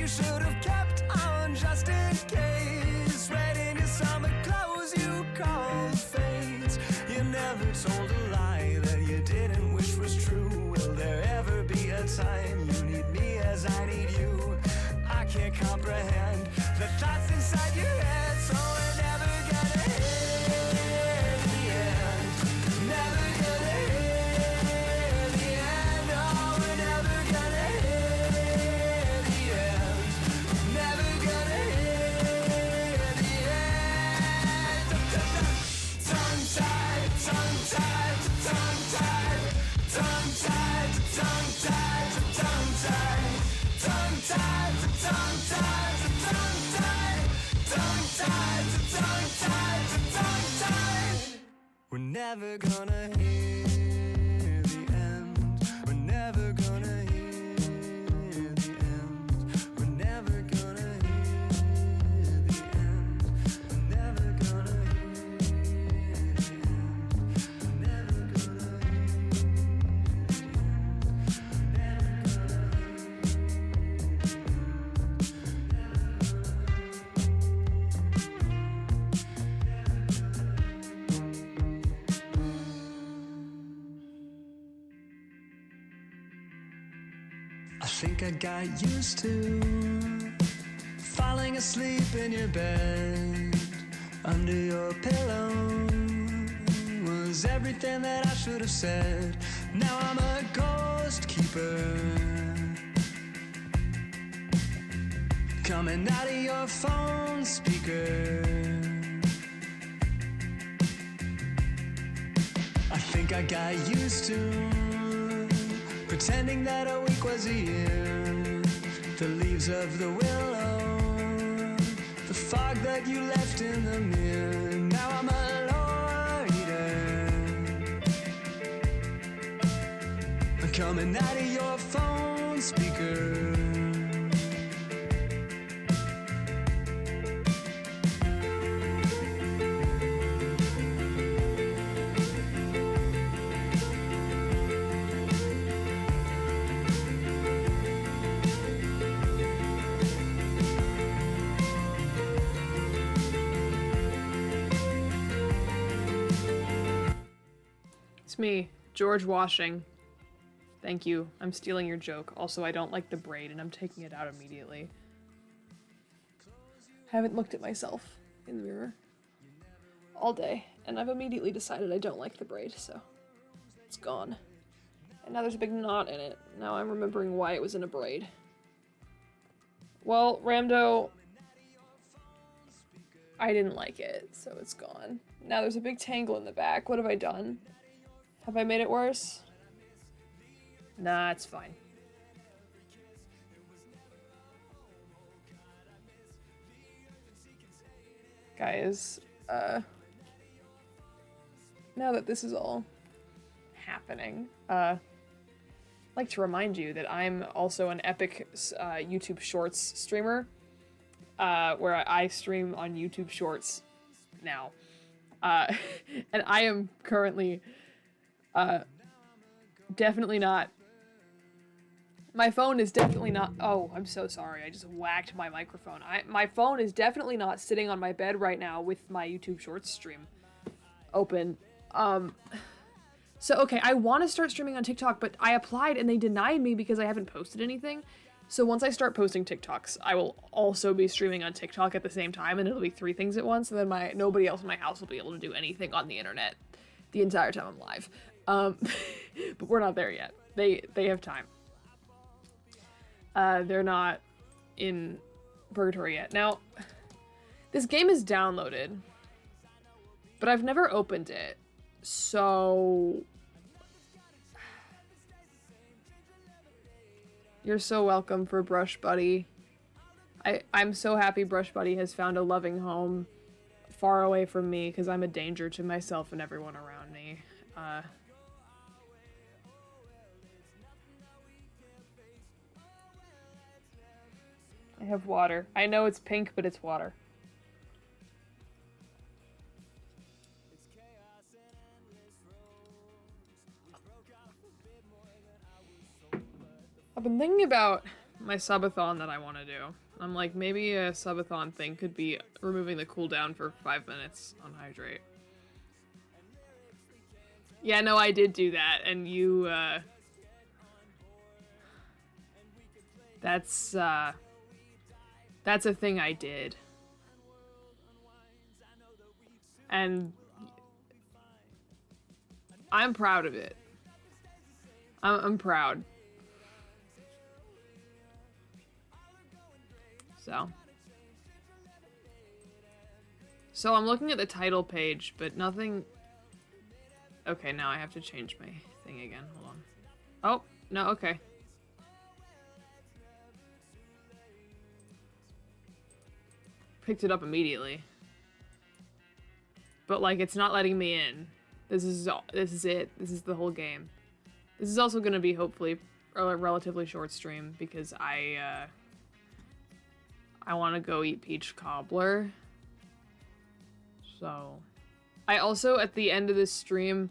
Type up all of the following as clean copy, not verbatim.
you should have kept on just in case. Red in your summer clothes you call fate. You never told a lie that you didn't wish was true. Will there ever be a time you need me as I need you? I can't comprehend the thoughts inside your head, so we're never gonna hear the end. Never gonna hear the end. Oh, we're never gonna hear the end. Never gonna hear the end. Tongue-tied, tongue-tied, tongue-tied, tongue-tied, tongue-tied, tongue-tied, tongue-tied, tongue-tied, tongue-tied, tongue-tied, tongue-tied. We're never gonna hear the end. We're never gonna hear the end. We're never gonna hear the end. We're never gonna hear the end. We're never gonna hear the I think I got used to falling asleep in your bed. Under your pillow was everything that I should have said. Now I'm a ghost keeper, coming out of your phone speaker. I think I got used to pretending that a week was a year. The leaves of the willow, the fog that you left in the mirror. Now I'm a loiter, coming out of your phone speaker. It's me, George Washing. Thank you. I'm stealing your joke. Also, I don't like the braid, and I'm taking it out immediately. I haven't looked at myself in the mirror all day, and I've immediately decided I don't like the braid, so it's gone. And now there's a big knot in it. Now I'm remembering why it was in a braid. Well, Ramdo, I didn't like it, so it's gone. Now there's a big tangle in the back. What have I done? Have I made it worse? Nah, it's fine. Guys, now that this is all happening, I'd like to remind you that I'm also an epic YouTube Shorts streamer, where I stream on YouTube Shorts now. And I am currently definitely not. My phone is definitely not. Oh, I'm so sorry. I just whacked my microphone. My phone is definitely not sitting on my bed right now with my YouTube Shorts stream open. So, okay, I want to start streaming on TikTok, but I applied and they denied me because I haven't posted anything. So once I start posting TikToks, I will also be streaming on TikTok at the same time, and it'll be 3 things at once, and then nobody else in my house will be able to do anything on the internet the entire time I'm live. But we're not there yet. They have time. They're not in purgatory yet. Now, this game is downloaded, but I've never opened it, so... You're so welcome for Brush Buddy. I'm so happy Brush Buddy has found a loving home far away from me, because I'm a danger to myself and everyone around me. I have water. I know it's pink, but it's water. I've been thinking about my subathon that I want to do. I'm like, maybe a subathon thing could be removing the cooldown for 5 minutes on hydrate. Yeah, no, I did do that, and you, that's a thing I did. And I'm proud of it. I'm proud. So I'm looking at the title page, but nothing... Okay, now I have to change my thing again. Hold on. Oh, no, okay. Picked it up immediately. But, like, it's not letting me in. This is it. This is the whole game. This is also going to be, hopefully, a relatively short stream, because I want to go eat peach cobbler. So... I also, at the end of this stream,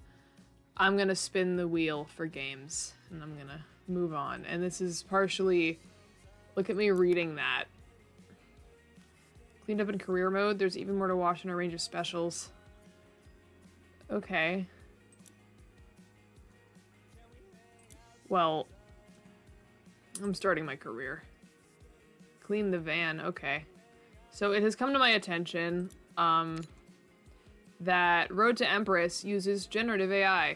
I'm gonna spin the wheel for games, and I'm gonna move on. And this is partially... Look at me reading that. Cleaned up in career mode. There's even more to watch in a range of specials. Okay. Well, I'm starting my career. Clean the van. Okay. So it has come to my attention, that Road to Empress uses generative AI.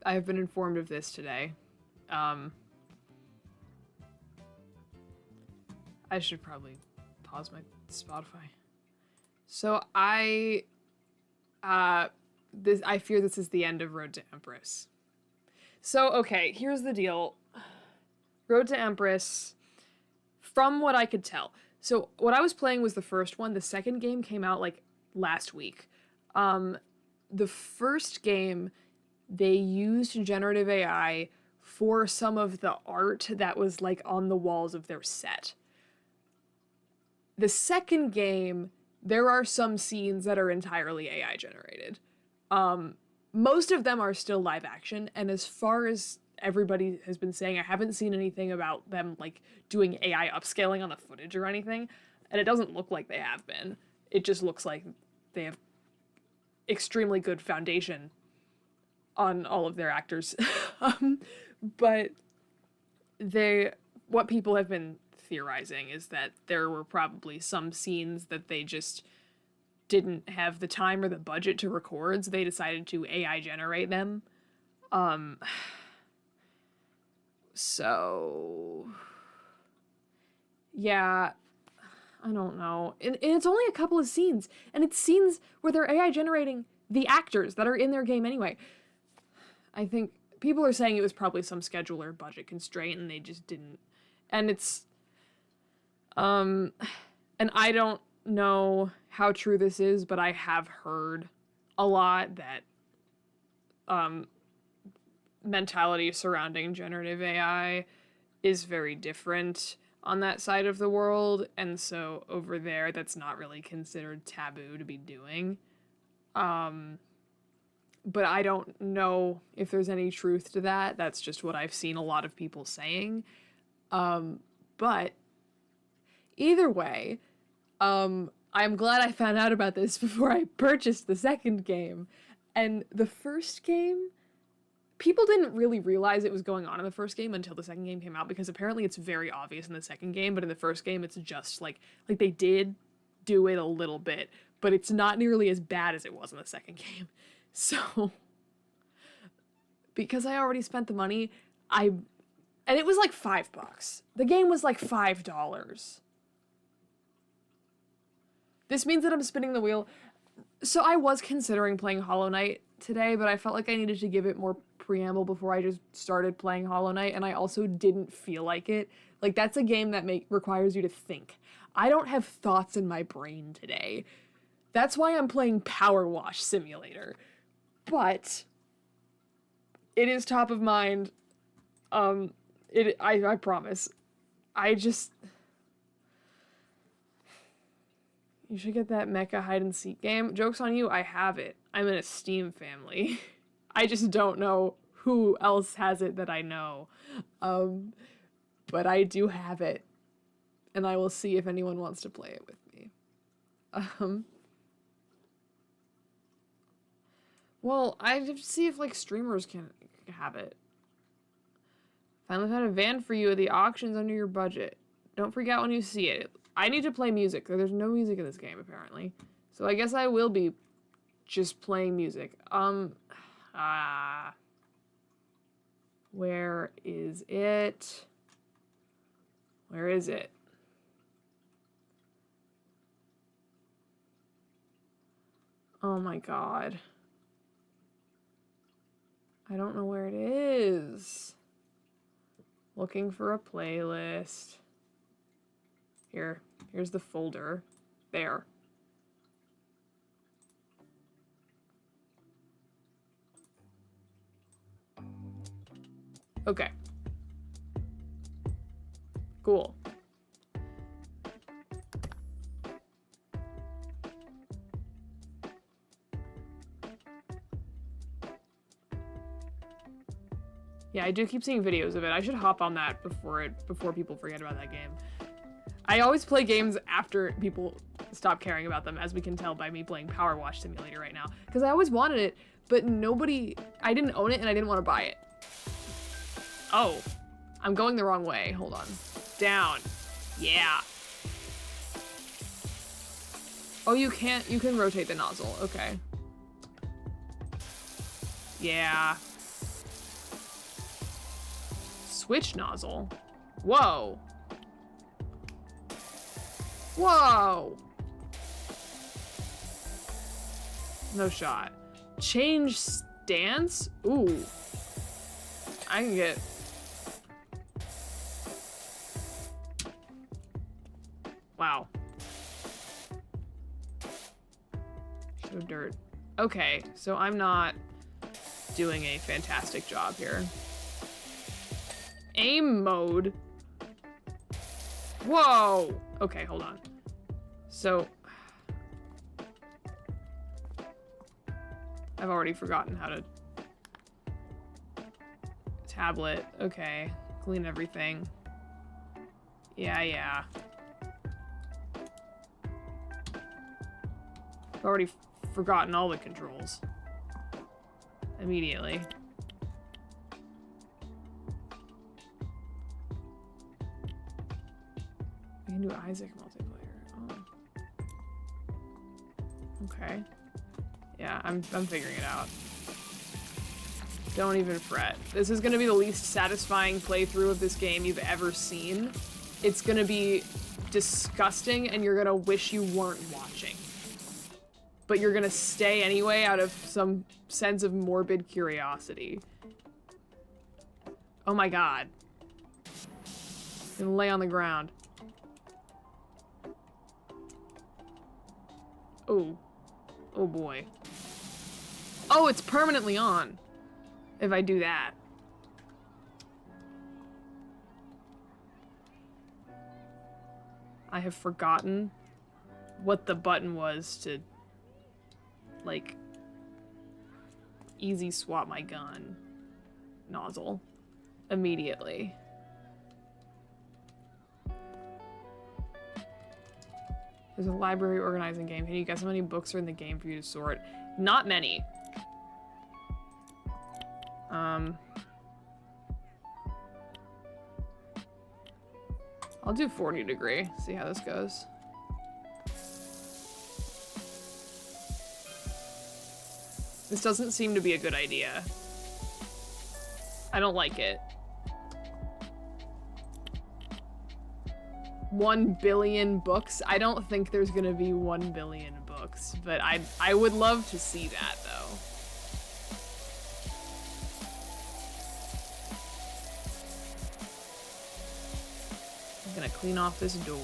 I have been informed of this today. I should probably pause my Spotify. So I fear this is the end of Road to Empress. So, okay, here's the deal. Road to Empress, from what I could tell. So, what I was playing was the first one. The second game came out, like, last week. The first game, they used generative AI for some of the art that was, like, on the walls of their set. The second game, there are some scenes that are entirely AI generated. Most of them are still live action, and as far as everybody has been saying, I haven't seen anything about them, like, doing AI upscaling on the footage or anything, and it doesn't look like they have been. It just looks like they have extremely good foundation on all of their actors. But what people have been theorizing is that there were probably some scenes that they just didn't have the time or the budget to record, so they decided to AI generate them. So yeah, I don't know. And it's only a couple of scenes, and it's scenes where they're AI generating the actors that are in their game anyway. I think people are saying it was probably some schedule or budget constraint, and they just didn't. And it's, and I don't know how true this is, but I have heard a lot that, mentality surrounding generative AI is very different on that side of the world, and so over there that's not really considered taboo to be doing. But I don't know if there's any truth to that. That's just what I've seen a lot of people saying. But either way, I'm glad I found out about this before I purchased the second game. And the first game, people didn't really realize it was going on in the first game until the second game came out, because apparently it's very obvious in the second game, but in the first game it's just like they did do it a little bit, but it's not nearly as bad as it was in the second game. So, because I already spent the money, and it was like $5. The game was like $5. This means that I'm spinning the wheel. So I was considering playing Hollow Knight today, but I felt like I needed to give it more preamble before I just started playing Hollow Knight, and I also didn't feel like it. Like, that's a game that requires you to think. I don't have thoughts in my brain today. That's why I'm playing PowerWash Simulator. But it is top of mind. I promise. You should get that mecha hide and seek game. Joke's on you, I have it. I'm in a Steam family. I just don't know who else has it that I know. but I do have it. And I will see if anyone wants to play it with me. Well, I have to see if, like, streamers can have it. Finally found a van for you at the auctions under your budget. Don't freak out when you see it. I need to play music. There's no music in this game, apparently. So I guess I will be just playing music. Where is it? Where is it? Oh my god. I don't know where it is. Looking for a playlist. Here's the folder. There. Okay. Cool. Yeah, I do keep seeing videos of it. I should hop on that before people forget about that game. I always play games after people stop caring about them, as we can tell by me playing PowerWash Simulator right now. Because I always wanted it, but I didn't own it and I didn't want to buy it. Oh, I'm going the wrong way. Hold on. Down. Yeah. Oh, you can rotate the nozzle. Okay. Yeah. Switch nozzle. Whoa. Whoa. No shot. Change stance? Ooh. I can get... Wow. Show dirt. Okay, so I'm not doing a fantastic job here. Aim mode. Whoa. Okay, hold on. So I've already forgotten how to tablet. Okay, clean everything. Yeah. I've already forgotten all the controls. Immediately. We can do Isaac multiplayer. Oh. Okay. Yeah, I'm figuring it out. Don't even fret. This is gonna be the least satisfying playthrough of this game you've ever seen. It's gonna be disgusting and you're gonna wish you weren't watching. But you're gonna stay anyway out of some sense of morbid curiosity. Oh my god. I'm gonna lay on the ground. Oh. Oh boy. Oh, it's permanently on. If I do that. I have forgotten what the button was to, like, easy swap my gun nozzle immediately. There's a library organizing game. Can you guess how many books are in the game for you to sort? Not many. I'll do 40 degree, see how this goes. This doesn't seem to be a good idea. I don't like it. 1 billion books? I don't think there's gonna be 1 billion books, but I would love to see that, though. I'm gonna clean off this door.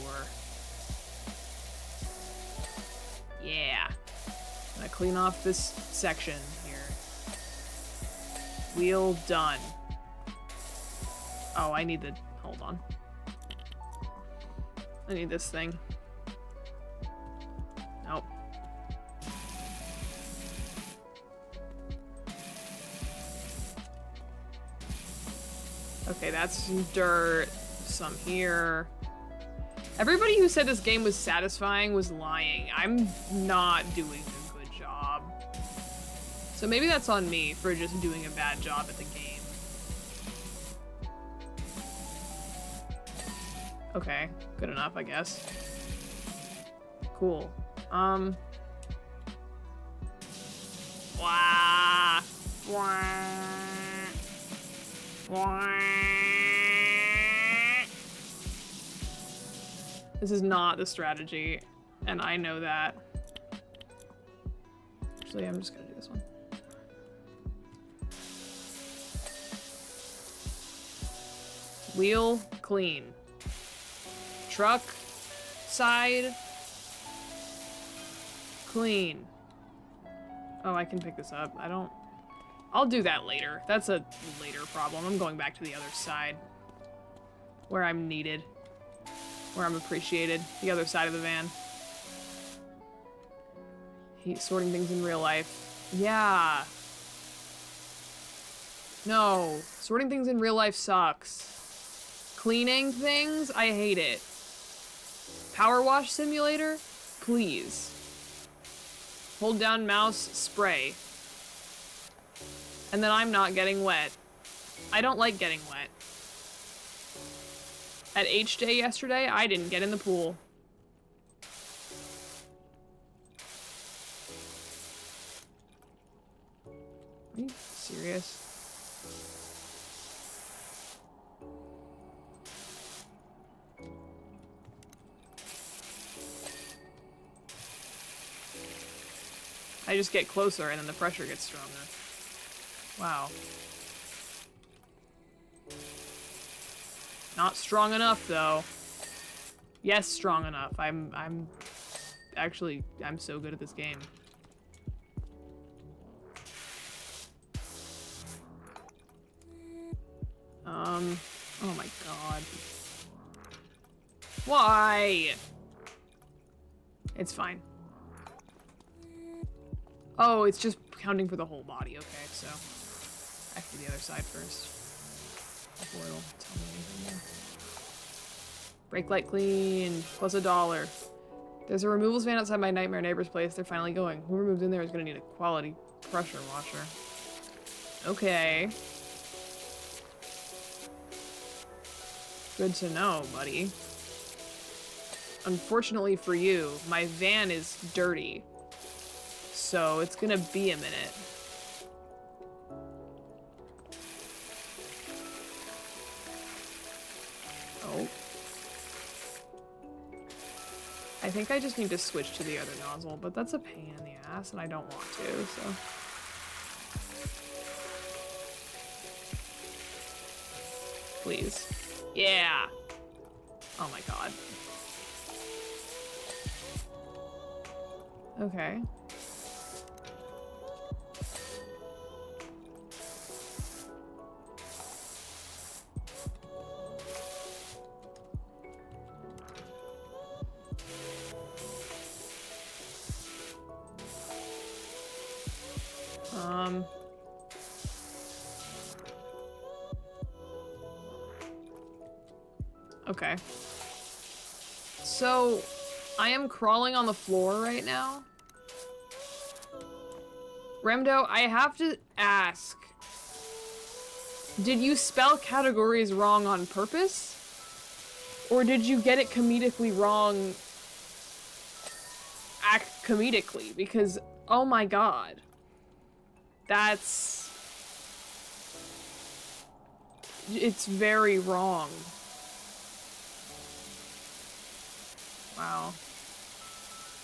Yeah. I'm gonna clean off this section here. Wheel done. Oh, I need the... Hold on. I need this thing. Nope. Okay, that's some dirt. Some here. Everybody who said this game was satisfying was lying. I'm not doing a good job. So maybe that's on me for just doing a bad job at the game. Okay, good enough, I guess. Cool. Wah. Wah. Wah. This is not the strategy, and I know that. Actually, I'm just gonna do this one. Wheel, clean. Truck, side, clean. Oh, I can pick this up. I'll do that later. That's a later problem. I'm going back to the other side. Where I'm needed. Where I'm appreciated. The other side of the van. Hate sorting things in real life. Yeah. No. Sorting things in real life sucks. Cleaning things? I hate it. PowerWash Simulator? Please. Hold down mouse, spray. And then I'm not getting wet. I don't like getting wet. At H Day yesterday, I didn't get in the pool. Are you serious? I just get closer and then the pressure gets stronger. Wow. Not strong enough, though. Yes, strong enough. I'm so good at this game. Oh my god. Why? It's fine. Oh, it's just counting for the whole body. Okay, so I have to do the other side first. Before it'll tell me anything more. Brake light clean, plus $1. There's a removals van outside my nightmare neighbor's place. They're finally going. Whoever moves in there is gonna need a quality pressure washer. Okay. Good to know, buddy. Unfortunately for you, my van is dirty. So it's gonna be a minute. Oh. I think I just need to switch to the other nozzle, but that's a pain in the ass and I don't want to, so. Please. Yeah. Oh my god. Okay. Okay. So, I am crawling on the floor right now. Remdo, I have to ask. Did you spell categories wrong on purpose? Or did you get it comedically wrong comedically? Because, oh my god. That's... It's very wrong. Wow.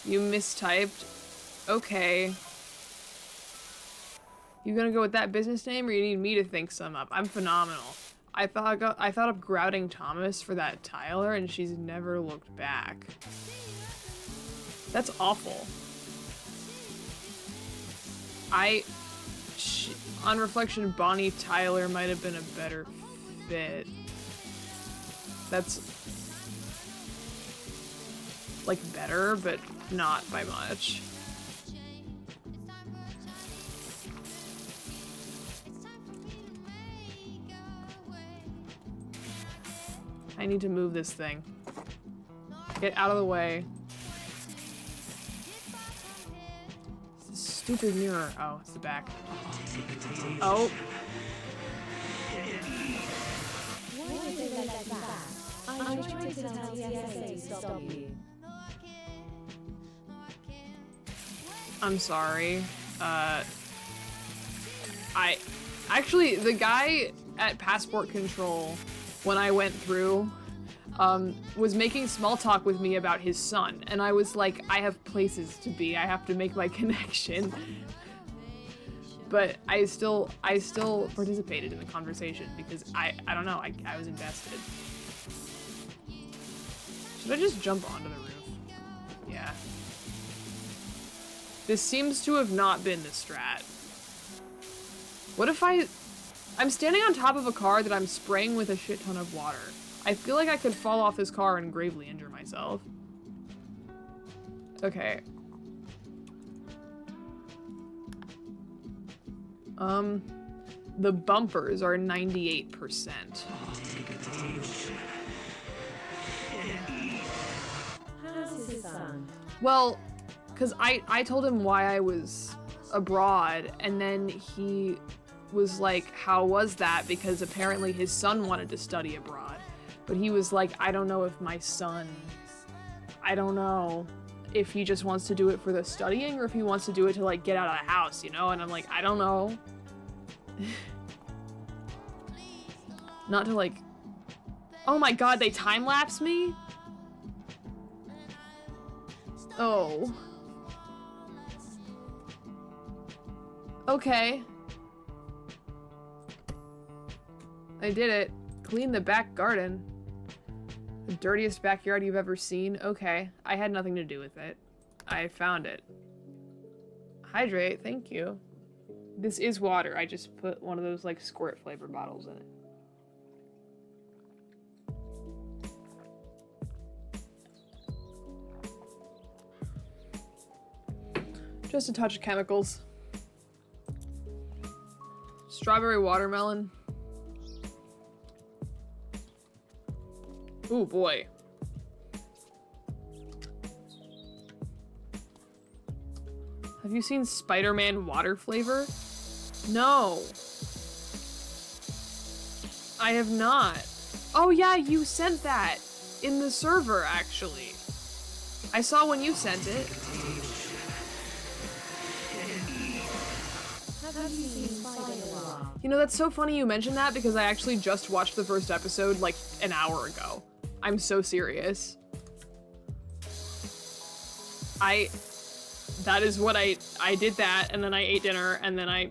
You mistyped? Okay. You gonna go with that business name or you need me to think some up? I'm phenomenal. I thought of grouting Thomas for that Tyler and she's never looked back. That's awful. On reflection, Bonnie Tyler might have been a better fit. That's like better, but not by much. I need to move this thing. Get out of the way. Stupid mirror. Oh, it's the back. Oh. Why did they let that? I tried to tell TSA to stop you. I'm sorry. Actually, the guy at passport control, when I went through, was making small talk with me about his son, and I was like, I have places to be, I have to make my connection. But I still participated in the conversation because I don't know, I was invested. Should I just jump onto the roof? Yeah. This seems to have not been the strat. What if I'm standing on top of a car that I'm spraying with a shit ton of water. I feel like I could fall off this car and gravely injure myself. Okay. The bumpers are 98%. How's his son? Well, because I told him why I was abroad, and then he was like, how was that? Because apparently his son wanted to study abroad. But he was like, I don't know if my son, I don't know if he just wants to do it for the studying or if he wants to do it to like get out of the house, you know? And I'm like, I don't know. Not to like, oh my god, they time-lapse me? Oh. Okay. I did it. Clean the back garden. The dirtiest backyard you've ever seen? Okay. I had nothing to do with it. I found it. Hydrate, thank you. This is water. I just put one of those like squirt flavor bottles in it. Just a touch of chemicals. Strawberry watermelon. Ooh, boy. Have you seen Spider-Man water flavor? No. I have not. Oh yeah, you sent that in the server, actually. I saw when you sent it. Have you seen Spider-Man? You know, that's so funny you mentioned that because I actually just watched the first episode like an hour ago. I'm so serious. That is what I did that, and then I ate dinner, and then I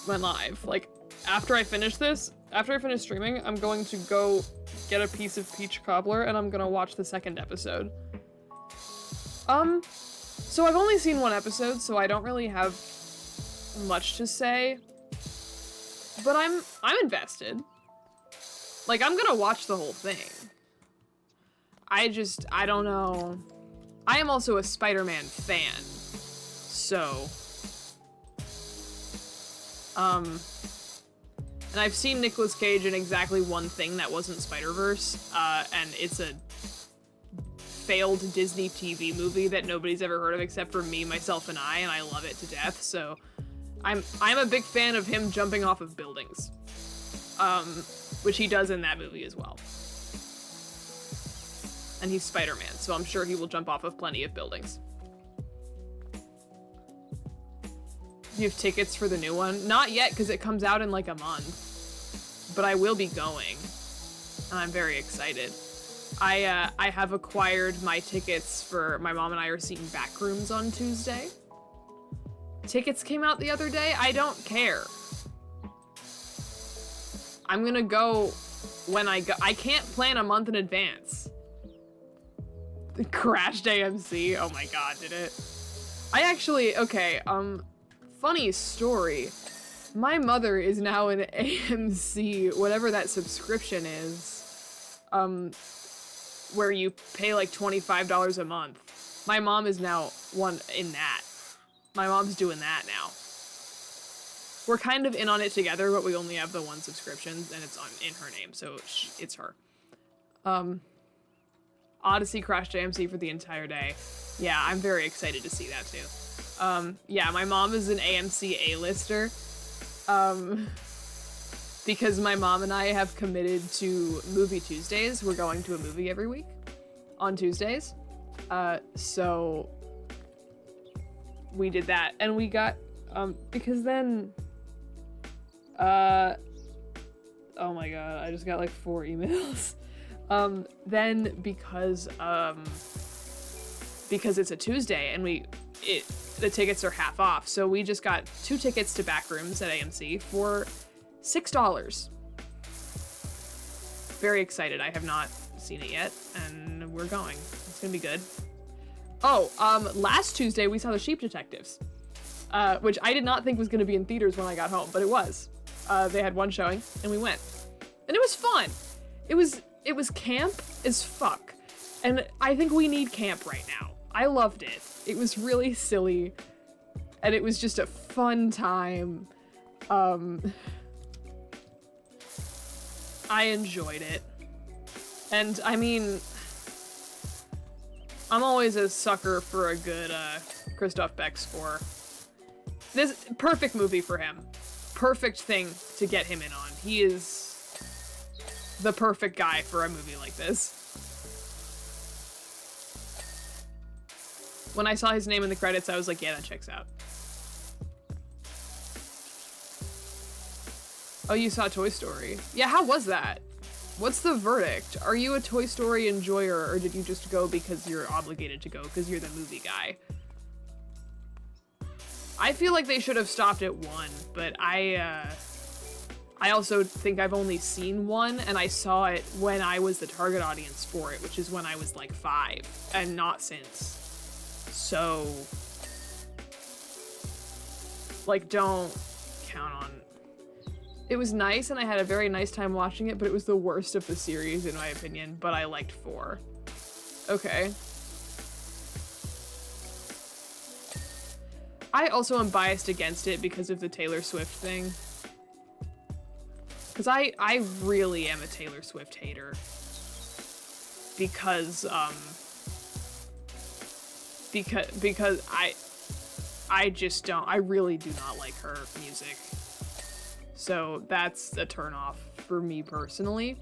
went live. Like, after I finish streaming, I'm going to go get a piece of peach cobbler, and I'm gonna watch the second episode. So I've only seen one episode, so I don't really have much to say, but I'm invested. Like, I'm gonna watch the whole thing. I don't know. I am also a Spider-Man fan, so, and I've seen Nicolas Cage in exactly one thing that wasn't Spider-Verse, and it's a failed Disney TV movie that nobody's ever heard of except for me, myself, and I love it to death, so I'm a big fan of him jumping off of buildings, which he does in that movie as well. And he's Spider-Man, so I'm sure he will jump off of plenty of buildings. Do you have tickets for the new one? Not yet, because it comes out in like a month. But I will be going, and I'm very excited. I have acquired my tickets for, my mom and I are seeing Backrooms on Tuesday. Tickets came out the other day. I don't care. I'm gonna go when I go. I can't plan a month in advance. Crashed AMC. Oh my god, did it? I actually, okay, funny story. My mother is now an AMC, whatever that subscription is, where you pay like $25 a month. My mom is now one in that. My mom's doing that now. We're kind of in on it together, but we only have the one subscription, and it's in her name, so it's her. Odyssey crashed AMC for the entire day. Yeah, I'm very excited to see that too. Yeah, my mom is an AMC A-lister. Because my mom and I have committed to Movie Tuesdays. We're going to a movie every week on Tuesdays. So we did that, and we got, because then, oh my god, I just got like 4 emails. Then because it's a Tuesday and the tickets are half off, so we just got 2 tickets to Backrooms at AMC for $6. Very excited. I have not seen it yet, and we're going. It's gonna be good. Oh, last Tuesday we saw The Sheep Detectives, which I did not think was gonna be in theaters when I got home, but it was. They had 1 showing, and we went. And it was fun. It was camp as fuck. And I think we need camp right now. I loved it. It was really silly, and it was just a fun time. I enjoyed it. And I mean, I'm always a sucker for a good Christoph Beck score. This perfect movie for him. Perfect thing to get him in on. He is the perfect guy for a movie like this. When I saw his name in the credits, I was like, yeah, that checks out. Oh, you saw Toy Story. Yeah, how was that? What's the verdict? Are you a Toy Story enjoyer, or did you just go because you're obligated to go because you're the movie guy? I feel like they should have stopped at 1, but I also think I've only seen 1, and I saw it when I was the target audience for it, which is when I was like 5, and not since. So, like, don't count on. It was nice, and I had a very nice time watching it, but it was the worst of the series, in my opinion, but I liked 4. Okay. I also am biased against it because of the Taylor Swift thing. Because I really am a Taylor Swift hater. Because I just don't, I really do not like her music. So that's a turnoff for me personally.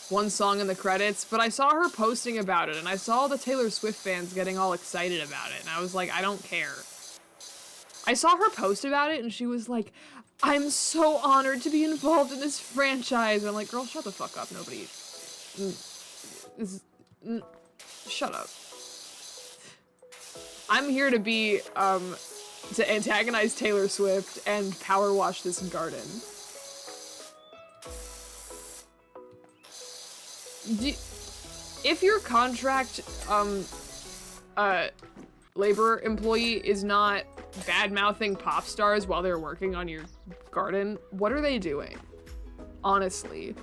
One song in the credits, but I saw her posting about it, and I saw the Taylor Swift fans getting all excited about it, and I was like, I don't care. I saw her post about it, and she was like, I'm so honored to be involved in this franchise. And I'm like, girl, shut the fuck up. Nobody... shut up. I'm here to be, to antagonize Taylor Swift and power wash this garden. If your contract, labor employee is not bad-mouthing pop stars while they're working on your garden, what are they doing? Honestly.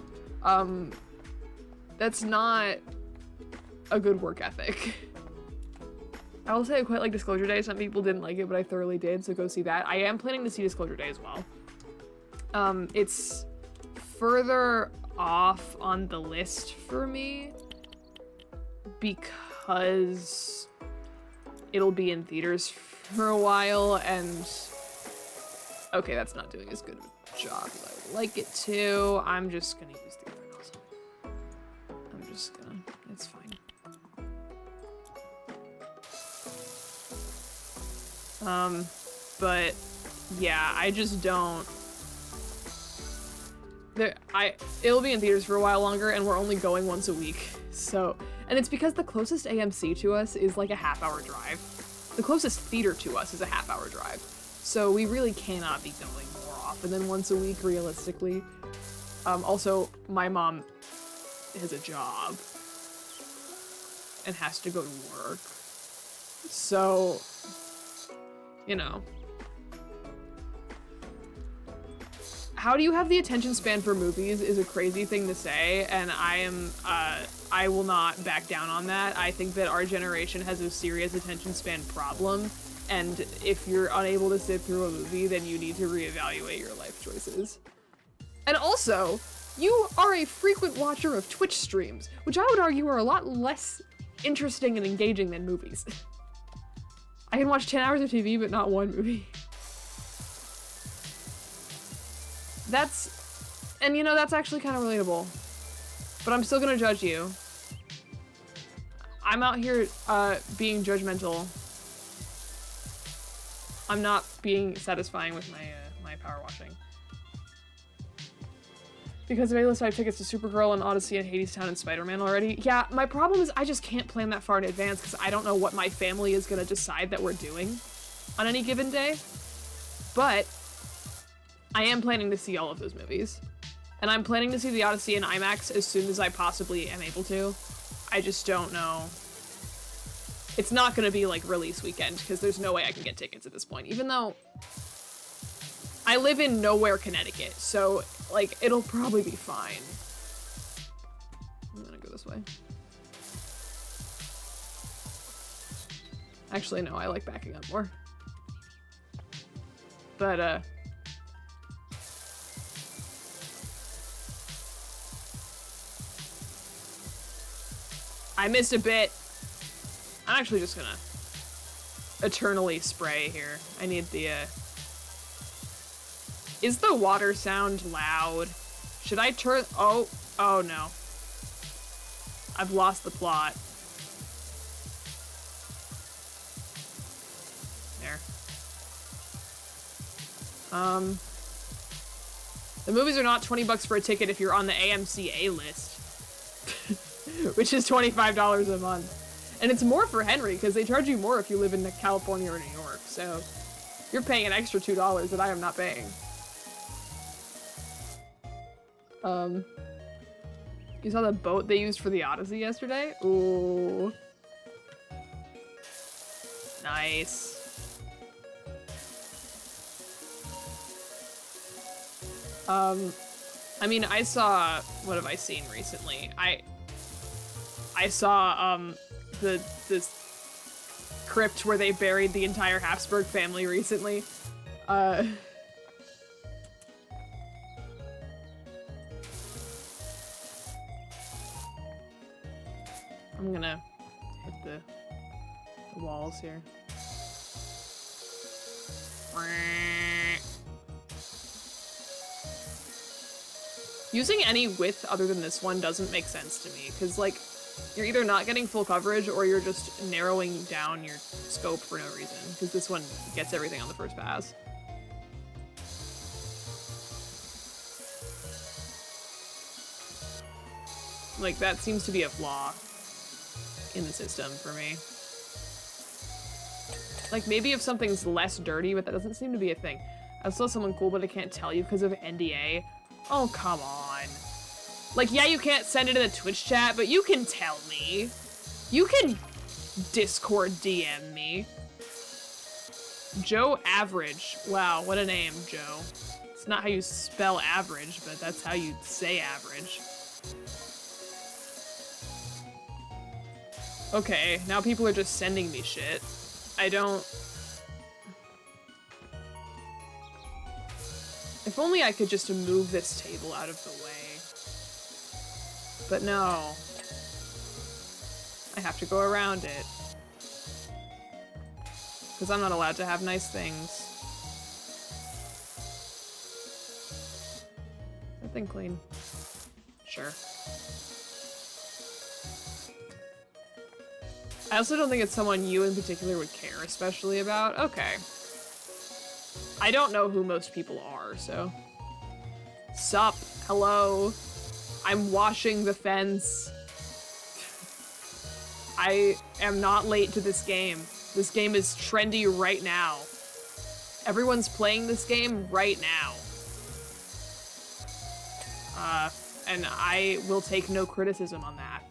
That's not a good work ethic. I will say I quite like Disclosure Day. Some people didn't like it, but I thoroughly did, so go see that. I am planning to see Disclosure Day as well. It's further off on the list for me because it'll be in theaters for a while, and okay, that's not doing as good of a job as I would like it to. I'm just gonna use the other nozzle. I'm just gonna, it's fine. But yeah, I just don't. It'll be in theaters for a while longer, and we're only going once a week. So, and it's because the closest AMC to us is like a half-hour drive. The closest theater to us is a half-hour drive. So we really cannot be going more often than once a week, realistically. Also, my mom has a job and has to go to work. So, you know. How do you have the attention span for movies is a crazy thing to say, and I will not back down on that. I think that our generation has a serious attention span problem, And if you're unable to sit through a movie, then you need to reevaluate your life choices. And also, you are a frequent watcher of Twitch streams, which I would argue are a lot less interesting and engaging than movies. I can watch 10 hours of TV, but not one movie. And you know, that's actually kind of relatable. But I'm still gonna judge you. I'm out here being judgmental. I'm not being satisfying with my power washing. Because of A-list, I have tickets to Supergirl and Odyssey and Hadestown and Spider-Man already. Yeah, my problem is I just can't plan that far in advance because I don't know what my family is gonna decide that we're doing on any given day. But I am planning to see all of those movies. And I'm planning to see the Odyssey in IMAX as soon as I possibly am able to. I just don't know. It's not gonna be like release weekend because there's no way I can get tickets at this point, even though I live in nowhere, Connecticut, so like it'll probably be fine. I'm gonna go this way. Actually, no, I like backing up more. But I missed a bit. I'm actually just gonna eternally spray here. I need the, Is the water sound loud? Should I turn- oh no. I've lost the plot. There. The movies are not 20 bucks for a ticket if you're on the AMC A-list. Which is $25 a month. And it's more for Henry, because they charge you more if you live in California or New York, so you're paying an extra $2 that I am not paying. You saw the boat they used for the Odyssey yesterday? Ooh. Nice. I mean, I saw, what have I seen recently? I saw, this crypt where they buried the entire Habsburg family recently. I'm gonna hit the walls here. Using any width other than this one doesn't make sense to me, because like, you're either not getting full coverage or you're just narrowing down your scope for no reason, because this one gets everything on the first pass. Like, that seems to be a flaw in the system for me. Like, maybe if something's less dirty, but that doesn't seem to be a thing. I saw someone cool, but I can't tell you because of NDA. Oh, come on. Like, yeah, you can't send it in the Twitch chat, but you can tell me. You can Discord DM me. Joe Average. Wow, what a name, Joe. It's not how you spell average, but that's how you say average. Okay, now people are just sending me shit. I don't... If only I could just move this table out of the way. But no. I have to go around it. Because I'm not allowed to have nice things. That thing clean. Sure. I also don't think it's someone you in particular would care especially about. Okay. I don't know who most people are, so. Sup? Hello? I'm washing the fence. I am not late to this game. This game is trendy right now. Everyone's playing this game right now. And I will take no criticism on that.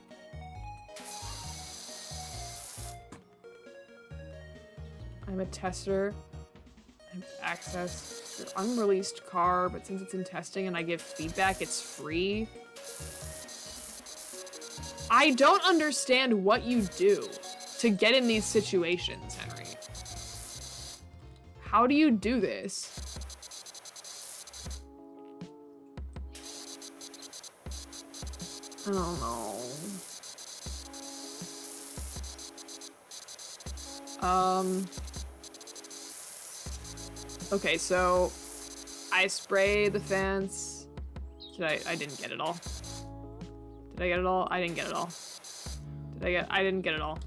I'm a tester. I have access to unreleased car, but since it's in testing and I give feedback, it's free. I don't understand what you do to get in these situations, Henry. How do you do this? I don't know. Okay, so I spray the fence. I didn't get it all. Did I get it all? I didn't get it all. I didn't get it all.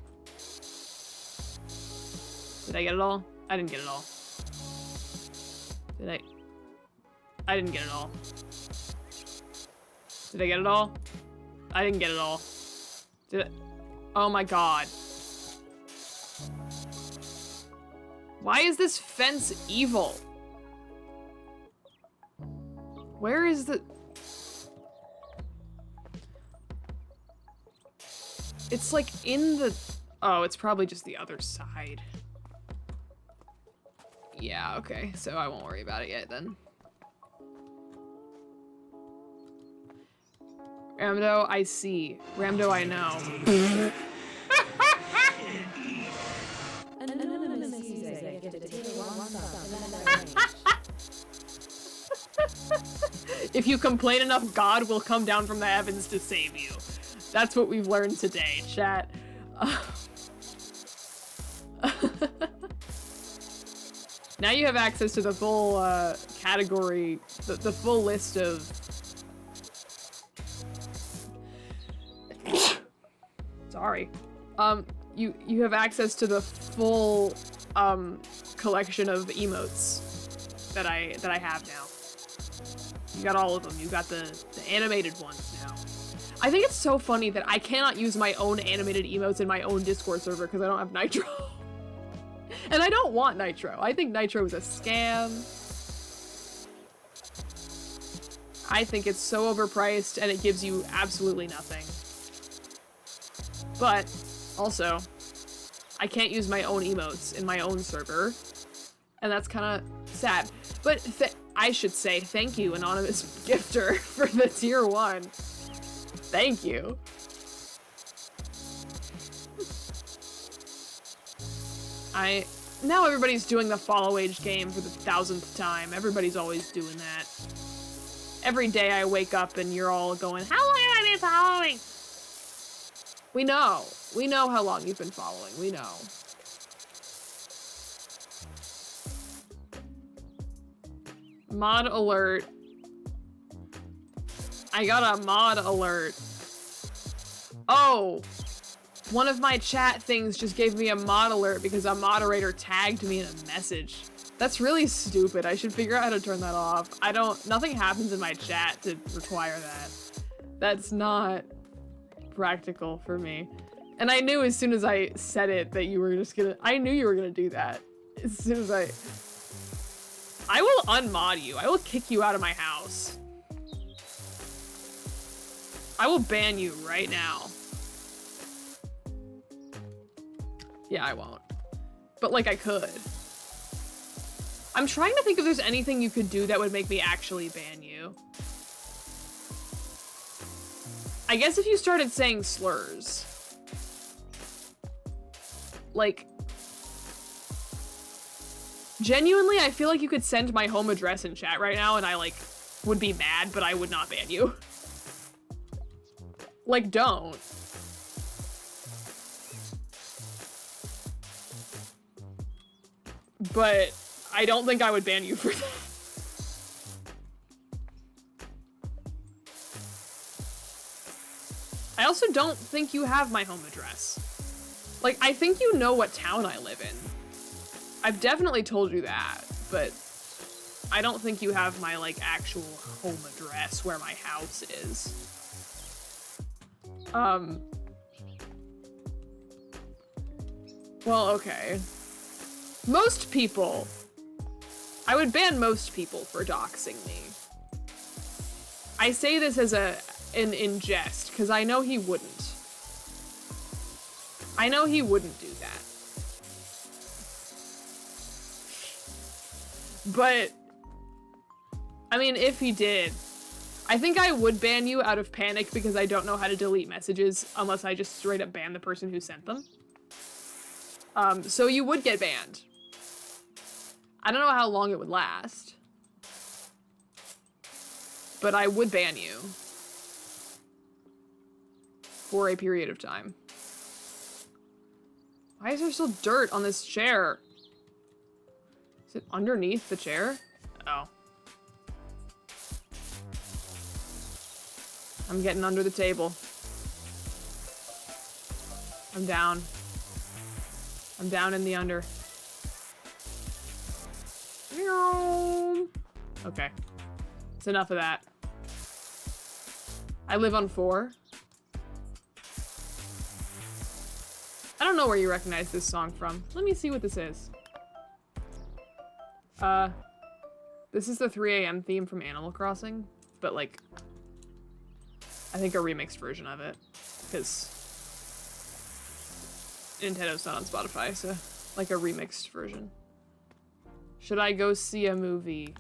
Did I get it all? I didn't get it all. I didn't get it all. Did I get it all? I didn't get it all. Oh my god. Why is this fence evil? Where is the... It's like in the... Oh, it's probably just the other side. Yeah, okay. So I won't worry about it yet then. Ramdo, I see. Ramdo, I know. If you complain enough, God will come down from the heavens to save you. That's what we've learned today, chat. Now you have access to the full category, the full list of... Sorry. You have access to the full collection of emotes that I have now. You got all of them. You got the animated ones now. I think it's so funny that I cannot use my own animated emotes in my own Discord server because I don't have Nitro. And I don't want Nitro. I think Nitro is a scam. I think it's so overpriced and it gives you absolutely nothing. But also, I can't use my own emotes in my own server. And that's kind of sad. But I should say thank you, anonymous gifter, for the tier 1. Thank you. Now everybody's doing the follow age game for the 1000th time. Everybody's always doing that. Every day I wake up and you're all going, how long have I been following? We know. We know how long you've been following. We know. Mod alert. I got a mod alert. Oh, one of my chat things just gave me a mod alert because a moderator tagged me in a message. That's really stupid. I should figure out how to turn that off. Nothing happens in my chat to require that. That's not practical for me. And I knew as soon as I said it that you were just gonna, I knew you were gonna do that. As soon as I will unmod you. I will kick you out of my house. I will ban you right now. Yeah, I won't. But like I could. I'm trying to think if there's anything you could do that would make me actually ban you. I guess if you started saying slurs. Like, genuinely, I feel like you could send my home address in chat right now and I, like, would be mad, but I would not ban you. Like, don't. But I don't think I would ban you for that. I also don't think you have my home address. Like, I think you know what town I live in. I've definitely told you that, but I don't think you have my, like, actual home address where my house is. Well, okay. Most people, I would ban most people for doxing me. I say this as in jest, because I know he wouldn't. I know he wouldn't do that. But, I mean, if he did, I think I would ban you out of panic because I don't know how to delete messages unless I just straight up ban the person who sent them. So you would get banned. I don't know how long it would last. But I would ban you. For a period of time. Why is there still dirt on this chair? Is it underneath the chair? Oh. I'm getting under the table. I'm down. I'm down in the under. Okay. It's enough of that. I live on 4. I don't know where you recognize this song from. Let me see what this is. This is the 3 a.m. theme from Animal Crossing, but like, I think a remixed version of it, because Nintendo's not on Spotify, so like a remixed version. Should I go see a movie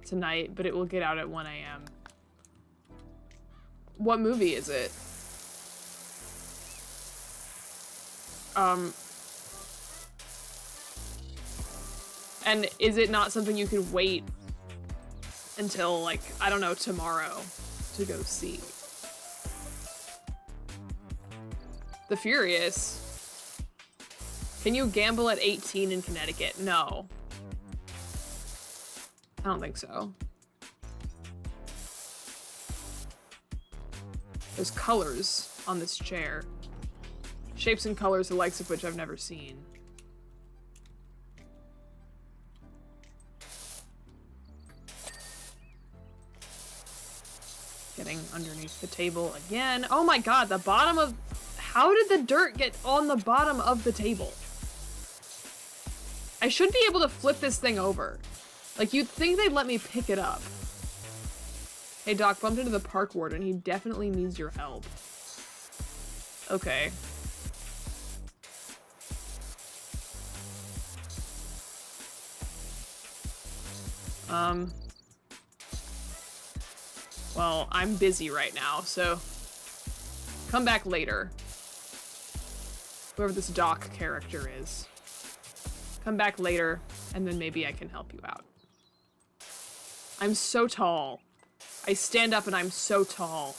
tonight, but it will get out at 1 a.m. What movie is it? And is it not something you can wait until, like, I don't know, tomorrow to go see? The Furious. Can you gamble at 18 in Connecticut? No. I don't think so. There's colors on this chair. Shapes and colors, the likes of which I've never seen. Getting underneath the table again. Oh my god, the bottom of... How did the dirt get on the bottom of the table? I should be able to flip this thing over. Like, you'd think they'd let me pick it up. Hey Doc, bumped into the park warden. He definitely needs your help. Okay. Well, I'm busy right now, so come back later. Whoever this Doc character is. Come back later, and then maybe I can help you out. I'm so tall. I stand up and I'm so tall.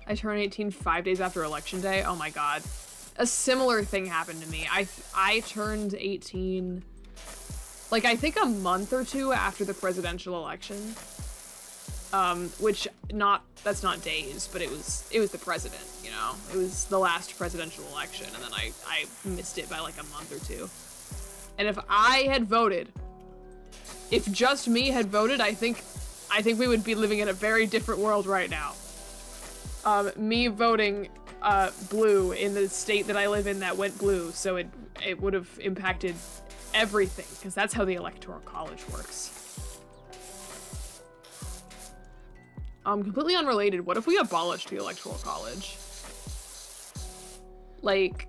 I turn 18 5 days after election day. Oh my god. A similar thing happened to me. I turned 18, like, I think a month or two after the presidential election. Which that's not days, but it was the president, you know? It was the last presidential election, and then I missed it by like a month or two. And if I had voted, if just me had voted, I think we would be living in a very different world right now. Me voting blue in the state that I live in that went blue, so it would have impacted everything, because that's how the Electoral College works. Completely unrelated, what if we abolished the Electoral College? Like,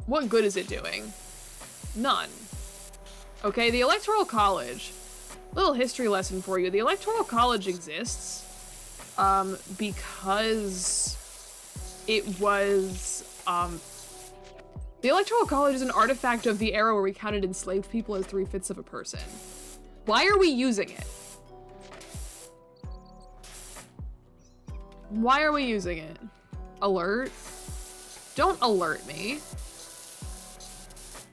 what good is it doing? None. Okay, the Electoral College, little history lesson for you. The Electoral College exists because it was, the Electoral College is an artifact of the era where we counted enslaved people as 3/5 of a person. Why are we using it? Why are we using it? Alert? Don't alert me.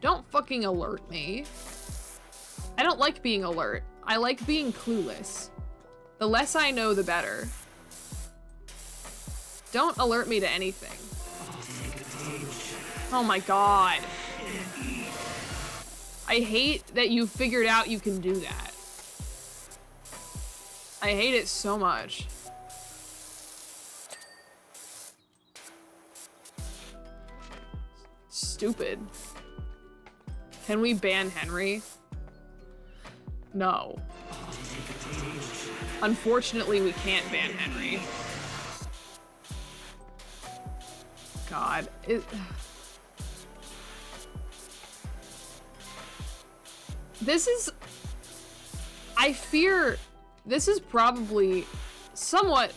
Don't fucking alert me. I don't like being alert. I like being clueless. The less I know, the better. Don't alert me to anything. Oh my god. I hate that you figured out you can do that. I hate it so much. Stupid. Can we ban Henry? No. Unfortunately, we can't ban Henry. God. This is... I fear this is probably somewhat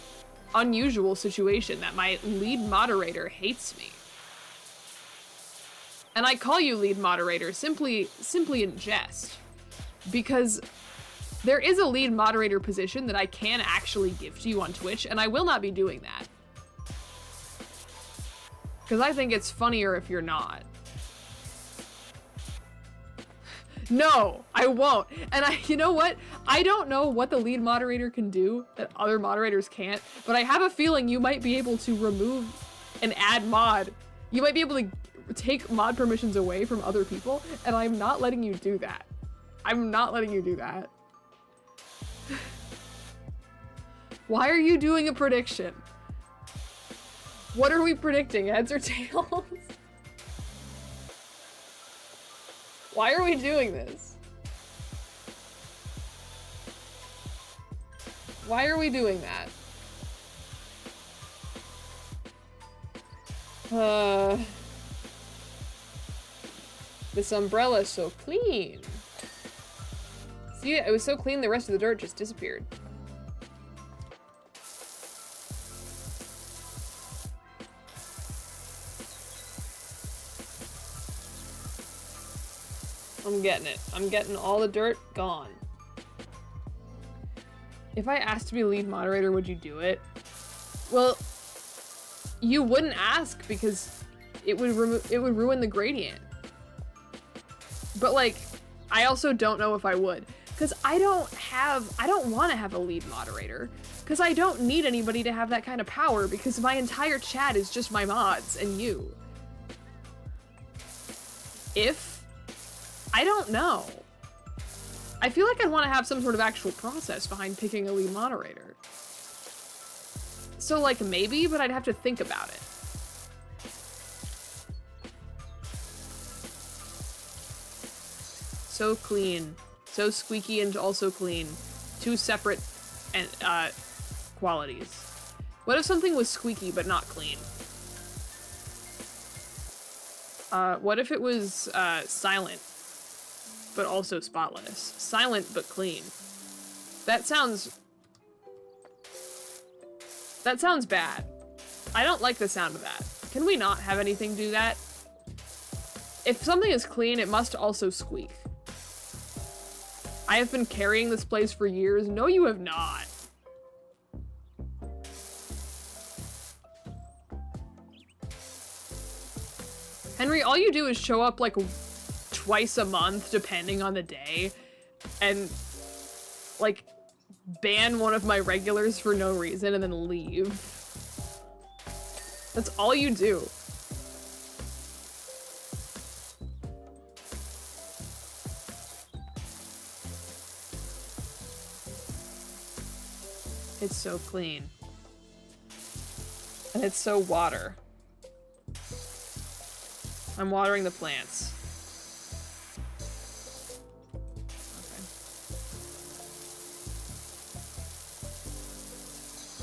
unusual situation that my lead moderator hates me. And I call you lead moderator simply in jest, because there is a lead moderator position that I can actually give to you on Twitch, and I will not be doing that. Because I think it's funnier if you're not. No, I won't. And you know what? I don't know what the lead moderator can do that other moderators can't, but I have a feeling you might be able to remove and add mod. You might be able to take mod permissions away from other people, and I'm not letting you do that. I'm not letting you do that. Why are you doing a prediction? What are we predicting? Heads or tails? Why are we doing this? Why are we doing that? This umbrella's so clean. See, it was so clean the rest of the dirt just disappeared. I'm getting it. I'm getting all the dirt gone. If I asked to be lead moderator, would you do it? Well, you wouldn't ask because it would ruin the gradient. But like, I also don't know if I would, because I don't want to have a lead moderator, because I don't need anybody to have that kind of power, because my entire chat is just my mods and you. I don't know. I feel like I'd want to have some sort of actual process behind picking a lead moderator. So like maybe, but I'd have to think about it. So clean, so squeaky and also clean. Two separate qualities. What if something was squeaky but not clean? What if it was silent but also spotless? Silent but clean. That sounds bad. I don't like the sound of that. Can we not have anything do that? If something is clean, it must also squeak. I have been carrying this place for years. No, you have not. Henry, all you do is show up like twice a month, depending on the day, and like ban one of my regulars for no reason and then leave. That's all you do. It's so clean. And it's so water. I'm watering the plants. Okay.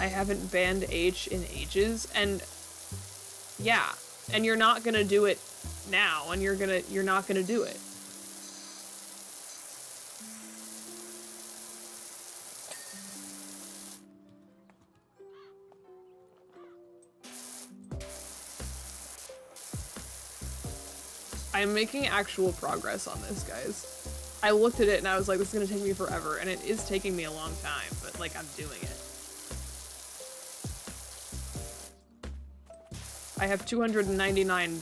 I haven't banned H in ages, and yeah, and you're not gonna do it now, and you're not gonna do it. I'm making actual progress on this, guys. I looked at it and I was like, this is gonna take me forever, and it is taking me a long time, but like, I'm doing it. I have $299.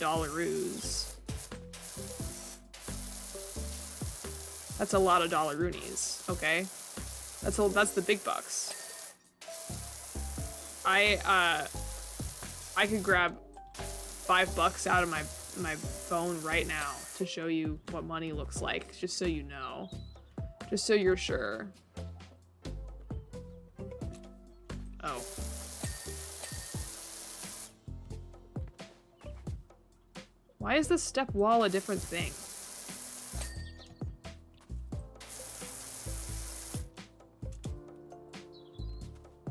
That's a lot of dollaroonies, okay? That's the big bucks. I could grab $5 out of my phone right now to show you what money looks like, just so you know. Just so you're sure. Oh. Why is this step wall a different thing?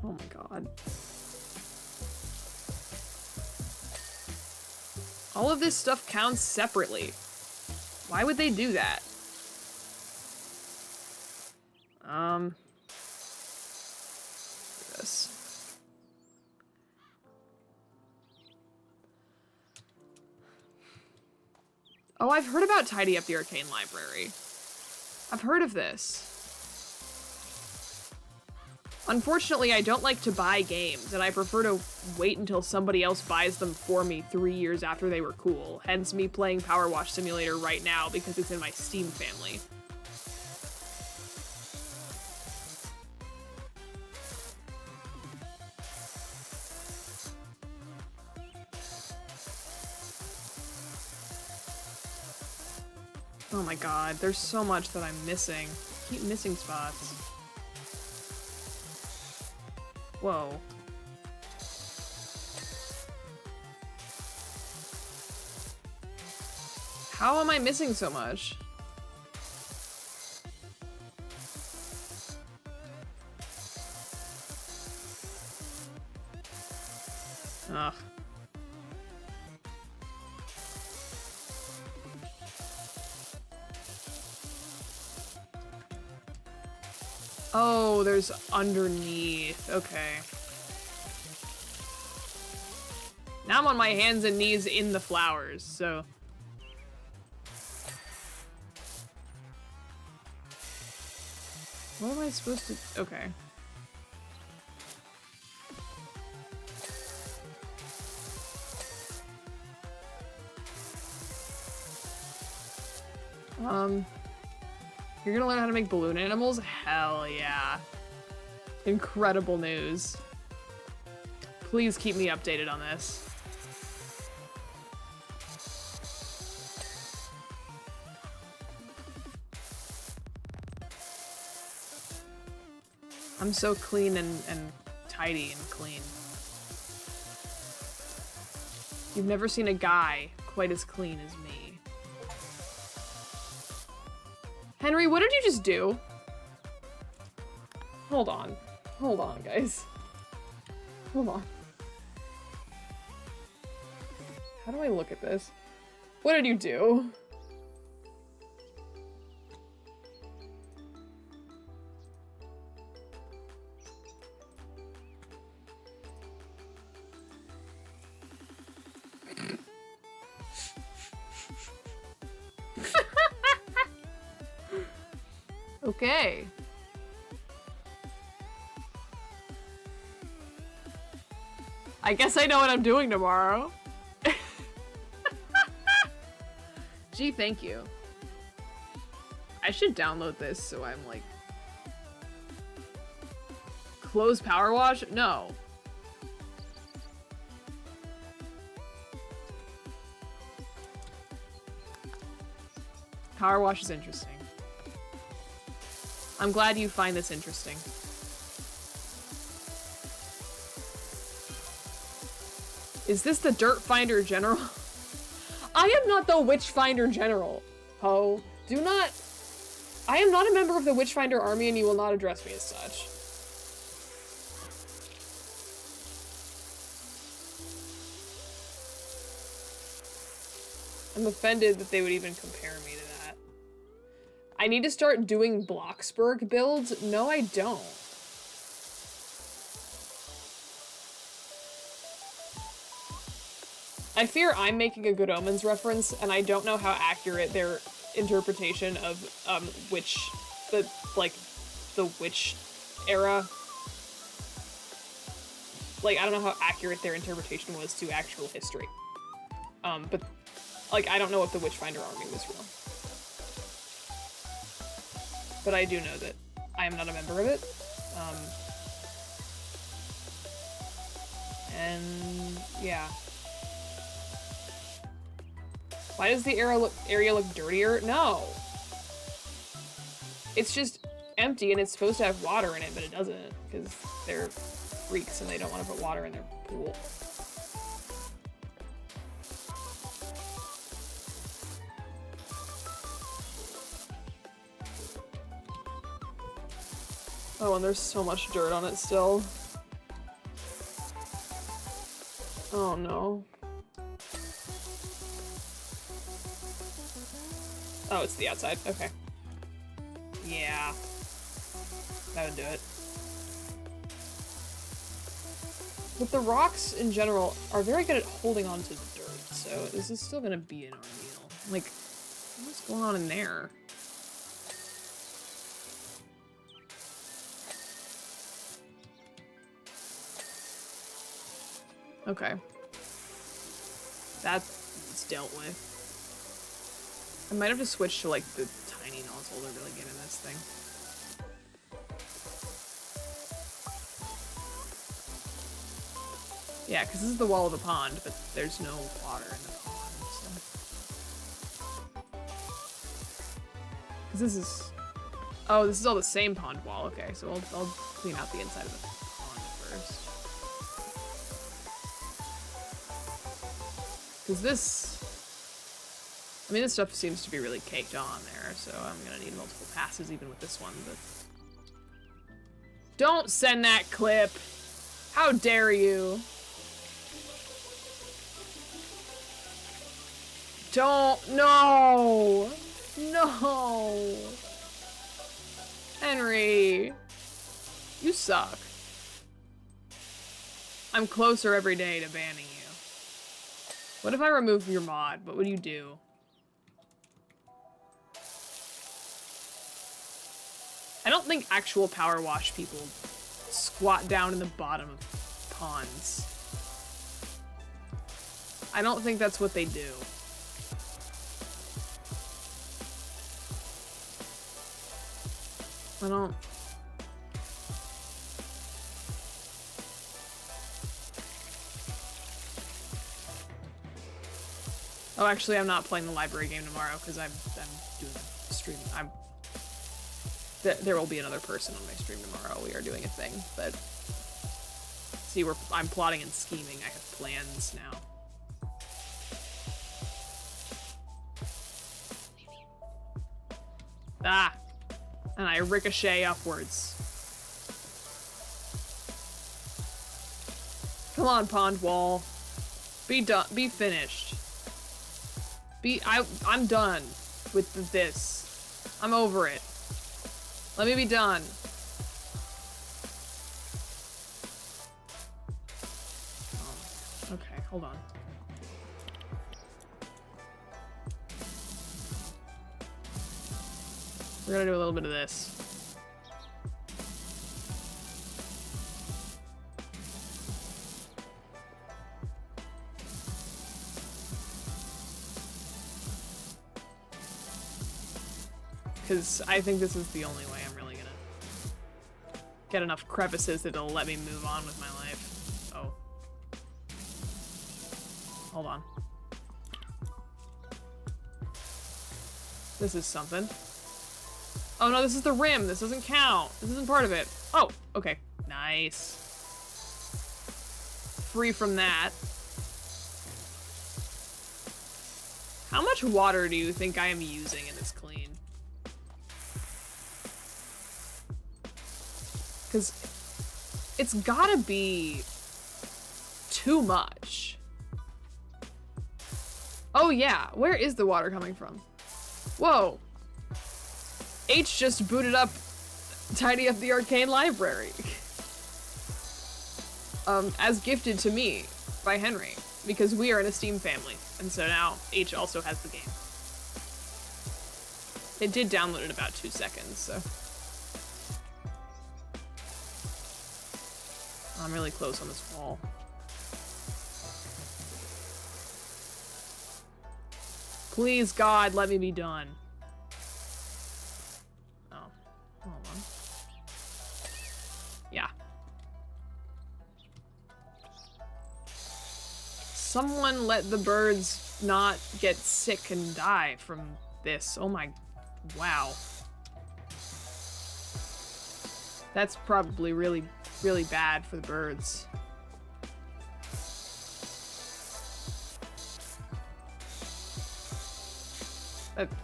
Oh my god. All of this stuff counts separately. Why would they do that? This. Oh, I've heard about Tidy Up the Arcane Library. I've heard of this. Unfortunately, I don't like to buy games, and I prefer to wait until somebody else buys them for me 3 years after they were cool. Hence me playing PowerWash Simulator right now because it's in my Steam family. Oh my god, there's so much that I'm missing. I keep missing spots. Whoa. How am I missing so much? Ugh. Oh, there's underneath. Okay. Now I'm on my hands and knees in the flowers, so... What am I supposed to... Okay. You're gonna learn how to make balloon animals? Hell yeah. Incredible news. Please keep me updated on this. I'm so clean and tidy and clean. You've never seen a guy quite as clean as me. Henry, what did you just do? Hold on. Hold on, guys. Hold on. How do I look at this? What did you do? Okay. I guess I know what I'm doing tomorrow. Gee, thank you. I should download this so I'm like... Close PowerWash? No. PowerWash is interesting. I'm glad you find this interesting. Is this the Dirt Finder General? I am not the Witchfinder General, ho. Do not... I am not a member of the Witchfinder Army and you will not address me as such. I'm offended that they would even compare me to that. I need to start doing Bloxburg builds? No, I don't. I fear I'm making a Good Omens reference, and I don't know how accurate their interpretation of the witch era. Like, I don't know how accurate their interpretation was to actual history. But like, I don't know if the Witchfinder Army was real. But I do know that I am not a member of it. And yeah. Why does the area look dirtier? No. It's just empty and it's supposed to have water in it, but it doesn't, because they're freaks and they don't want to put water in their pool. Oh, and there's so much dirt on it still. Oh no. Oh, it's the outside. Okay. Yeah. That would do it. But the rocks, in general, are very good at holding on to the dirt, so this is still gonna be an ordeal. Like, what's going on in there? Okay. That's dealt with. I might have to switch to, like, the tiny nozzle to really get in this thing. Yeah, because this is the wall of the pond, but there's no water in the pond, so... Because this is... Oh, this is all the same pond wall. Okay, so I'll clean out the inside of the pond first. Because this... I mean, this stuff seems to be really caked on there, so I'm gonna need multiple passes even with this one, but... Don't send that clip! How dare you! Don't... No! No! Henry! You suck. I'm closer every day to banning you. What if I remove your mod? What would you do? I don't think actual power wash people squat down in the bottom of ponds. I don't think that's what they do. I don't... Oh, actually, I'm not playing the library game tomorrow because I'm doing a stream. There will be another person on my stream tomorrow. We are doing a thing, but see, I'm plotting and scheming. I have plans now. Ah, and I ricochet upwards. Come on, pond wall. Be done. Be finished. I'm done with this. I'm over it. Let me be done. Oh, okay, hold on. We're gonna do a little bit of this. Because I think this is the only way I'm really gonna get enough crevices that'll let me move on with my life. Oh. Hold on. This is something. Oh no, this is the rim. This doesn't count. This isn't part of it. Oh, okay. Nice. Free from that. How much water do you think I am using in this clean? Because it's gotta be too much. Oh yeah, where is the water coming from? Whoa. H just booted up Tidy Up the Arcane Library. As gifted to me by Henry, because we are in a Steam family, and so now H also has the game. It did download in about 2 seconds, so. I'm really close on this wall. Please, God, let me be done. Oh, hold on. Yeah. Someone let the birds not get sick and die from this. Oh my, wow. That's probably really bad for the birds.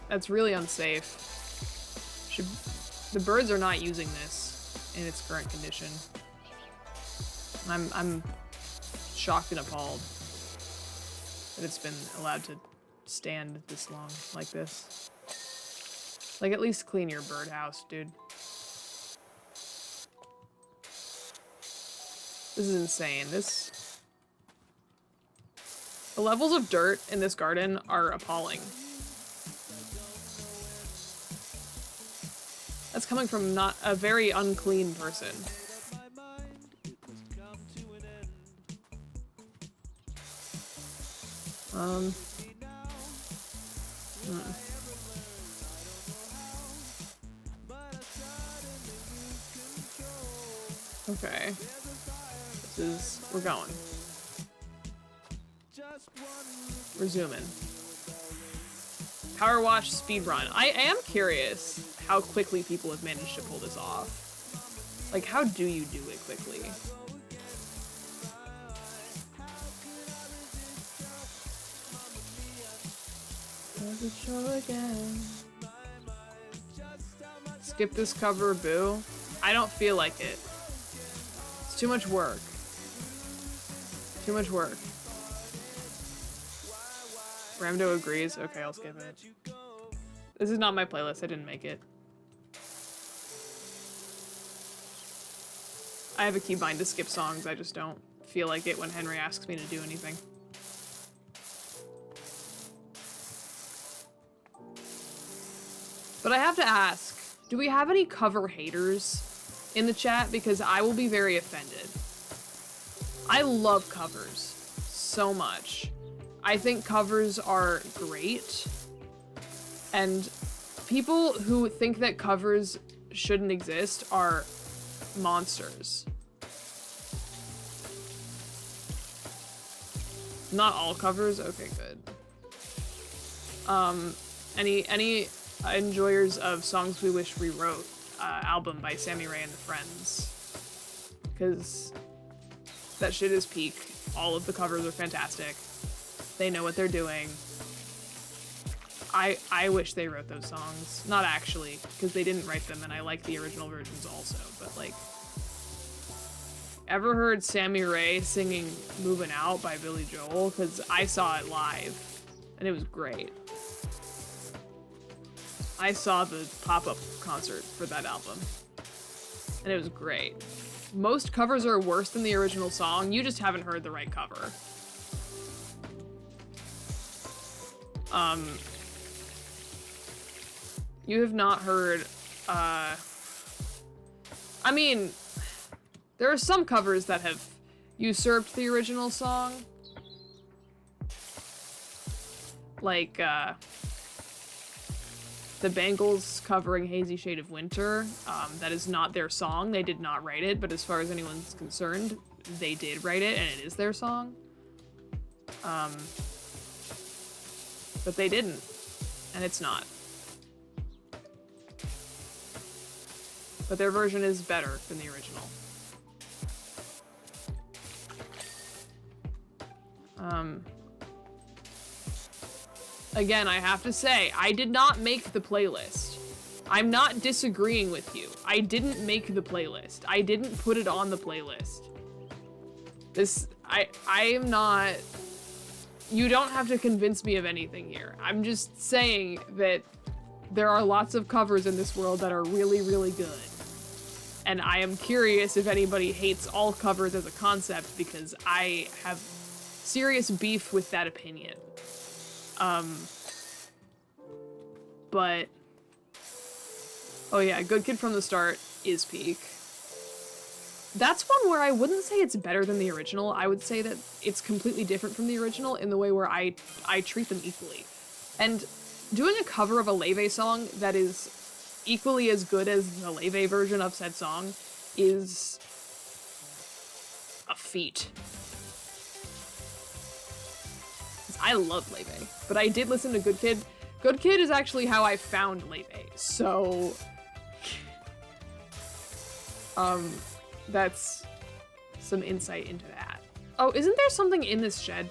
That's really unsafe. The birds are not using this in its current condition. I'm shocked and appalled that it's been allowed to stand this long like this. Like, at least clean your birdhouse, dude. This is insane. The levels of dirt in this garden are appalling. That's coming from not a very unclean person. Okay. We're going. We're zooming. PowerWash speedrun. I am curious how quickly people have managed to pull this off. Like, how do you do it quickly? Does it show again? Skip this cover, boo. I don't feel like it. It's too much work. Too much work. Ramdo agrees. Okay, I'll skip it. This is not my playlist. I didn't make it. I have a keybind to skip songs. I just don't feel like it when Henry asks me to do anything. But I have to ask, do we have any cover haters in the chat? Because I will be very offended. I love covers so much. I think covers are great. And people who think that covers shouldn't exist are monsters. Not all covers? Okay, good. Any enjoyers of Songs We Wish We Wrote album by Sammy Ray and the Friends? Because that shit is peak. All of the covers are fantastic. They know what they're doing. I wish they wrote those songs. Not actually, because they didn't write them and I like the original versions also, but like... Ever heard Sammy Ray singing Movin' Out by Billy Joel? Because I saw it live, and it was great. I saw the pop-up concert for that album, and it was great. Most covers are worse than the original song, you just haven't heard the right cover. You have not heard, I mean, there are some covers that have usurped the original song. Like, the Bangles covering Hazy Shade of Winter. That is not their song. They did not write it, but as far as anyone's concerned, they did write it, and it is their song. But they didn't, and it's not. But their version is better than the original. Again, I have to say, I did not make the playlist. I'm not disagreeing with you. I didn't make the playlist. I didn't put it on the playlist. I am not... You don't have to convince me of anything here. I'm just saying that there are lots of covers in this world that are really, really good. And I am curious if anybody hates all covers as a concept, because I have serious beef with that opinion. But... Oh yeah, Good Kid from the Start is peak. That's one where I wouldn't say it's better than the original. I would say that it's completely different from the original in the way where I treat them equally. And doing a cover of a Leve song that is equally as good as the Leve version of said song is a feat. I love Leve, but I did listen to Good Kid. Good Kid is actually how I found Leve, so... that's some insight into that. Oh, isn't there something in this shed?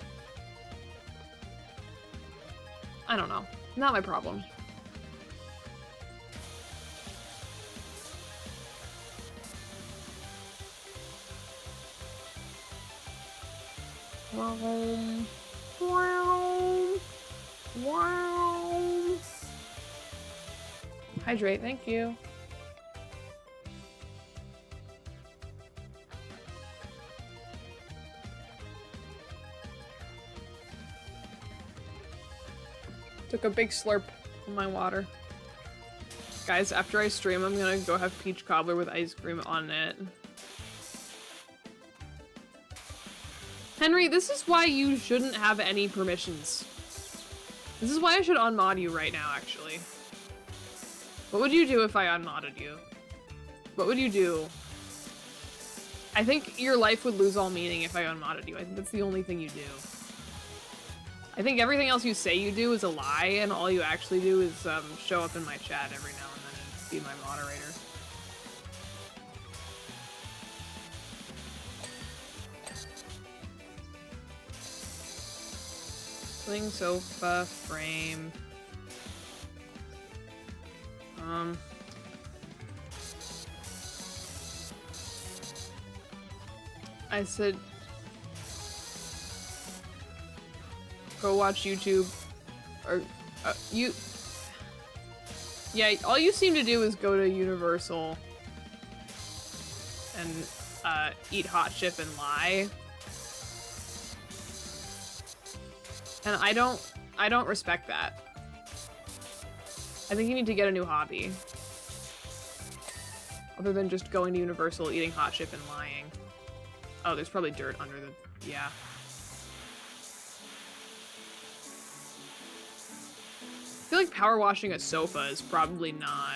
I don't know. Not my problem. Hydrate, thank you. Took a big slurp of my water. Guys, after I stream, I'm gonna go have peach cobbler with ice cream on it. Henry, this is why you shouldn't have any permissions. This is why I should unmod you right now, actually. What would you do if I unmodded you? What would you do? I think your life would lose all meaning if I unmodded you. I think that's the only thing you do. I think everything else you say you do is a lie, and all you actually do is show up in my chat every now and then and be my moderator. Swing sofa frame. I said go watch YouTube or you. Yeah, all you seem to do is go to Universal and eat hot chip and lie. And I don't respect that. I think you need to get a new hobby. Other than just going to Universal, eating hot chip and lying. Oh, there's probably dirt under the... yeah. I feel like power washing a sofa is probably not...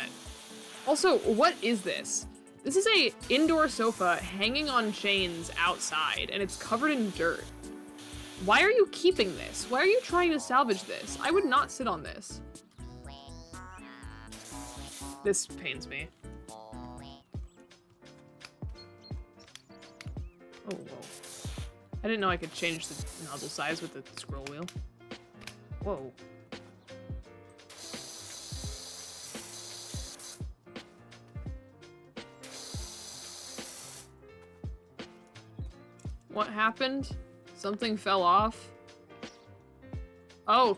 Also, what is this? This is a indoor sofa hanging on chains outside, and it's covered in dirt. Why are you keeping this? Why are you trying to salvage this? I would not sit on this. This pains me. Oh, whoa. I didn't know I could change the nozzle size with the scroll wheel. Whoa. What happened? Something fell off? Oh,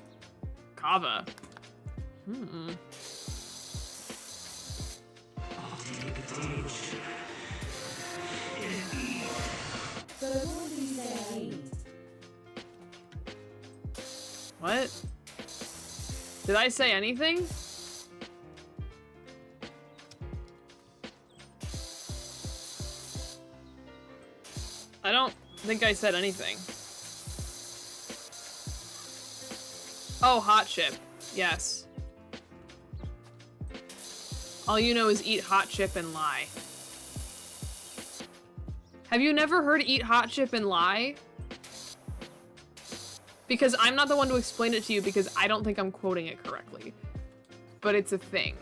Kava. What? Did I say anything? I don't think I said anything. Oh, hot chip. Yes. All you know is eat hot chip and lie. Have you never heard eat hot chip and lie? Because I'm not the one to explain it to you because I don't think I'm quoting it correctly. But it's a thing.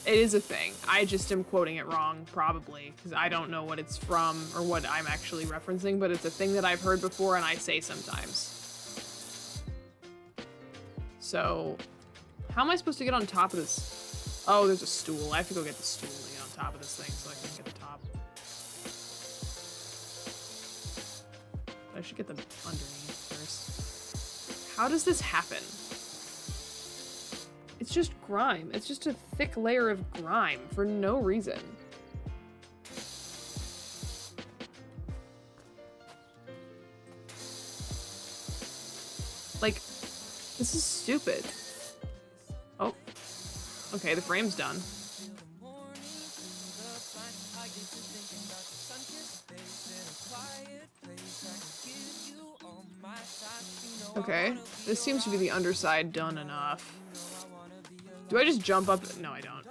It is a thing. I just am quoting it wrong, probably, because I don't know what it's from or what I'm actually referencing, but it's a thing that I've heard before and I say sometimes. So, how am I supposed to get on top of this? Oh, there's a stool. I have to go get the stool to get on top of this thing so I can get the top. I should get them underneath first. How does this happen? It's just grime. It's just a thick layer of grime for no reason. Like, this is stupid. Oh. Okay, the frame's done. Okay, this seems to be the underside done enough. Do I just jump up? No, I don't.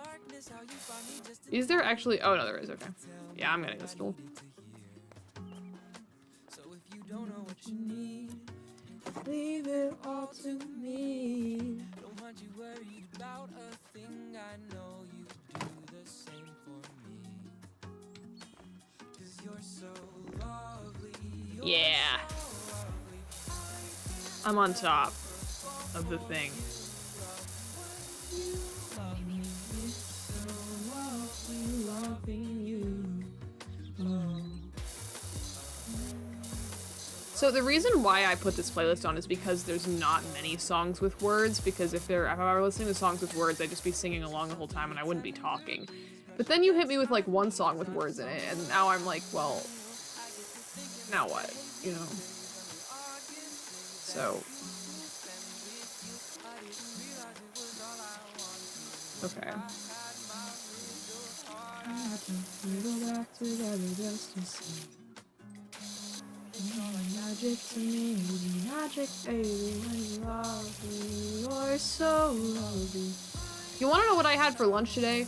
Is there actually? Oh, no, there is. Okay. Yeah, I'm getting the stool. Leave it all to me. Don't want you worried about a thing. I know you do the same for me. 'Cause you're so lovely. Yeah. I'm on top of the thing. So the reason why I put this playlist on is because there's not many songs with words, because if I were listening to songs with words, I'd just be singing along the whole time and I wouldn't be talking. But then you hit me with like one song with words in it, and now I'm like, well, now what? You know? So, Okay. Magic to me, magic, baby, when you love me, you're so lovely. You want to know what I had for lunch today?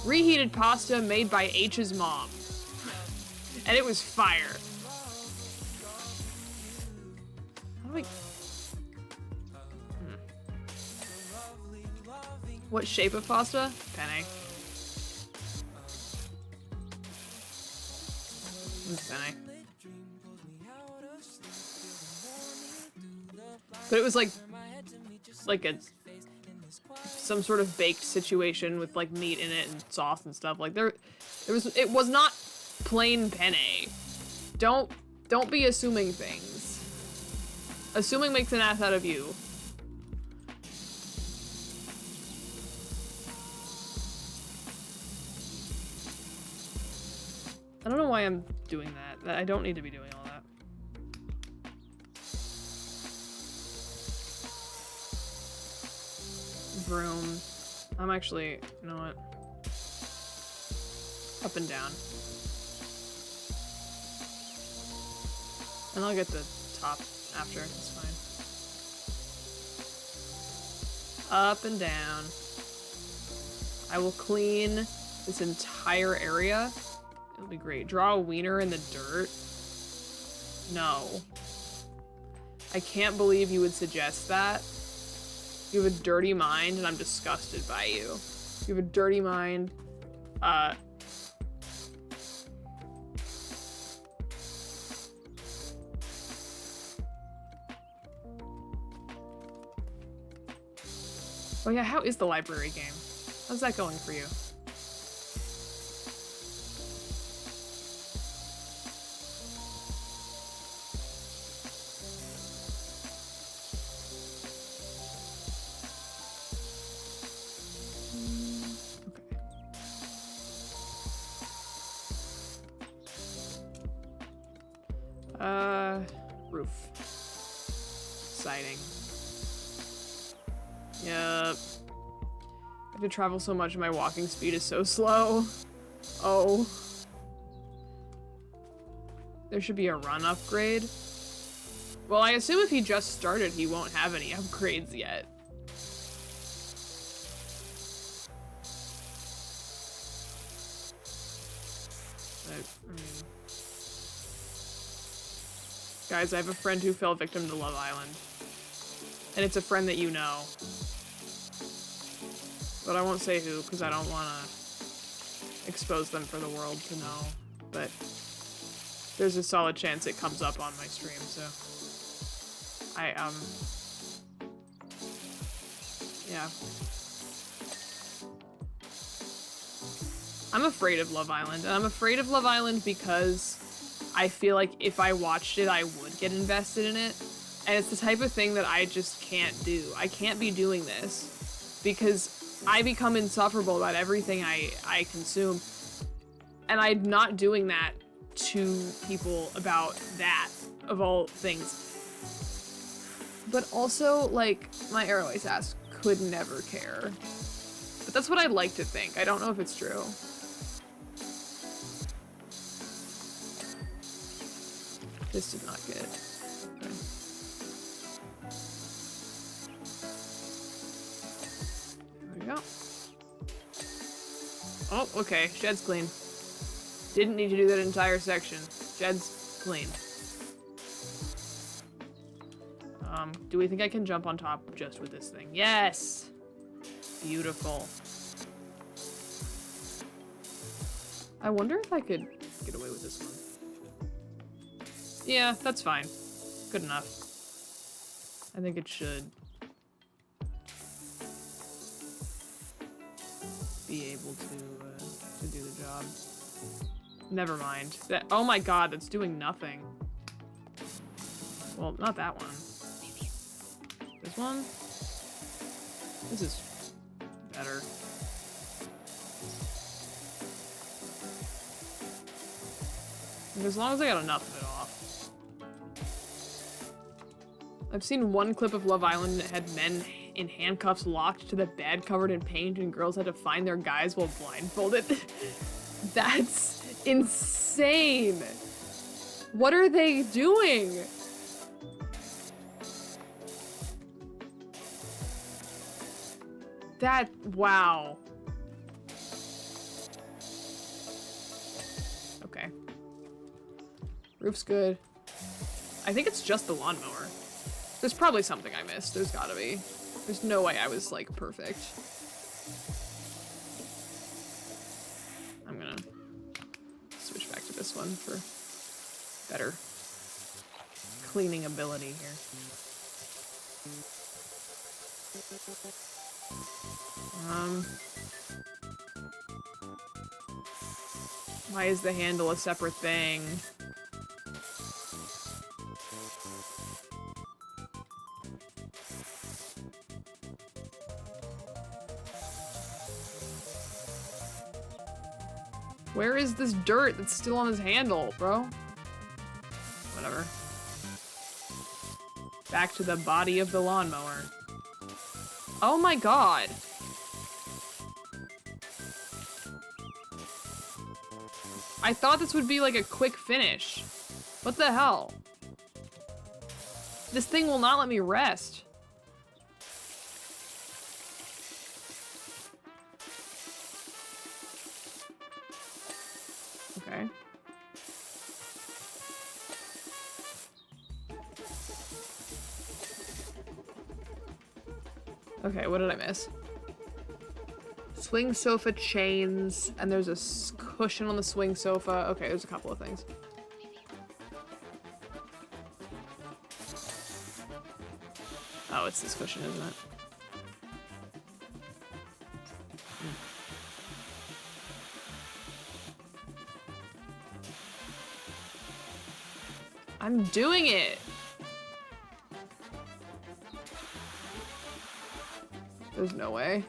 Reheated pasta made by H's mom. And it was fire. How do we... What shape of pasta? Penne. Penne. But it was like a some sort of baked situation with like meat in it and sauce and stuff. Like it was not plain penne. Don't be assuming things. Assuming makes an ass out of you. I don't know why I'm doing that. I don't need to be doing all that. Broom. I'm actually, you know what? Up and down. And I'll get the top after, it's fine. Up and down. I will clean this entire area. It'll be great. Draw a wiener in the dirt. No. I can't believe you would suggest that. You have a dirty mind, and I'm disgusted by you. You have a dirty mind. Oh yeah, how is the library game? How's that going for you? Roof. Siding. Yep. I have to travel so much and my walking speed is so slow. Oh. There should be a run upgrade. Well, I assume if he just started, he won't have any upgrades yet. I mean... Guys, I have a friend who fell victim to Love Island. And it's a friend that you know. But I won't say who, because I don't want to expose them for the world to know. But there's a solid chance it comes up on my stream, so... Yeah. I'm afraid of Love Island, and I'm afraid of Love Island because I feel like if I watched it, I would get invested in it. And it's the type of thing that I just can't do. I can't be doing this because I become insufferable about everything I consume. And I'm not doing that to people about that, of all things. But also, like, my Airways ass could never care. But that's what I like to think. I don't know if it's true. This did not get it. Okay. There we go. Oh, okay. Shed's clean. Didn't need to do that entire section. Shed's clean. Do we think I can jump on top just with this thing? Yes! Beautiful. I wonder if I could get away with this one. Yeah, that's fine. Good enough. I think it should be able to do the job. Never mind. That, oh my god, that's doing nothing. Well, not that one. This one? This is better. And as long as I got enough of it off. I've seen one clip of Love Island and it had men in handcuffs locked to the bed covered in paint and girls had to find their guys while blindfolded. That's insane. What are they doing? Wow. Okay. Roof's good. I think it's just the lawnmower. There's probably something I missed. There's gotta be. There's no way I was, like, perfect. I'm gonna switch back to this one for better cleaning ability here. Why is the handle a separate thing? Where is this dirt that's still on his handle, bro? Whatever. Back to the body of the lawnmower. Oh my god. I thought this would be like a quick finish. What the hell? This thing will not let me rest. Okay. Okay, what did I miss? Swing sofa chains, and there's a cushion on the swing sofa. Okay, there's a couple of things. Oh, it's this cushion, isn't it? I'm doing it! There's no way.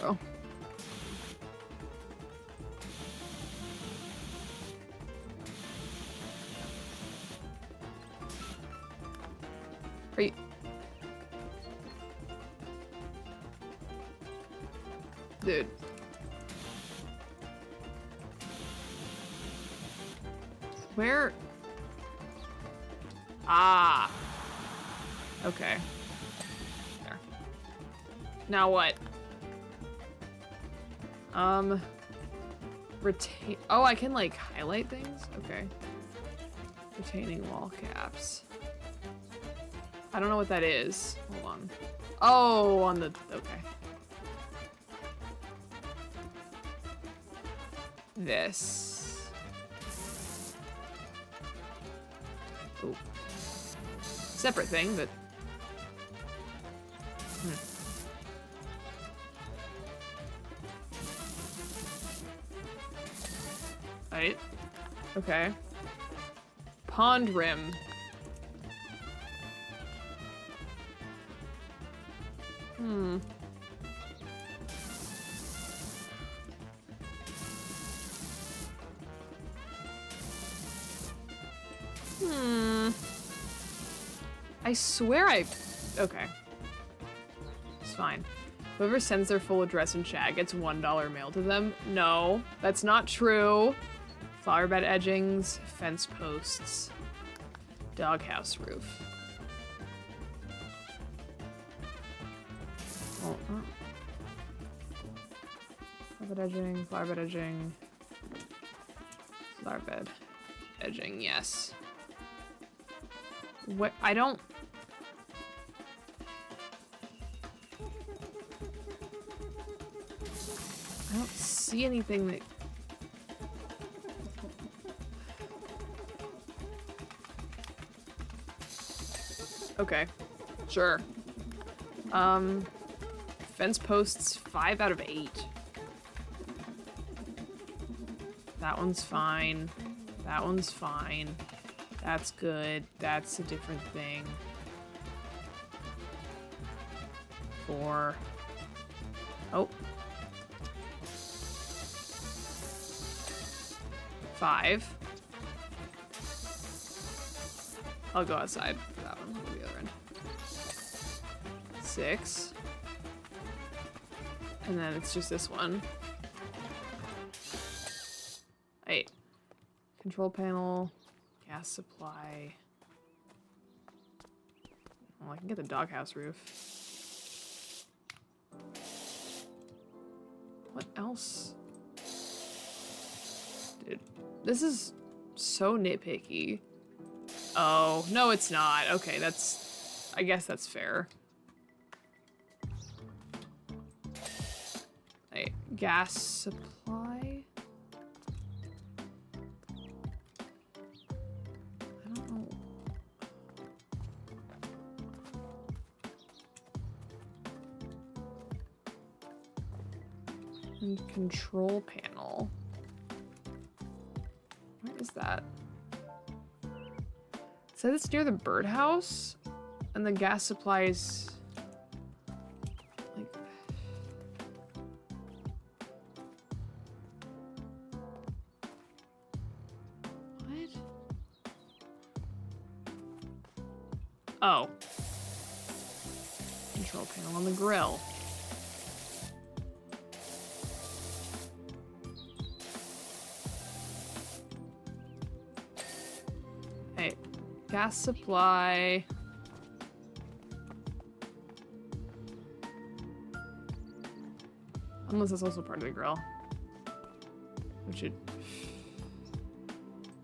Bro. Are you... Dude. Where? Ah. Okay. There. Now what? Retain. Oh, I can like highlight things? Okay. Retaining wall caps. I don't know what that is. Hold on. Oh, on the. Okay. This. Oh. Separate thing, but. Right. Okay. Pond rim. Hmm. I swear I... Okay. It's fine. Whoever sends their full address in chat gets $1 mailed to them. No, that's not true. Flower bed edgings, fence posts, doghouse roof. Oh, flower bed edging, flower bed edging, flower bed edging, yes. What? I don't see anything that... Okay, sure. Fence posts 5 out of 8. That one's fine. That one's fine. That's good. That's a different thing. 4. Oh. 5. I'll go outside for that one. I'll go the other end. 6. And then it's just this one. 8. Control panel, gas supply. Well, I can get the doghouse roof. What else? Dude, this is so nitpicky. Oh, no it's not. Okay, that's... I guess that's fair. Hey, gas supply? I don't know. And control panel. Where is that? It says it's near the birdhouse, and the gas supply is like... What? Oh. Control panel on the grill. Gas supply. Unless it's also part of the grill. Which should...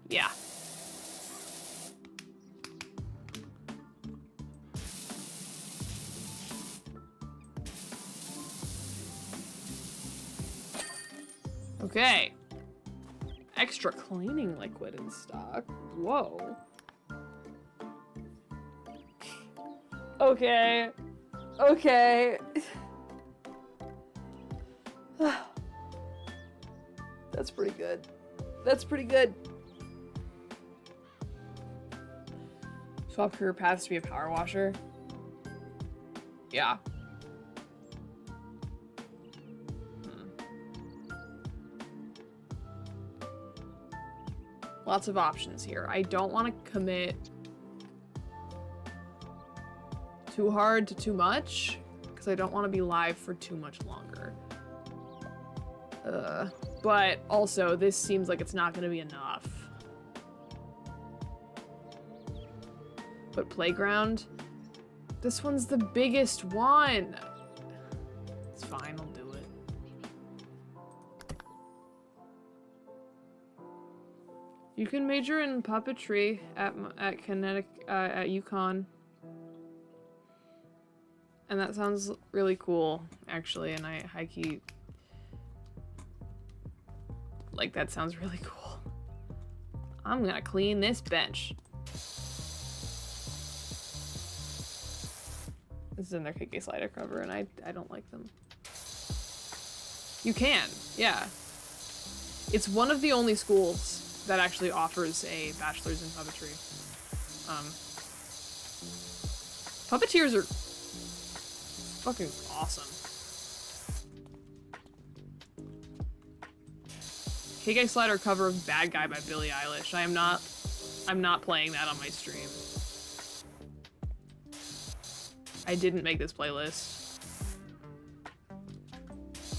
Yeah. Okay. Extra cleaning liquid in stock. Whoa. Okay. Okay. That's pretty good. That's pretty good. Swap career paths to be a power washer. Yeah. Lots of options here. I don't want to commit too hard to too much, because I don't want to be live for too much longer. But also, this seems like it's not going to be enough. But playground? This one's the biggest one! It's fine, I'll do it. You can major in puppetry at UConn. And that sounds really cool, actually, and I high-key... Like, that sounds really cool. I'm gonna clean this bench. This is in their KK slider cover, and I don't like them. You can, yeah. It's one of the only schools that actually offers a bachelor's in puppetry. Puppeteers are fucking awesome. KK Slider cover of Bad Guy by Billie Eilish. I'm not playing that on my stream. I didn't make this playlist.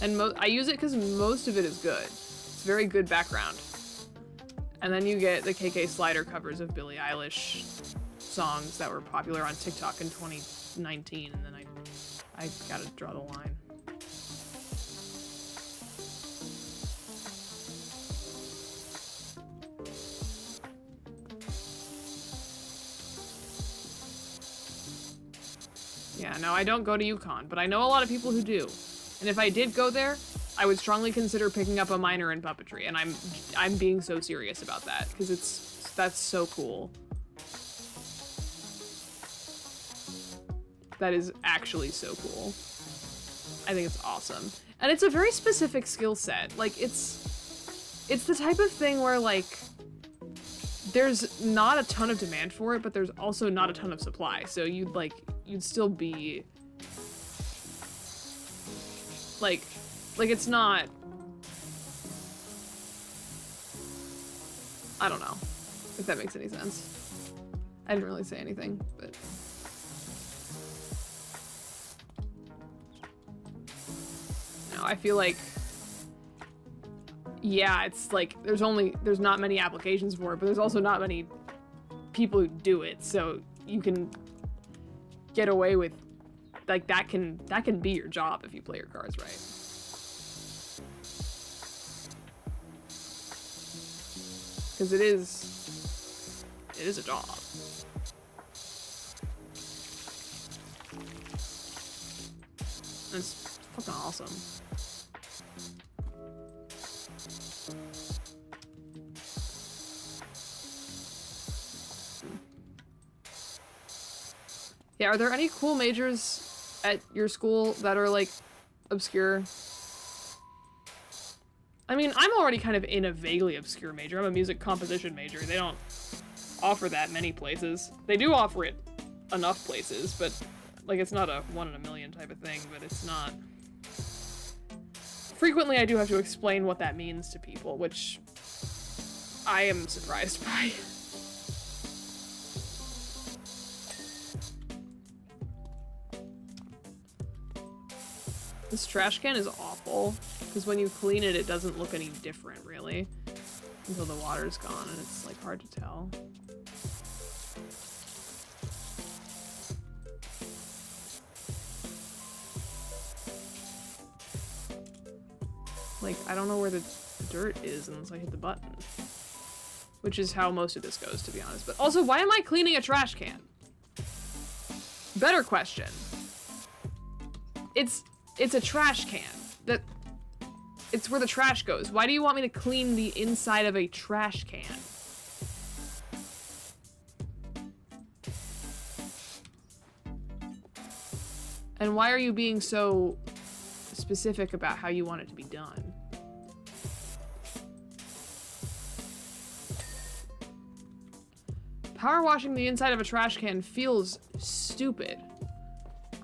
And I use it because most of it is good. It's very good background. And then you get the KK Slider covers of Billie Eilish songs that were popular on TikTok in 2019, and then I gotta draw the line. Yeah, no, I don't go to UConn, but I know a lot of people who do. And if I did go there, I would strongly consider picking up a minor in puppetry, and I'm being so serious about that, because that's so cool. That is actually so cool. I think it's awesome. And it's a very specific skill set. Like, it's the type of thing where, like, there's not a ton of demand for it, but there's also not a ton of supply. So you'd still be like it's not, I don't know if that makes any sense. I didn't really say anything, but... No, I feel like... Yeah, it's like, there's not many applications for it, but there's also not many people who do it, so you can get away with, like, that can be your job if you play your cards right. Because it is a job. And it's fucking awesome. Yeah, are there any cool majors at your school that are, like, obscure? I mean, I'm already kind of in a vaguely obscure major. I'm a music composition major. They don't offer that many places. They do offer it enough places, but, like, it's not a 1 in a million type of thing, but it's not... Frequently, I do have to explain what that means to people, which I am surprised by. This trash can is awful, because when you clean it, it doesn't look any different, really, until the water's gone, and it's, like, hard to tell. Like, I don't know where the dirt is unless I hit the button. Which is how most of this goes, to be honest. But also, why am I cleaning a trash can? Better question. It's a trash can. It's where the trash goes. Why do you want me to clean the inside of a trash can? And why are you being so specific about how you want it to be done? Power washing the inside of a trash can feels stupid.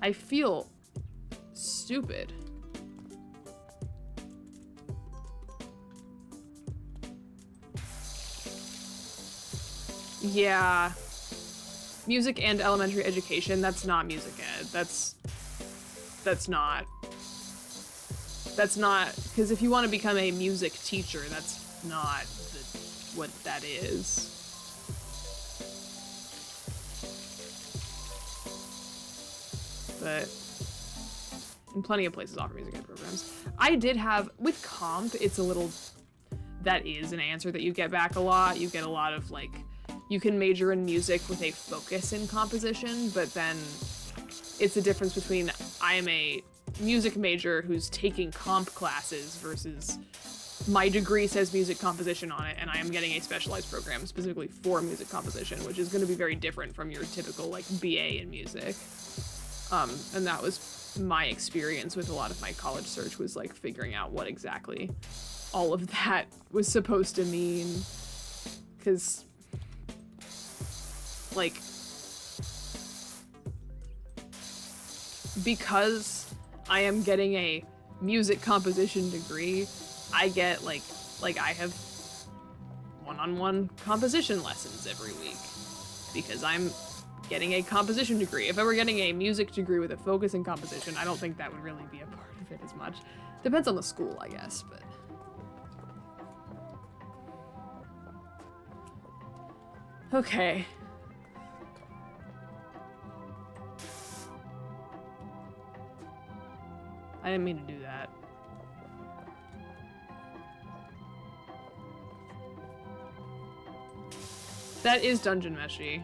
I feel stupid. Yeah. Music and elementary education, that's not music ed. That's not, because if you want to become a music teacher, that's not what that is. But and plenty of places offer music ed programs. I did have, with comp, it's a little, that is an answer that you get back a lot. You get a lot of, like, you can major in music with a focus in composition, but then it's the difference between I am a music major who's taking comp classes versus my degree says music composition on it, and I am getting a specialized program specifically for music composition, which is going to be very different from your typical, like, BA in music. And that was my experience with a lot of my college search, was, like, figuring out what exactly all of that was supposed to mean. Because, like, because I am getting a music composition degree, I get, like I have one-on-one composition lessons every week because I'm getting a composition degree. If I were getting a music degree with a focus in composition, I don't think that would really be a part of it as much. Depends on the school, I guess, but... Okay. I didn't mean to do that. That is Dungeon Meshi.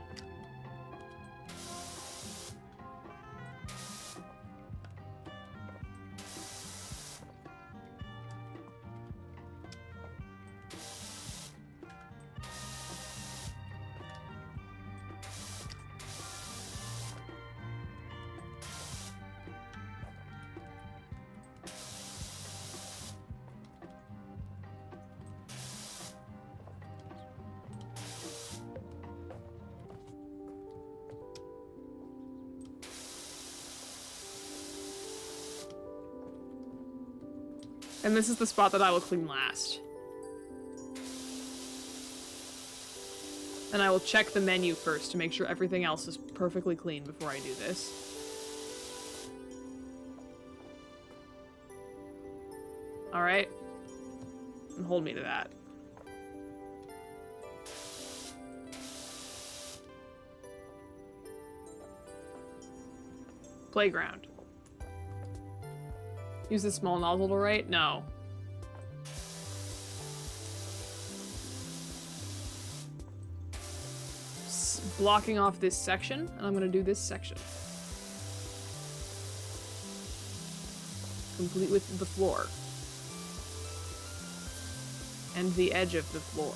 And this is the spot that I will clean last. And I will check the menu first to make sure everything else is perfectly clean before I do this. Alright. And hold me to that. Playground. Use the small nozzle to write? No. Blocking off this section, and I'm gonna do this section. Complete with the floor. And the edge of the floor.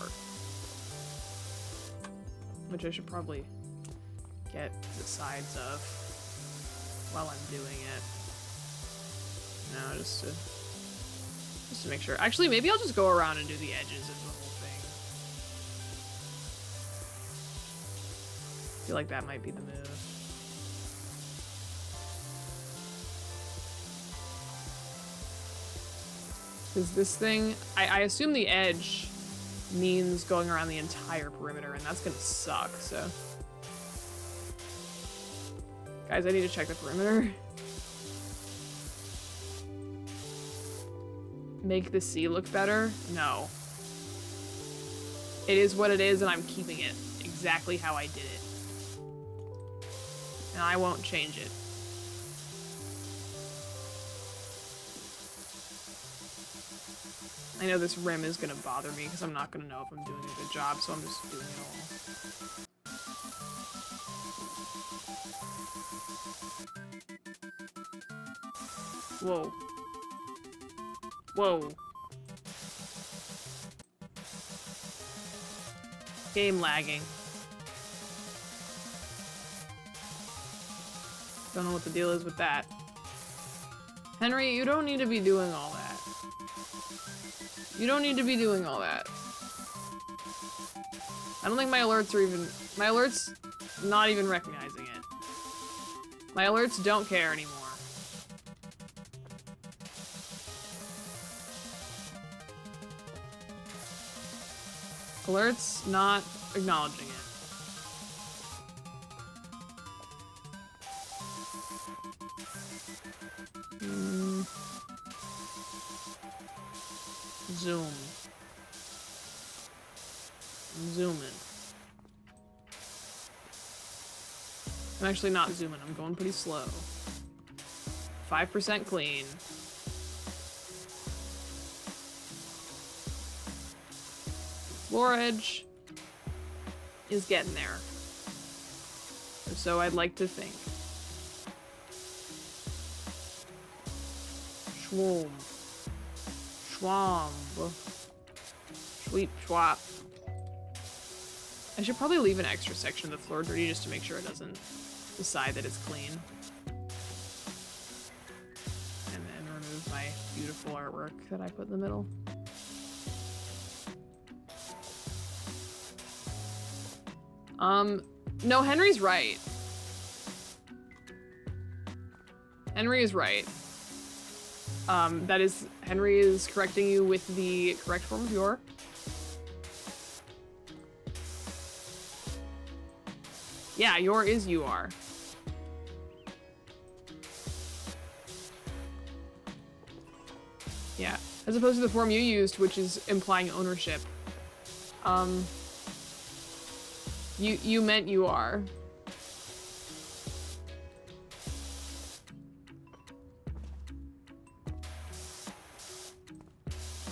Which I should probably get the sides of while I'm doing it. No, just to make sure. Actually, maybe I'll just go around and do the edges of the whole thing. I feel like that might be the move. Because this thing, I assume the edge means going around the entire perimeter, and that's gonna suck, so. Guys, I need to check the perimeter. Make the sea look better? No. It is what it is, and I'm keeping it exactly how I did it. And I won't change it. I know this rim is gonna bother me because I'm not gonna know if I'm doing a good job, so I'm just doing it all. Whoa. Whoa. Game lagging. Don't know what the deal is with that. Henry, you don't need to be doing all that. You don't need to be doing all that. I don't think my alerts are even... My alerts not even recognizing it. My alerts don't care anymore. Alerts not acknowledging it. Zoom. I'm zooming. I'm actually not zooming, I'm going pretty slow. 5% clean. Floor edge is getting there. Or so I'd like to think. Schwom. Schwamb. Schweep, schwap. I should probably leave an extra section of the floor dirty just to make sure it doesn't decide that it's clean. And then remove my beautiful artwork that I put in the middle. No, Henry's right. Henry is right. That is, Henry is correcting you with the correct form of your. Yeah, your is you are. Yeah, as opposed to the form you used, which is implying ownership. You meant you are.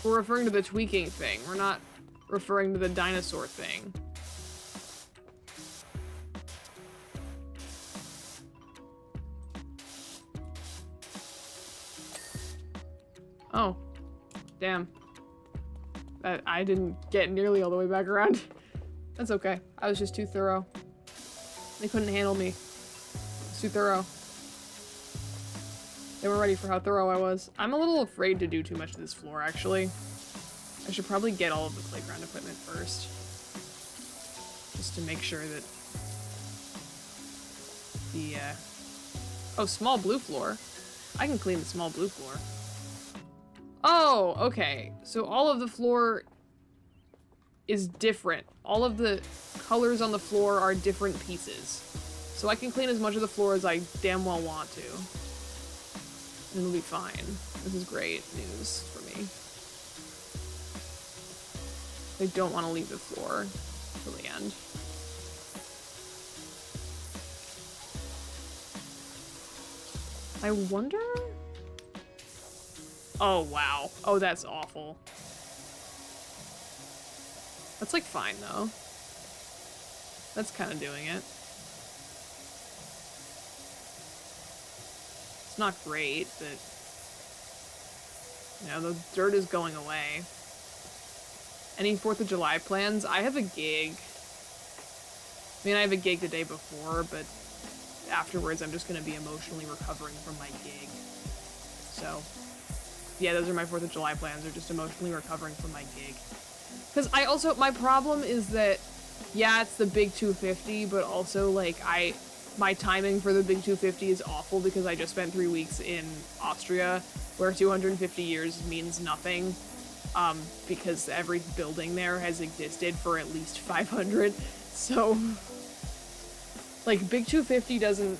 We're referring to the tweaking thing. We're not referring to the dinosaur thing. Oh. Damn. I didn't get nearly all the way back around. That's okay. I was just too thorough. They couldn't handle me. It's too thorough. They weren't ready for how thorough I was. I'm a little afraid to do too much to this floor, actually. I should probably get all of the playground equipment first. Just to make sure that the, Oh, small blue floor. I can clean the small blue floor. Oh, okay. So all of the floor is different. All of the colors on the floor are different pieces. So I can clean as much of the floor as I damn well want to. And it'll be fine. This is great news for me. I don't want to leave the floor till the end. I wonder... Oh, wow. Oh, that's awful. That's, like, fine, though. That's kind of doing it. It's not great, but... You know, the dirt is going away. Any 4th of July plans? I have a gig. I mean, I have a gig the day before, but afterwards I'm just going to be emotionally recovering from my gig. So, yeah, those are my 4th of July plans. They're just emotionally recovering from my gig. Because I also, my problem is that, yeah, it's the big 250, but also, like, my timing for the big 250 is awful because I just spent 3 weeks in Austria, where 250 years means nothing. Because every building there has existed for at least 500, so, like, big 250 doesn't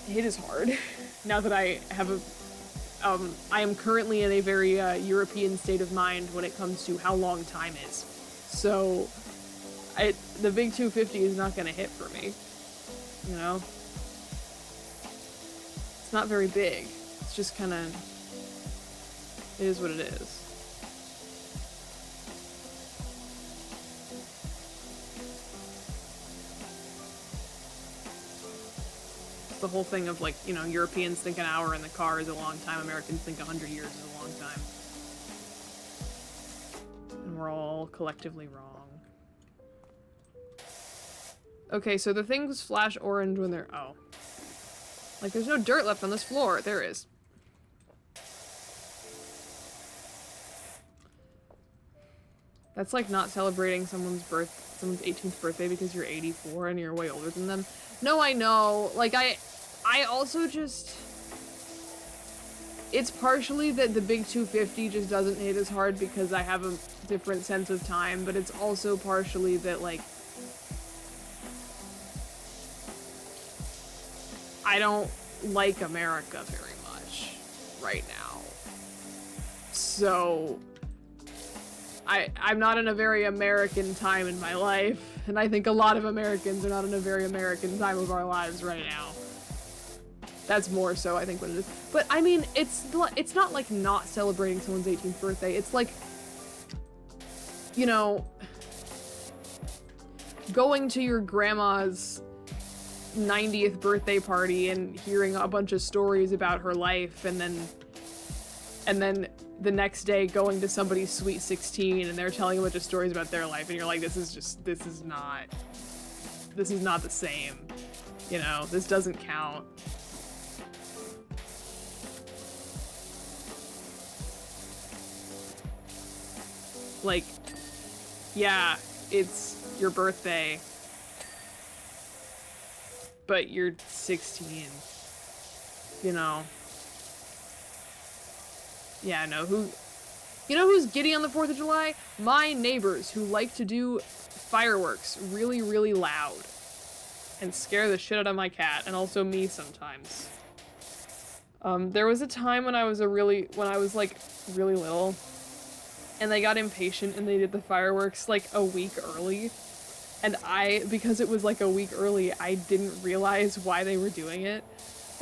hit as hard, now that I have a, I am currently in a very, European state of mind when it comes to how long time is, so, the big 250 is not gonna hit for me, you know? It's not very big, it's just kinda, it is what it is. The whole thing of, like, you know, Europeans think an hour in the car is a long time, Americans think 100 years is a long time. And we're all collectively wrong. Okay, so the things flash orange when they're... Oh. Like, there's no dirt left on this floor. There is. That's like not celebrating someone's 18th birthday because you're 84 and you're way older than them. No, I know. Like, I also just... It's partially that the big 250 just doesn't hit as hard because I have a different sense of time, but it's also partially that, like... I don't like America very much right now. So... I'm not in a very American time in my life, and I think a lot of Americans are not in a very American time of our lives right now. That's more so, I think, what it is. But, I mean, it's not like not celebrating someone's 18th birthday. It's like, you know, going to your grandma's 90th birthday party and hearing a bunch of stories about her life, and then the next day going to somebody's sweet 16 and they're telling a bunch of stories about their life, and you're like, this is not the same, you know, this doesn't count. Like, yeah, it's your birthday, but you're 16, you know. Yeah, no, you know who's giddy on the 4th of July? My neighbors, who like to do fireworks really, really loud and scare the shit out of my cat, and also me sometimes. There was a time when I was like really little, and they got impatient and they did the fireworks like a week early, and because it was like a week early, I didn't realize why they were doing it,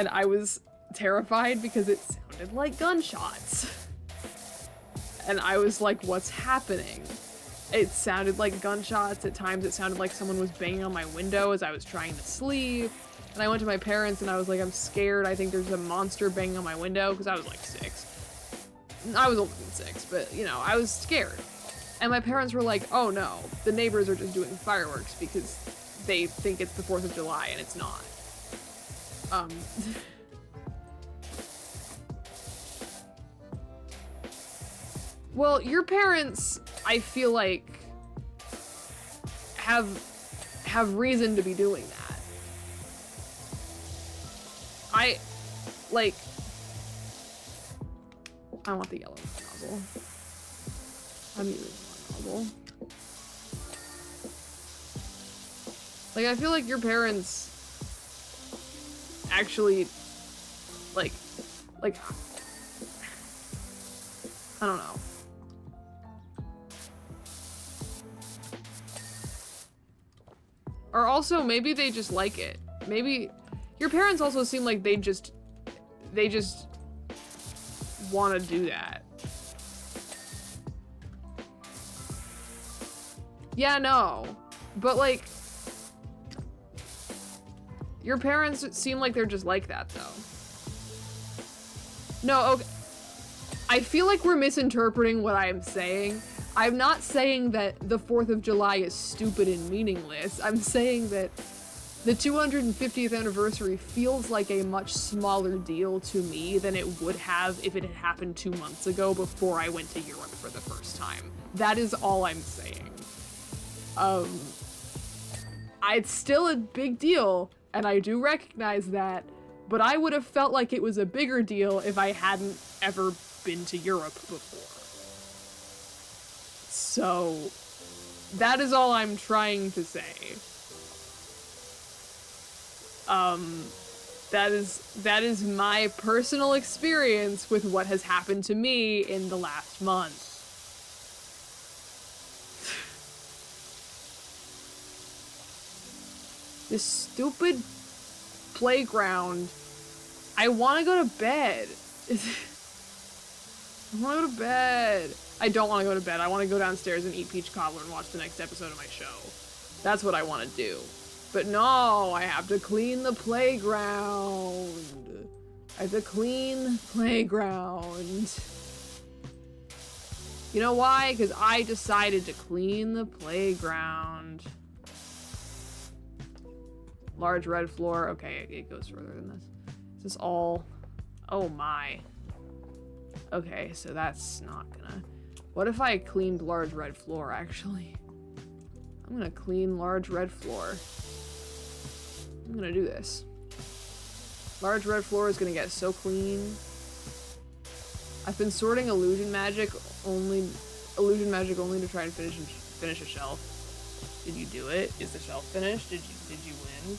and I was terrified because it sounded like gunshots. And I was like, what's happening? It sounded like gunshots. At times it sounded like someone was banging on my window as I was trying to sleep. And I went to my parents and I was like, I'm scared. I think there's a monster banging on my window, because I was like 6. I was older than 6, but you know, I was scared. And my parents were like, oh no, the neighbors are just doing fireworks because they think it's the 4th of July and it's not. Well, your parents, I feel like, have reason to be doing that. I want the yellow nozzle. I'm using the nozzle. Like, I feel like your parents actually, like, I don't know. Or also, maybe they just like it. Maybe your parents also seem like they just want to do that. Yeah, no. But like, your parents seem like they're just like that though. No, okay. I feel like we're misinterpreting what I am saying. I'm not saying that the 4th of July is stupid and meaningless. I'm saying that the 250th anniversary feels like a much smaller deal to me than it would have if it had happened 2 months ago before I went to Europe for the first time. That is all I'm saying. It's still a big deal, and I do recognize that, but I would have felt like it was a bigger deal if I hadn't ever been to Europe before. So, that is all I'm trying to say. That is my personal experience with what has happened to me in the last month. This stupid playground. I want to go to bed. I want to go to bed. I don't want to go to bed. I want to go downstairs and eat peach cobbler and watch the next episode of my show. That's what I want to do. But no, I have to clean the playground. I have to clean the playground. You know why? Because I decided to clean the playground. Large red floor. Okay, it goes further than this. Is this all? Oh my. Okay, so that's not gonna... What if I cleaned large red floor, actually? I'm gonna clean large red floor. I'm gonna do this. Large red floor is gonna get so clean. I've been sorting illusion magic only to try and finish a shelf. Did you do it? Is the shelf finished? Did you win?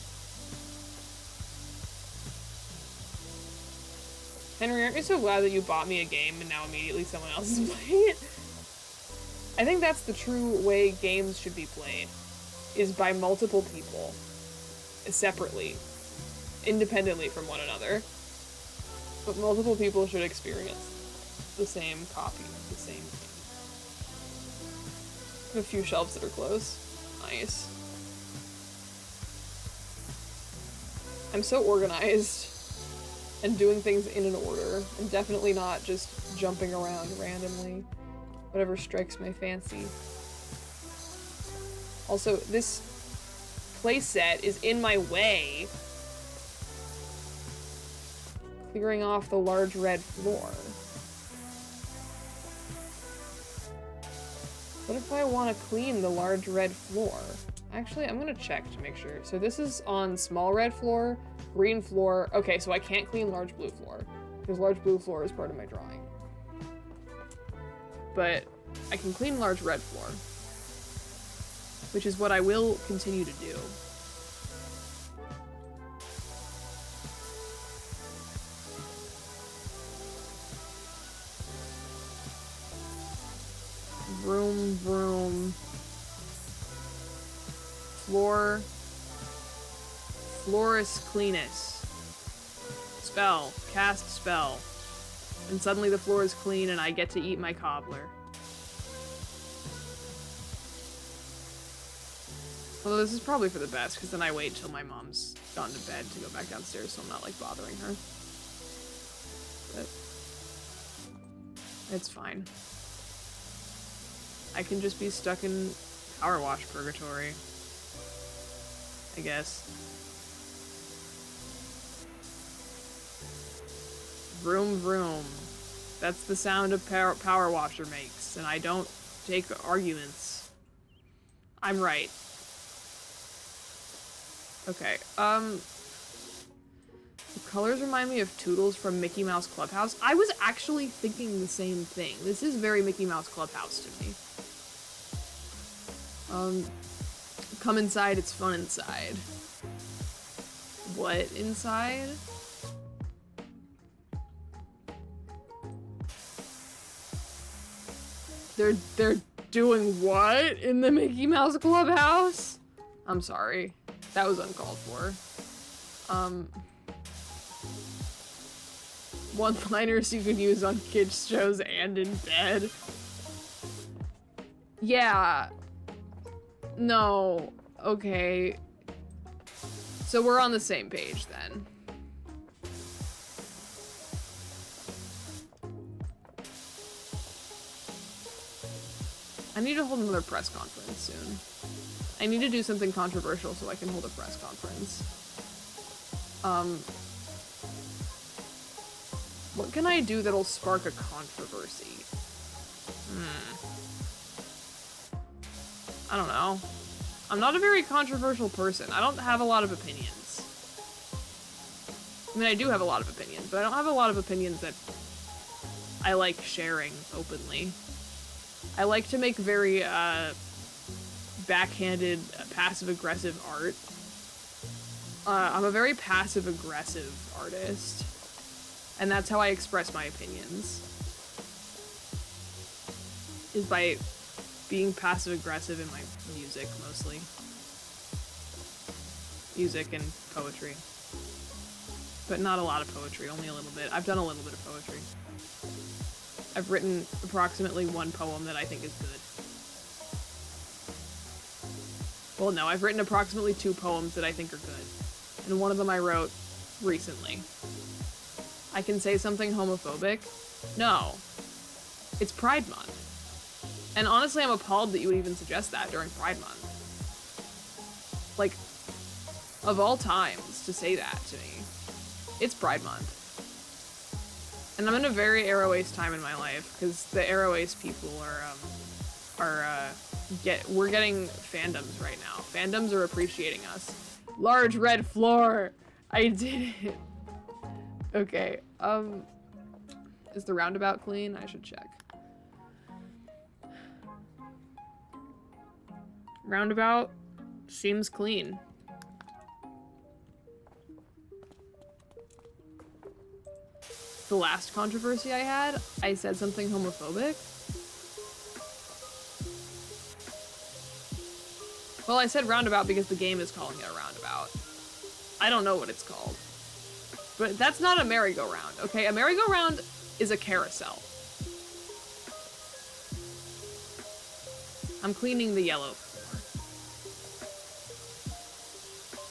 Henry, aren't you so glad that you bought me a game and now immediately someone else is playing it? I think that's the true way games should be played, is by multiple people, separately, independently from one another. But multiple people should experience the same copy of the same game. A few shelves that are close. Nice. I'm so organized and doing things in an order, and definitely not just jumping around randomly. Whatever strikes my fancy. Also, this playset is in my way. Clearing off the large red floor. What if I want to clean the large red floor? Actually, I'm gonna check to make sure. So this is on small red floor, green floor. Okay, so I can't clean large blue floor, because large blue floor is part of my drawing. But I can clean large red floor, which is what I will continue to do. Vroom, vroom. Floor is cleanest. Spell. Cast spell. And suddenly the floor is clean and I get to eat my cobbler. Although this is probably for the best, because then I wait till my mom's gone to bed to go back downstairs so I'm not, like, bothering her. But it's fine. I can just be stuck in PowerWash purgatory, I guess. Vroom vroom. That's the sound a power washer makes, and I don't take arguments. I'm right. Okay, the colors remind me of Toodles from Mickey Mouse Clubhouse. I was actually thinking the same thing. This is very Mickey Mouse Clubhouse to me. Come inside, it's fun inside. What inside? They're doing what in the Mickey Mouse Clubhouse? I'm sorry. That was uncalled for. One-liners you can use on kids shows and in bed. Yeah. No. Okay. So we're on the same page then. I need to hold another press conference soon. I need to do something controversial so I can hold a press conference. What can I do that'll spark a controversy? I don't know. I'm not a very controversial person. I don't have a lot of opinions. I mean, I do have a lot of opinions, but I don't have a lot of opinions that I like sharing openly. I like to make very, backhanded, passive-aggressive art. I'm a very passive-aggressive artist. And that's how I express my opinions. Is by being passive-aggressive in my music, mostly. Music and poetry. But not a lot of poetry, only a little bit. I've done a little bit of poetry. I've written approximately one poem that I think is good. Well, no, I've written approximately 2 poems that I think are good. And one of them I wrote recently. I can say something homophobic? No. It's Pride Month. And honestly, I'm appalled that you would even suggest that during Pride Month. Like, of all times to say that to me. It's Pride Month. And I'm in a very Arrow-Ace time in my life, because the Arrow-Ace people we're getting fandoms right now. Fandoms are appreciating us. Large red floor! I did it! Okay, is the roundabout clean? I should check. Roundabout seems clean. The last controversy I had, I said something homophobic. Well, I said roundabout because the game is calling it a roundabout. I don't know what it's called. But that's not a merry-go-round, okay? A merry-go-round is a carousel. I'm cleaning the yellow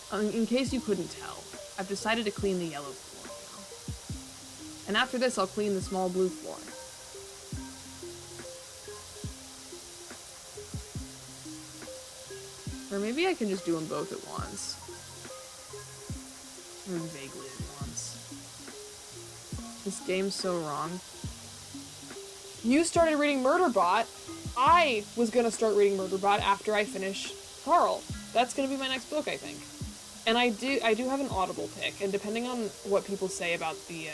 floor. In case you couldn't tell, I've decided to clean the yellow floor now. And after this, I'll clean the small blue floor. Or maybe I can just do them both at once. Or vaguely at once. This game's so wrong. You started reading Murderbot. I was gonna start reading Murderbot after I finish Carl. That's gonna be my next book, I think. And I do have an Audible pick, and depending on what people say about the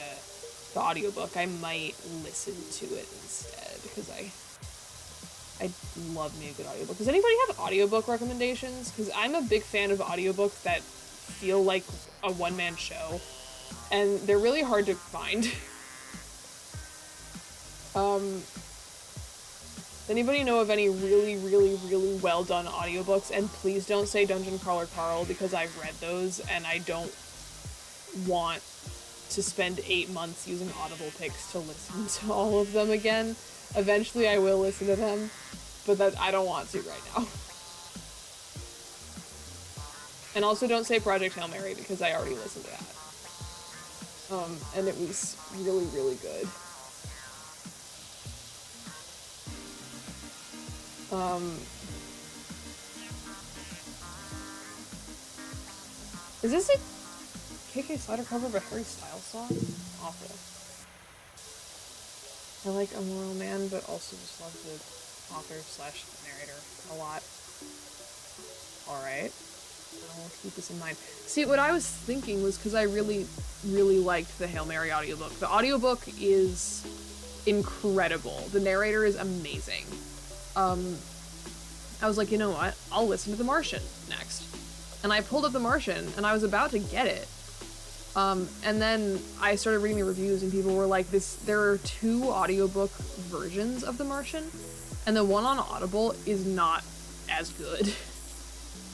audiobook, I might listen to it instead, because I love me a good audiobook. Does anybody have audiobook recommendations? Because I'm a big fan of audiobooks that feel like a one-man show, and they're really hard to find. Does anybody know of any really, really, really well done audiobooks? And please don't say Dungeon Crawler Carl, because I've read those and I don't want to spend 8 months using Audible picks to listen to all of them again. Eventually I will listen to them, but I don't want to right now. And also don't say Project Hail Mary, because I already listened to that. And it was really, really good. Is this a KK Slider cover of a Harry Styles song? Awful. I like A Moral Man, but also just love the author/narrator a lot. Alright. I'll keep this in mind. See, what I was thinking was, because I really, really liked the Hail Mary audiobook. The audiobook is incredible. The narrator is amazing. I was like, you know what? I'll listen to The Martian And I pulled up The Martian, and I was about to get it. And then I started reading the reviews, and people were like, there are 2 audiobook versions of The Martian, and the one on Audible is not as good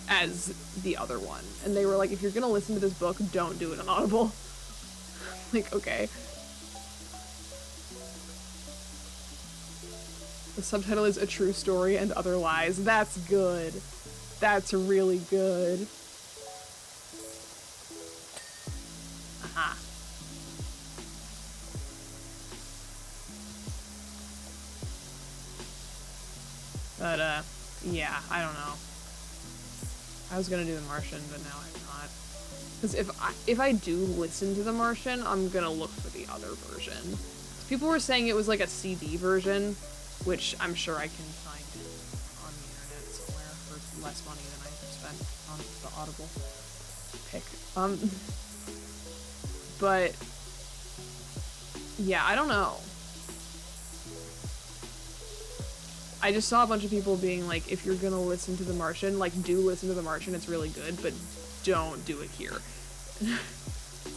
as the other one. And they were like, if you're gonna listen to this book, don't do it on Audible. Like, okay. The subtitle is A True Story and Other Lies. That's good. That's really good. Aha. But, yeah, I don't know. I was gonna do The Martian, but now I'm not. Because if I do listen to The Martian, I'm gonna look for the other version. People were saying it was like a CD version, which I'm sure I can find on the internet somewhere for less money than I spent on the Audible pick. But yeah, I don't know. I just saw a bunch of people being like, if you're gonna listen to The Martian, like, do listen to The Martian, it's really good, but don't do it here.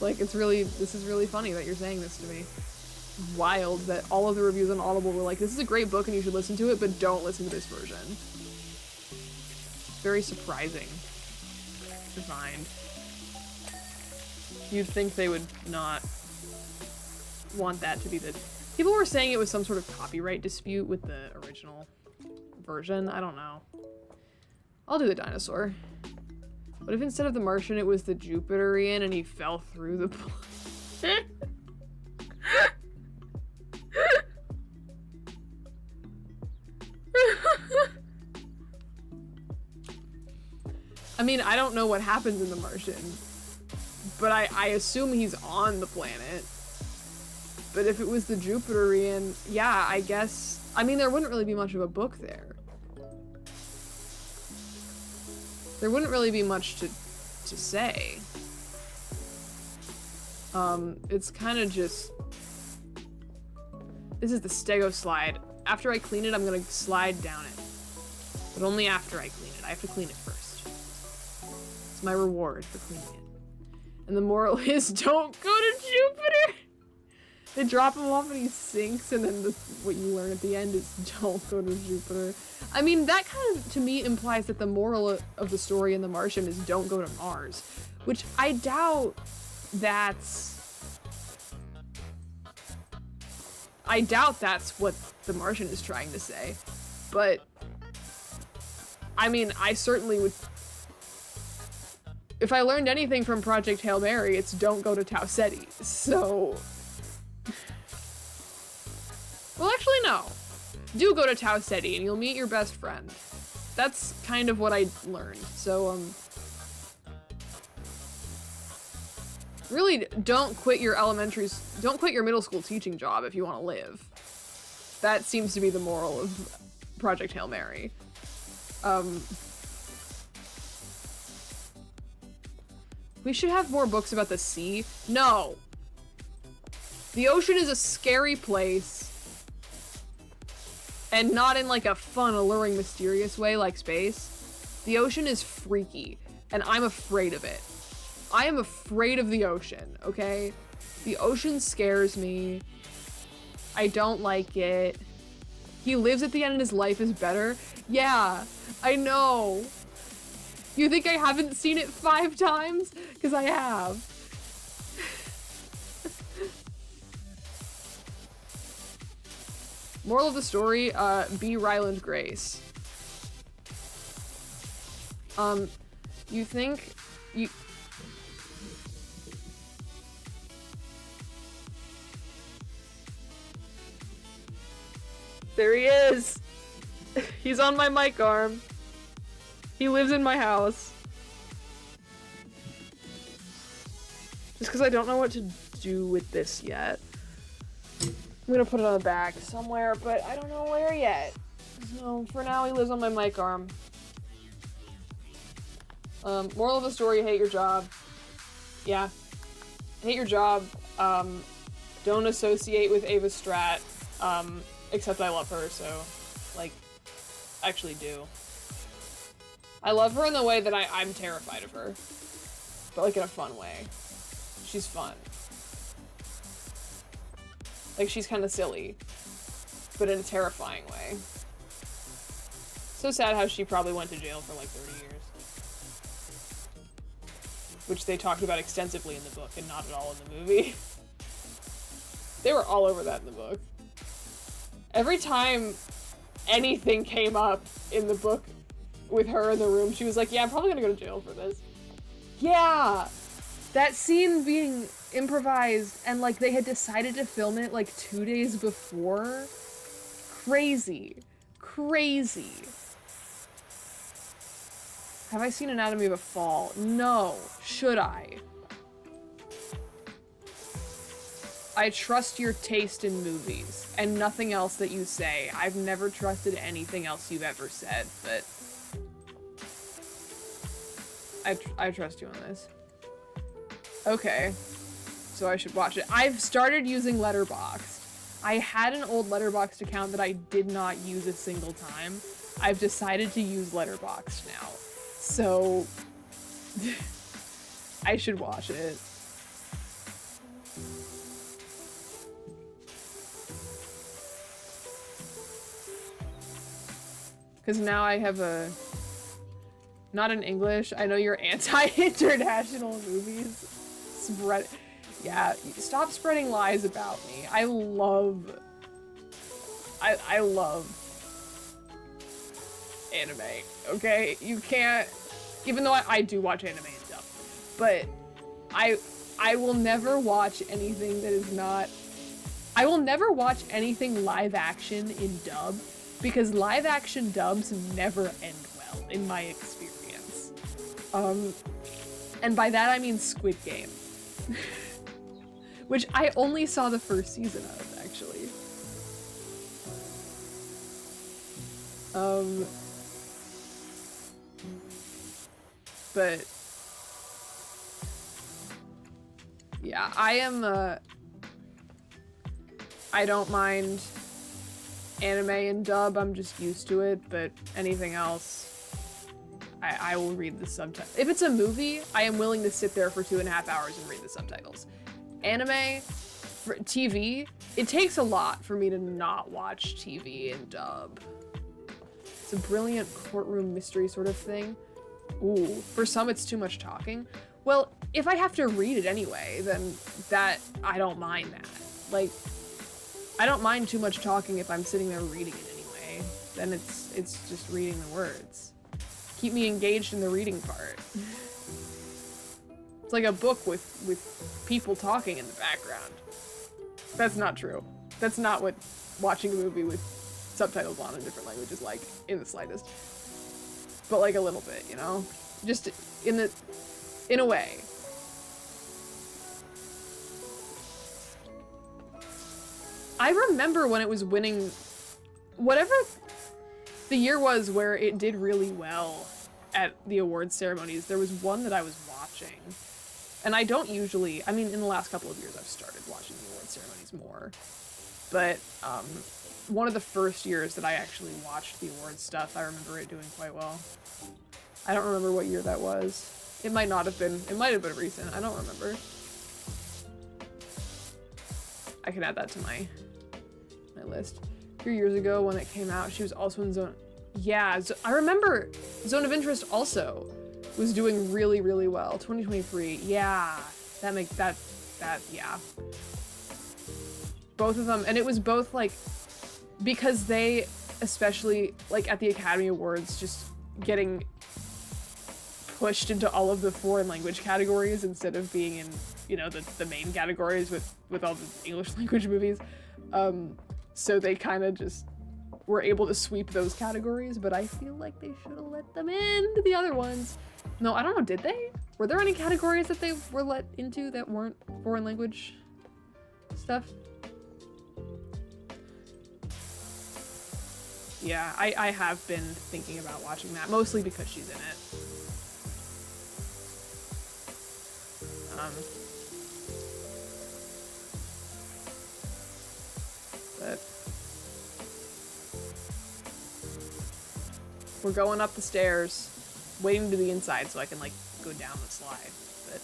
Like, this is really funny that you're saying this to me. Wild that all of the reviews on Audible were like, this is a great book and you should listen to it, but don't listen to this version. Very surprising to find. You'd think they would not want that to be the... People were saying it was some sort of copyright dispute with the original version. I don't know. I'll do the dinosaur. What if instead of the Martian it was the Jupiterian and he fell through the... I mean, I don't know what happens in The Martian, but I assume he's on the planet. But if it was the Jupiterian, yeah, I guess... I mean, there wouldn't really be much of a book there. There wouldn't really be much to say. It's kind of just... This is the Stego slide. After I clean it, I'm gonna slide down it. But only after I clean it. I have to clean it first. It's my reward for cleaning it. And the moral is, don't go to Jupiter! They drop him off and he sinks, and then what you learn at the end is, don't go to Jupiter. I mean, that kind of, to me, implies that the moral of the story in The Martian is don't go to Mars. Which I doubt that's... I doubt that's what The Martian is trying to say. But... I mean, I certainly would... If I learned anything from Project Hail Mary, it's don't go to Tau Ceti. So... Well, actually, no. Do go to Tau Ceti and you'll meet your best friend. That's kind of what I learned. So, really, don't quit your middle school teaching job if you want to live. That seems to be the moral of Project Hail Mary. We should have more books about the sea. No. The ocean is a scary place. And not in like a fun, alluring, mysterious way like space. The ocean is freaky, and I'm afraid of it. I am afraid of the ocean, okay? The ocean scares me. I don't like it. He lives at the end and his life is better. Yeah, I know. You think I haven't seen it 5 times? Because I have. Moral of the story, be Ryland Grace. You think you... There he is! He's on my mic arm. He lives in my house. Just because I don't know what to do with this yet. I'm gonna put it on a bag somewhere, but I don't know where yet. So, for now, he lives on my mic arm. Moral of the story, hate your job. Yeah. Hate your job. Don't associate with Ava Strat. Except I love her, so, like, actually do. I love her in the way that I'm terrified of her. But like in a fun way. She's fun. Like she's kind of silly. But in a terrifying way. So sad how she probably went to jail for like 30 years. Which they talked about extensively in the book and not at all in the movie. They were all over that in the book. Every time anything came up in the book with her in the room, she was like, yeah, I'm probably gonna go to jail for this. Yeah! That scene being improvised and like they had decided to film it like 2 days before. Crazy. Crazy. Have I seen Anatomy of a Fall? No. Should I? I trust your taste in movies and nothing else that you say. I've never trusted anything else you've ever said, but I trust you on this. Okay. So I should watch it. I've started using Letterboxd. I had an old Letterboxd account that I did not use a single time. I've decided to use Letterboxd now. So I should watch it. Because now I have a... Not in English. I know you're anti-international movies. Spread... Yeah, stop spreading lies about me. I love anime, okay? You can't... Even though I do watch anime and stuff. But I will never watch anything that is not... I will never watch anything live action in dub. Because live action dubs never end well, in my experience. And by that I mean Squid Game. Which I only saw the first season of, actually. But yeah, I don't mind anime and dub, I'm just used to it, but anything else, I will read the subtitles. If it's a movie, I am willing to sit there for 2.5 hours and read the subtitles. Anime, for TV, it takes a lot for me to not watch TV and dub. It's a brilliant courtroom mystery sort of thing. Ooh, for some it's too much talking. Well, if I have to read it anyway, then I don't mind that. Like, I don't mind too much talking if I'm sitting there reading it anyway. Then it's just reading the words. Keep me engaged in the reading part. It's like a book with people talking in the background. That's not true. That's not what watching a movie with subtitles on in different languages like, in the slightest. But like a little bit, you know? Just in a way. I remember when it was winning, whatever the year was where it did really well at the awards ceremonies, there was one that I was watching. And I don't usually, I mean, in the last couple of years I've started watching the awards ceremonies more. But one of the first years that I actually watched the awards stuff, I remember it doing quite well. I don't remember what year that was. It might not have been, it might have been recent, I don't remember. I can add that to my list. 3 years ago when it came out, she was also in Zone... Yeah, I remember Zone of Interest also was doing really, really well. 2023, yeah. Yeah. Both of them, and it was both like, because they, especially like at the Academy Awards, just getting pushed into all of the foreign language categories instead of being in, you know, the main categories with all the English language movies. So they kind of just were able to sweep those categories, but I feel like they should have let them into the other ones. No, I don't know, did they? Were there any categories that they were let into that weren't foreign language stuff? Yeah, I have been thinking about watching that, mostly because she's in it. But we're going up the stairs. waiting to the inside so I can, like, go down the slide. But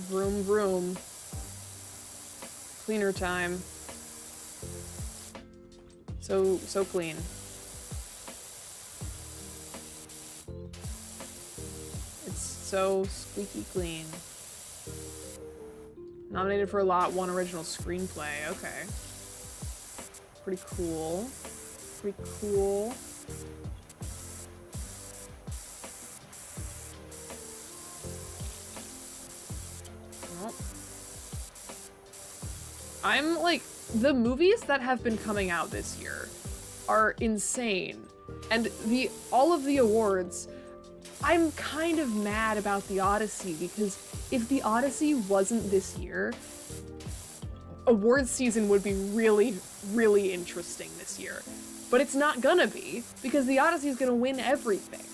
vroom, vroom. Cleaner time. So clean. It's so squeaky clean. Nominated for a Lot 1 Original Screenplay. Okay. Pretty cool. Pretty cool. Well, I'm like, the movies that have been coming out this year are insane. And all of the awards, I'm kind of mad about The Odyssey, because if The Odyssey wasn't this year, awards season would be really, really interesting this year. But it's not gonna be, because The Odyssey is gonna win everything.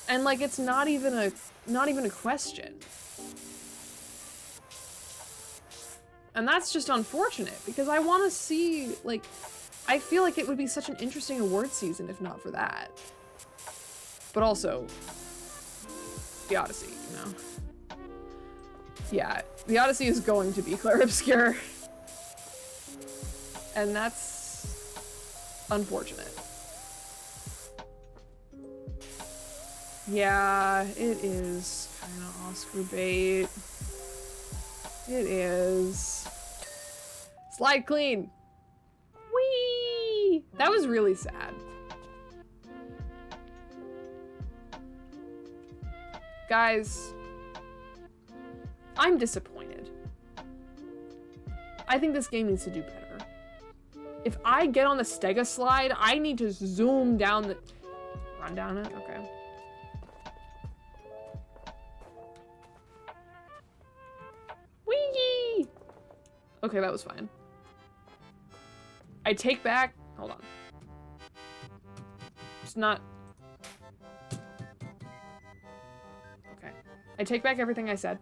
And like, it's not even a question. And that's just unfortunate, because I want to see, like, I feel like it would be such an interesting award season if not for that. But also, The Odyssey, you know? Yeah, The Odyssey is going to be Clair Obscur. And that's unfortunate. Yeah, it is kind of Oscar bait. It is. Slide clean. Whee! That was really sad. Guys, I'm disappointed. I think this game needs to do better. If I get on the Stega slide, I need to zoom down the... Run down it? Okay. Whee! Okay, that was fine. I take back... Hold on. It's not... Okay. I take back everything I said.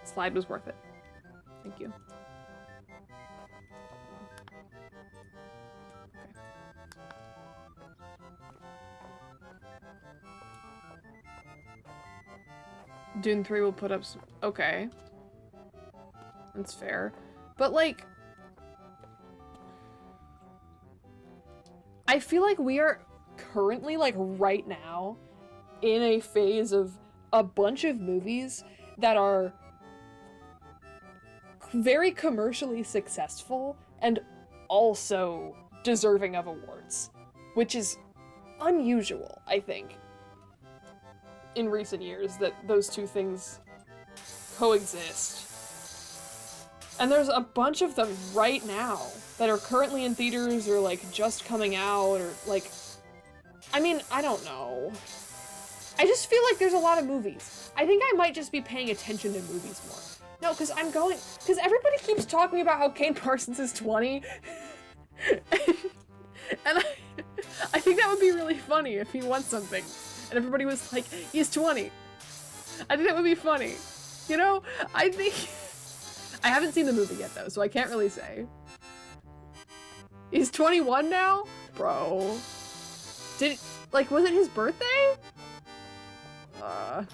Slide was worth it. Thank you. Dune 3 will put up some... Okay. That's fair. But, like... I feel like we are currently, like, right now, in a phase of a bunch of movies that are very commercially successful and also deserving of awards. Which is unusual, I think, in recent years, that those two things coexist. And there's a bunch of them right now that are currently in theaters or like just coming out or like, I mean, I don't know. I just feel like there's a lot of movies. I think I might just be paying attention to movies more. No, because everybody keeps talking about how Kane Parsons is 20. And I think that would be really funny if he won something. And everybody was like, he's 20. I think that would be funny. You know, I think... I haven't seen the movie yet, though, so I can't really say. He's 21 now? Bro. Was it his birthday? I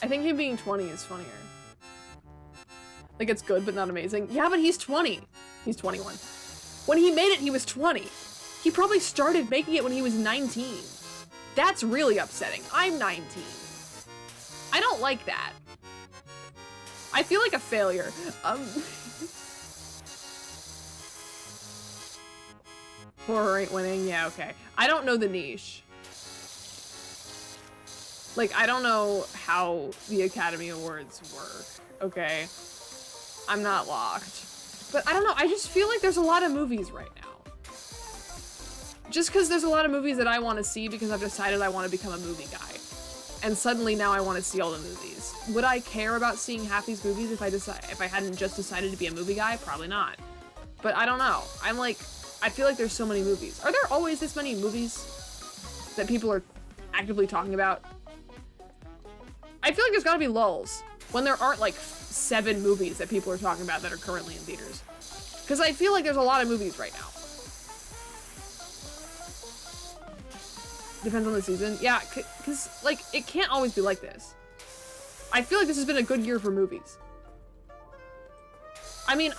think him being 20 is funnier. Like, it's good, but not amazing. Yeah, but he's 20. He's 21. When he made it, he was 20. He probably started making it when he was 19. That's really upsetting. I'm 19. I don't like that. I feel like a failure. Horror ain't winning. Yeah, okay. I don't know the niche. Like, I don't know how the Academy Awards work, okay? I'm not locked. But I don't know, I just feel like there's a lot of movies right now. Just because there's a lot of movies that I want to see because I've decided I want to become a movie guy. And suddenly now I want to see all the movies. Would I care about seeing half these movies if I hadn't just decided to be a movie guy? Probably not. But I don't know. I'm like, I feel like there's so many movies. Are there always this many movies that people are actively talking about? feel like there's gotta be lulls when there aren't like 7 movies that people are talking about that are currently in theaters. Because I feel like there's a lot of movies right now. Depends on the season. Yeah, because like it can't always be like this. I feel like this has been a good year for movies. I mean,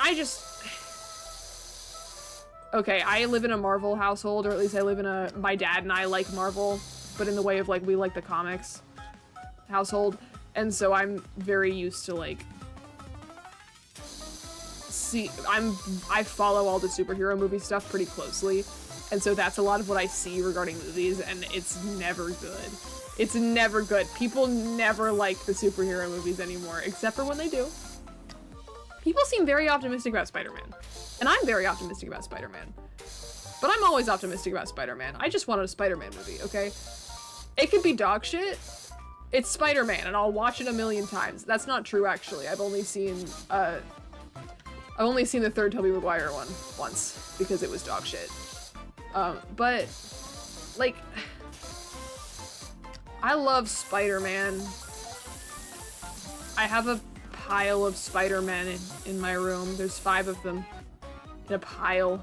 okay, I live in a Marvel household, or at least I live in a, my dad and I like Marvel, but in the way of like, we like the comics household. And so I'm very used to like, I follow all the superhero movie stuff pretty closely. And so that's a lot of what I see regarding movies, and it's never good. It's never good. People never like the superhero movies anymore, except for when they do. People seem very optimistic about Spider-Man. And I'm very optimistic about Spider-Man. But I'm always optimistic about Spider-Man. I just wanted a Spider-Man movie, okay? It could be dog shit. It's Spider-Man, and I'll watch it a million times. That's not true, actually. I've only seen the third Tobey Maguire one once, because it was dog shit. But, like, I love Spider-Man. I have a pile of Spider-Man in my room. There's 5 of them in a pile.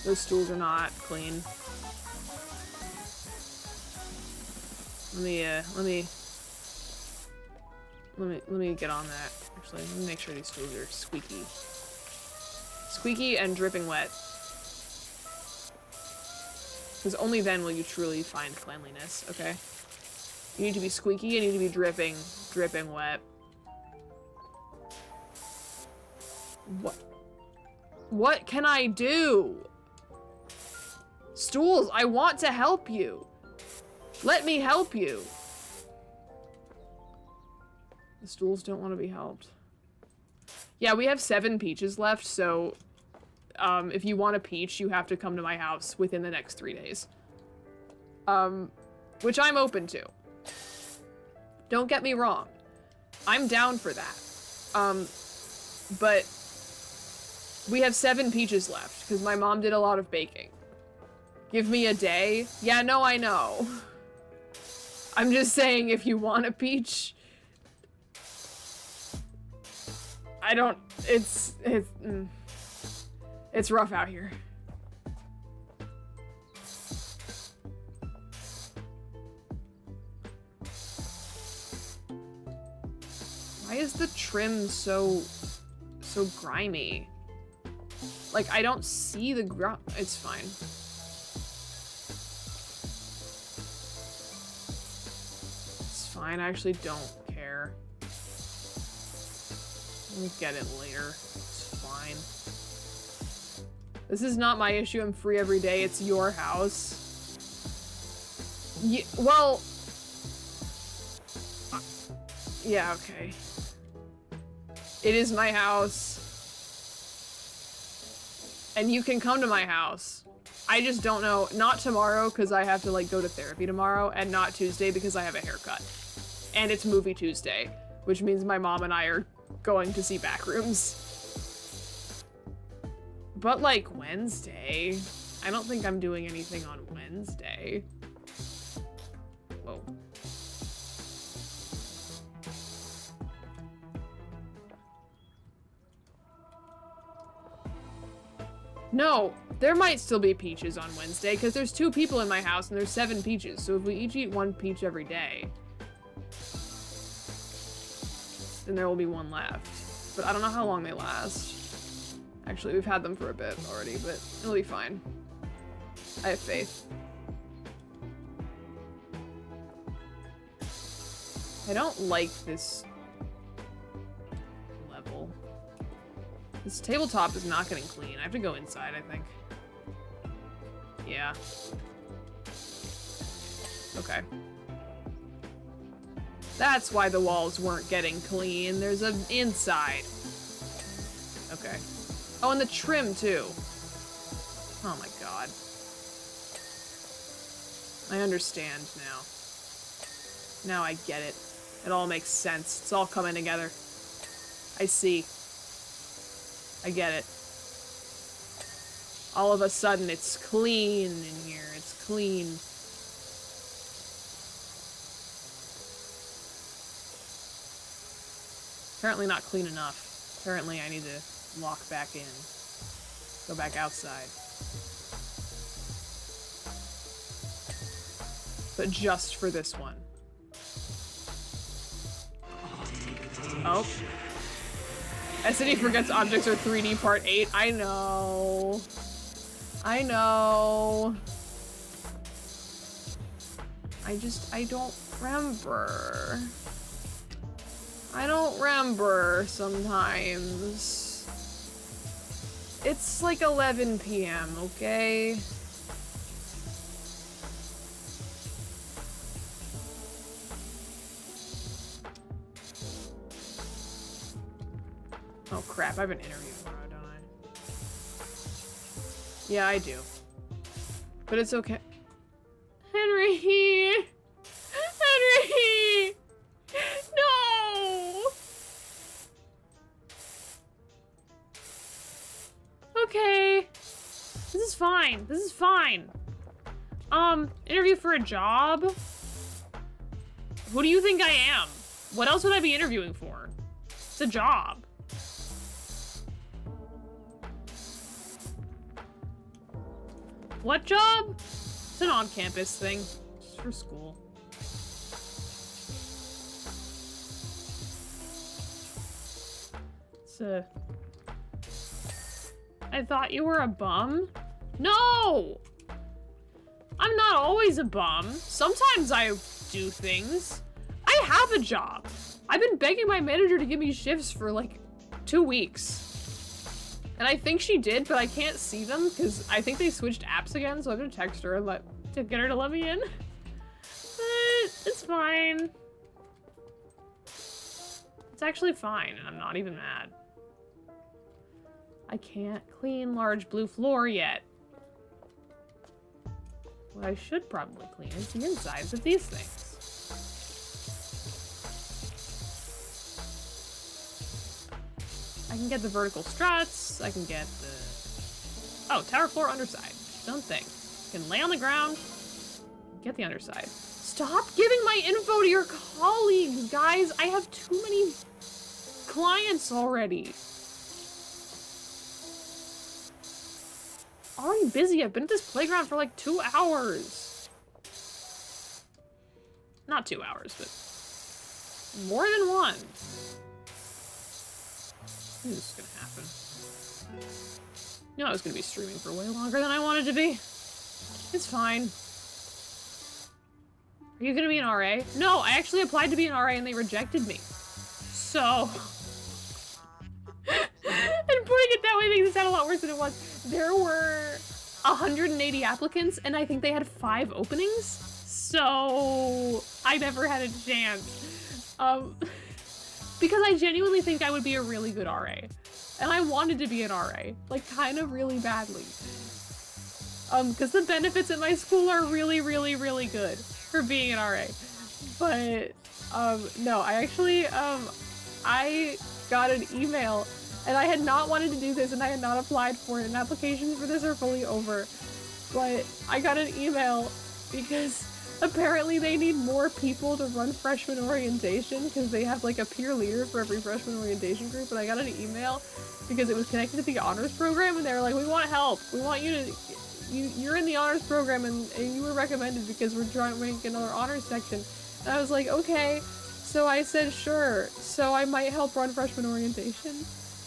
Those stools are not clean. Let me get on that. Actually, let me make sure these stools are squeaky. Squeaky and dripping wet. Because only then will you truly find cleanliness, okay? You need to be squeaky, you need to be dripping wet. What can I do? Stools, I want to help you. Let me help you. The stools don't want to be helped. Yeah, we have 7 peaches left, so if you want a peach, you have to come to my house within the next 3 days. Which I'm open to. Don't get me wrong. I'm down for that. But we have 7 peaches left, because my mom did a lot of baking. Give me a day? Yeah, no, I know. I'm just saying, if you want a peach... It's rough out here. Why is the trim so grimy? Like, I don't see the it's fine. It's fine, I actually don't care. We'll get it later. It's fine. This is not my issue. I'm free every day. It's your house. Well... yeah, okay. It is my house. And you can come to my house. I just don't know. Not tomorrow, because I have to, like, go to therapy tomorrow. And not Tuesday, because I have a haircut. And it's Movie Tuesday. Which means my mom and I are going to see Backrooms. But, like, Wednesday? I don't think I'm doing anything on Wednesday. Whoa. No, there might still be peaches on Wednesday, because there's 2 people in my house and there's 7 peaches, so if we each eat 1 peach every day, then there will be 1 left. But I don't know how long they last. Actually, we've had them for a bit already, but it'll be fine. I have faith. I don't like this level. This tabletop is not getting clean. I have to go inside, I think. Yeah. Okay. That's why the walls weren't getting clean. There's an inside. Okay. Oh, and the trim, too. Oh my god. I understand now. Now I get it. It all makes sense. It's all coming together. I see. I get it. All of a sudden, it's clean in here. It's clean. Apparently not clean enough. Apparently I need to walk back in. Go back outside. But just for this one. Oh. Esiti forgets objects are 3D part 8. I know. I know. I don't remember. I don't remember sometimes. It's like 11 p.m., okay? Oh crap, I have an interview tomorrow, don't I? Yeah, I do. But it's okay. Henry! Henry! No! Okay. This is fine. This is fine. Interview for a job? Who do you think I am? What else would I be interviewing for? It's a job. What job? It's an on-campus thing. Just for school. I thought you were a bum? No! I'm not always a bum. Sometimes I do things. I have a job. I've been begging my manager to give me shifts for like 2 weeks. And I think she did, but I can't see them because I think they switched apps again, so I'm gonna text her and get her to let me in. But it's fine. It's actually fine, and I'm not even mad. I can't clean large blue floor yet. What I should probably clean is the insides of these things. I can get the vertical struts, I can get the... Oh, tower floor underside. Don't think. You can lay on the ground, get the underside. Stop giving my info to your colleagues, guys! I have too many clients already. Already busy. I've been at this playground for like 2 hours. Not 2 hours, but more than one. This is gonna happen. You know I was gonna be streaming for way longer than I wanted to be. It's fine. Are you gonna be an RA? No, I actually applied to be an RA and they rejected me. So... and putting it that way makes it sound a lot worse than it was. There were 180 applicants and I think they had 5 openings. So I never had a chance. Because I genuinely think I would be a really good RA. And I wanted to be an RA, like kind of really badly. Because the benefits at my school are really, really, really good for being an RA. But, no, I actually, I got an email and I had not wanted to do this and I had not applied for it and applications for this are fully over. But I got an email because apparently they need more people to run freshman orientation because they have like a peer leader for every freshman orientation group. And I got an email because it was connected to the honors program and they were like, we want help. We want you to, you're in the honors program and you were recommended because we're trying to make another honors section. And I was like, okay. So I said, sure. So I might help run freshman orientation,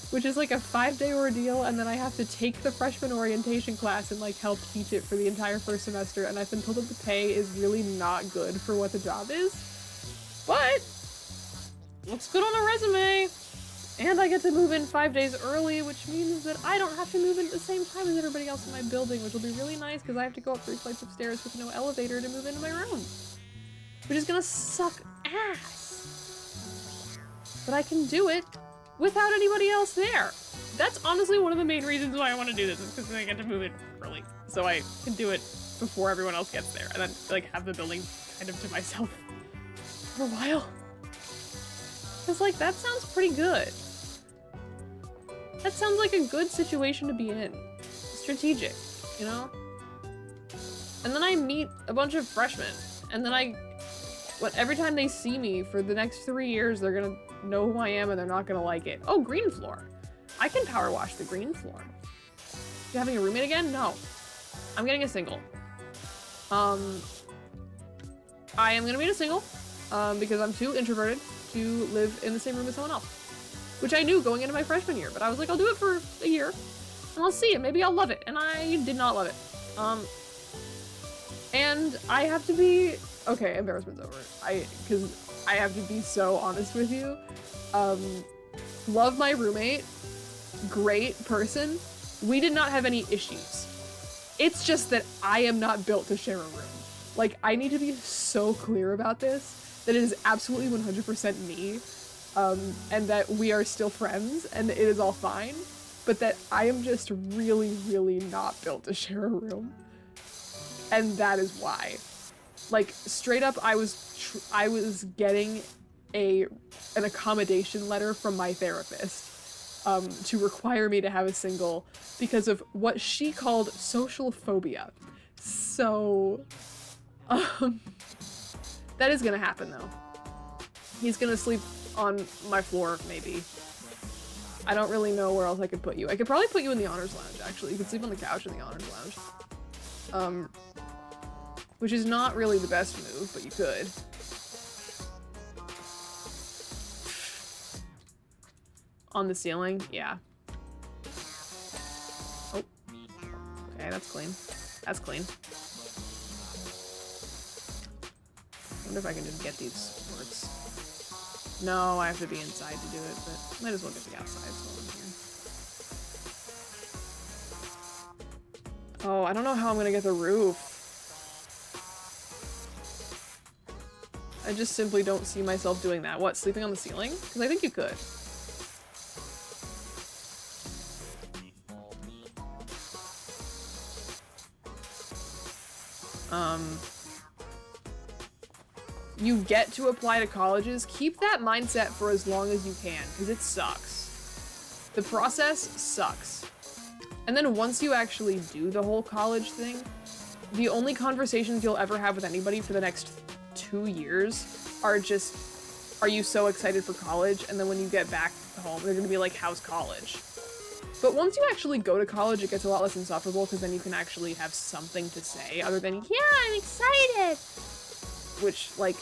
which is like a 5-day ordeal. And then I have to take the freshman orientation class and like help teach it for the entire first semester. And I've been told that the pay is really not good for what the job is, but looks good on the resume. And I get to move in 5 days early, which means that I don't have to move in at the same time as everybody else in my building, which will be really nice because I have to go up 3 flights of stairs with no elevator to move into my room, which is gonna suck ass. But I can do it without anybody else there. That's honestly one of the main reasons why I want to do this, is because I get to move in early, so I can do it before everyone else gets there, and then like have the building kind of to myself for a while. Because like that sounds pretty good. That sounds like a good situation to be in. Strategic, you know? And then I meet a bunch of freshmen, and then I every time they see me for the next 3 years, they're gonna know who I am and they're not gonna like it. Oh, green floor. I can power wash the green floor. You having a roommate again? No. I'm getting a single. I am gonna be a single, because I'm too introverted to live in the same room as someone else. Which I knew going into my freshman year, but I was like, I'll do it for a year, and I'll see it. Maybe I'll love it. And I did not love it. And I have to be, okay, embarrassment's over. Because I have to be so honest with you. Love my roommate, great person. We did not have any issues. It's just that I am not built to share a room. Like, I need to be so clear about this, that it is absolutely 100% me, and that we are still friends, and it is all fine, but that I am just really, really not built to share a room. And that is why. Like, straight up, I was getting an accommodation letter from my therapist, to require me to have a single because of what she called social phobia. So, that is gonna happen though. He's gonna sleep on my floor, maybe. I don't really know where else I could put you. I could probably put you in the honors lounge, actually. You could sleep on the couch in the honors lounge. Which is not really the best move, but you could. On the ceiling? Yeah. Oh. Okay, that's clean. That's clean. I wonder if I can just get these supports. No, I have to be inside to do it, but might as well get the outside while I'm here. Oh, I don't know how I'm gonna get the roof. I just simply don't see myself doing that. What, sleeping on the ceiling? Because I think you could. You get to apply to colleges. Keep that mindset for as long as you can, because it sucks. The process sucks. And then once you actually do the whole college thing, the only conversations you'll ever have with anybody for the next 2 years are just, are you so excited for college? And then when you get back home, they're gonna be like, how's college? But once you actually go to college, it gets a lot less insufferable because then you can actually have something to say other than, yeah, I'm excited. Which, like,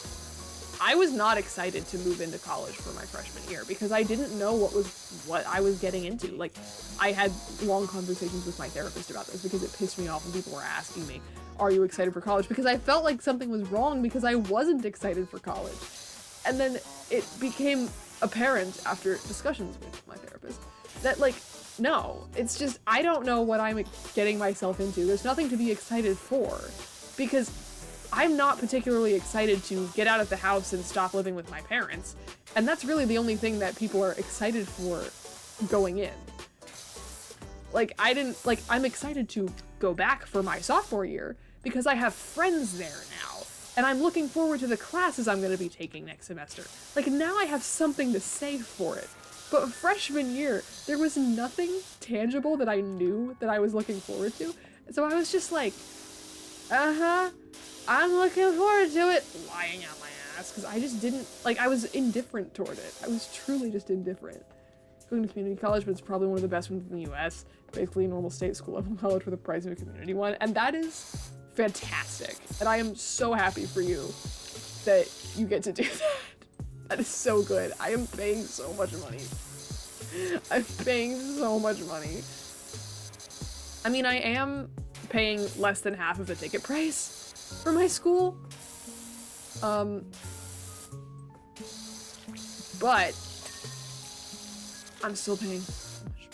I was not excited to move into college for my freshman year because I didn't know what I was getting into. Like, I had long conversations with my therapist about this because it pissed me off when people were asking me, are you excited for college? Because I felt like something was wrong because I wasn't excited for college. And then it became apparent after discussions with my therapist that, like, no, it's just, I don't know what I'm getting myself into. There's nothing to be excited for because I'm not particularly excited to get out of the house and stop living with my parents. And that's really the only thing that people are excited for going in. Like, I'm excited to go back for my sophomore year because I have friends there now. And I'm looking forward to the classes I'm going to be taking next semester. Like, now I have something to say for it. But freshman year, there was nothing tangible that I knew that I was looking forward to. So I was just like, I'm looking forward to it, lying out my ass, because I just didn't, like, I was indifferent toward it. I was truly just indifferent. Going to community college, but it's probably one of the best ones in the US. Basically a normal state school level college for the price of a community one, and that is fantastic. And I am so happy for you that you get to do that. That is so good. I am paying so much money. I'm paying so much money. I mean, I am paying less than half of the ticket price for my school. But I'm still paying so much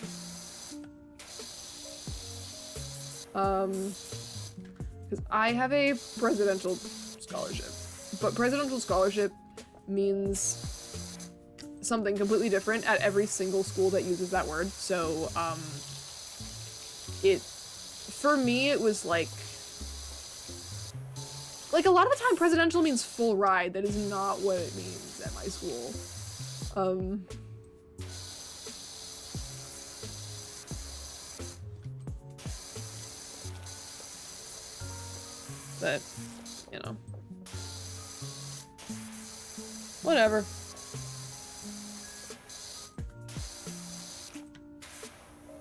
money. Because I have a presidential scholarship, but presidential scholarship means something completely different at every single school that uses that word. So, for me, it was like a lot of the time presidential means full ride. That is not what it means at my school. But, you know. Whatever.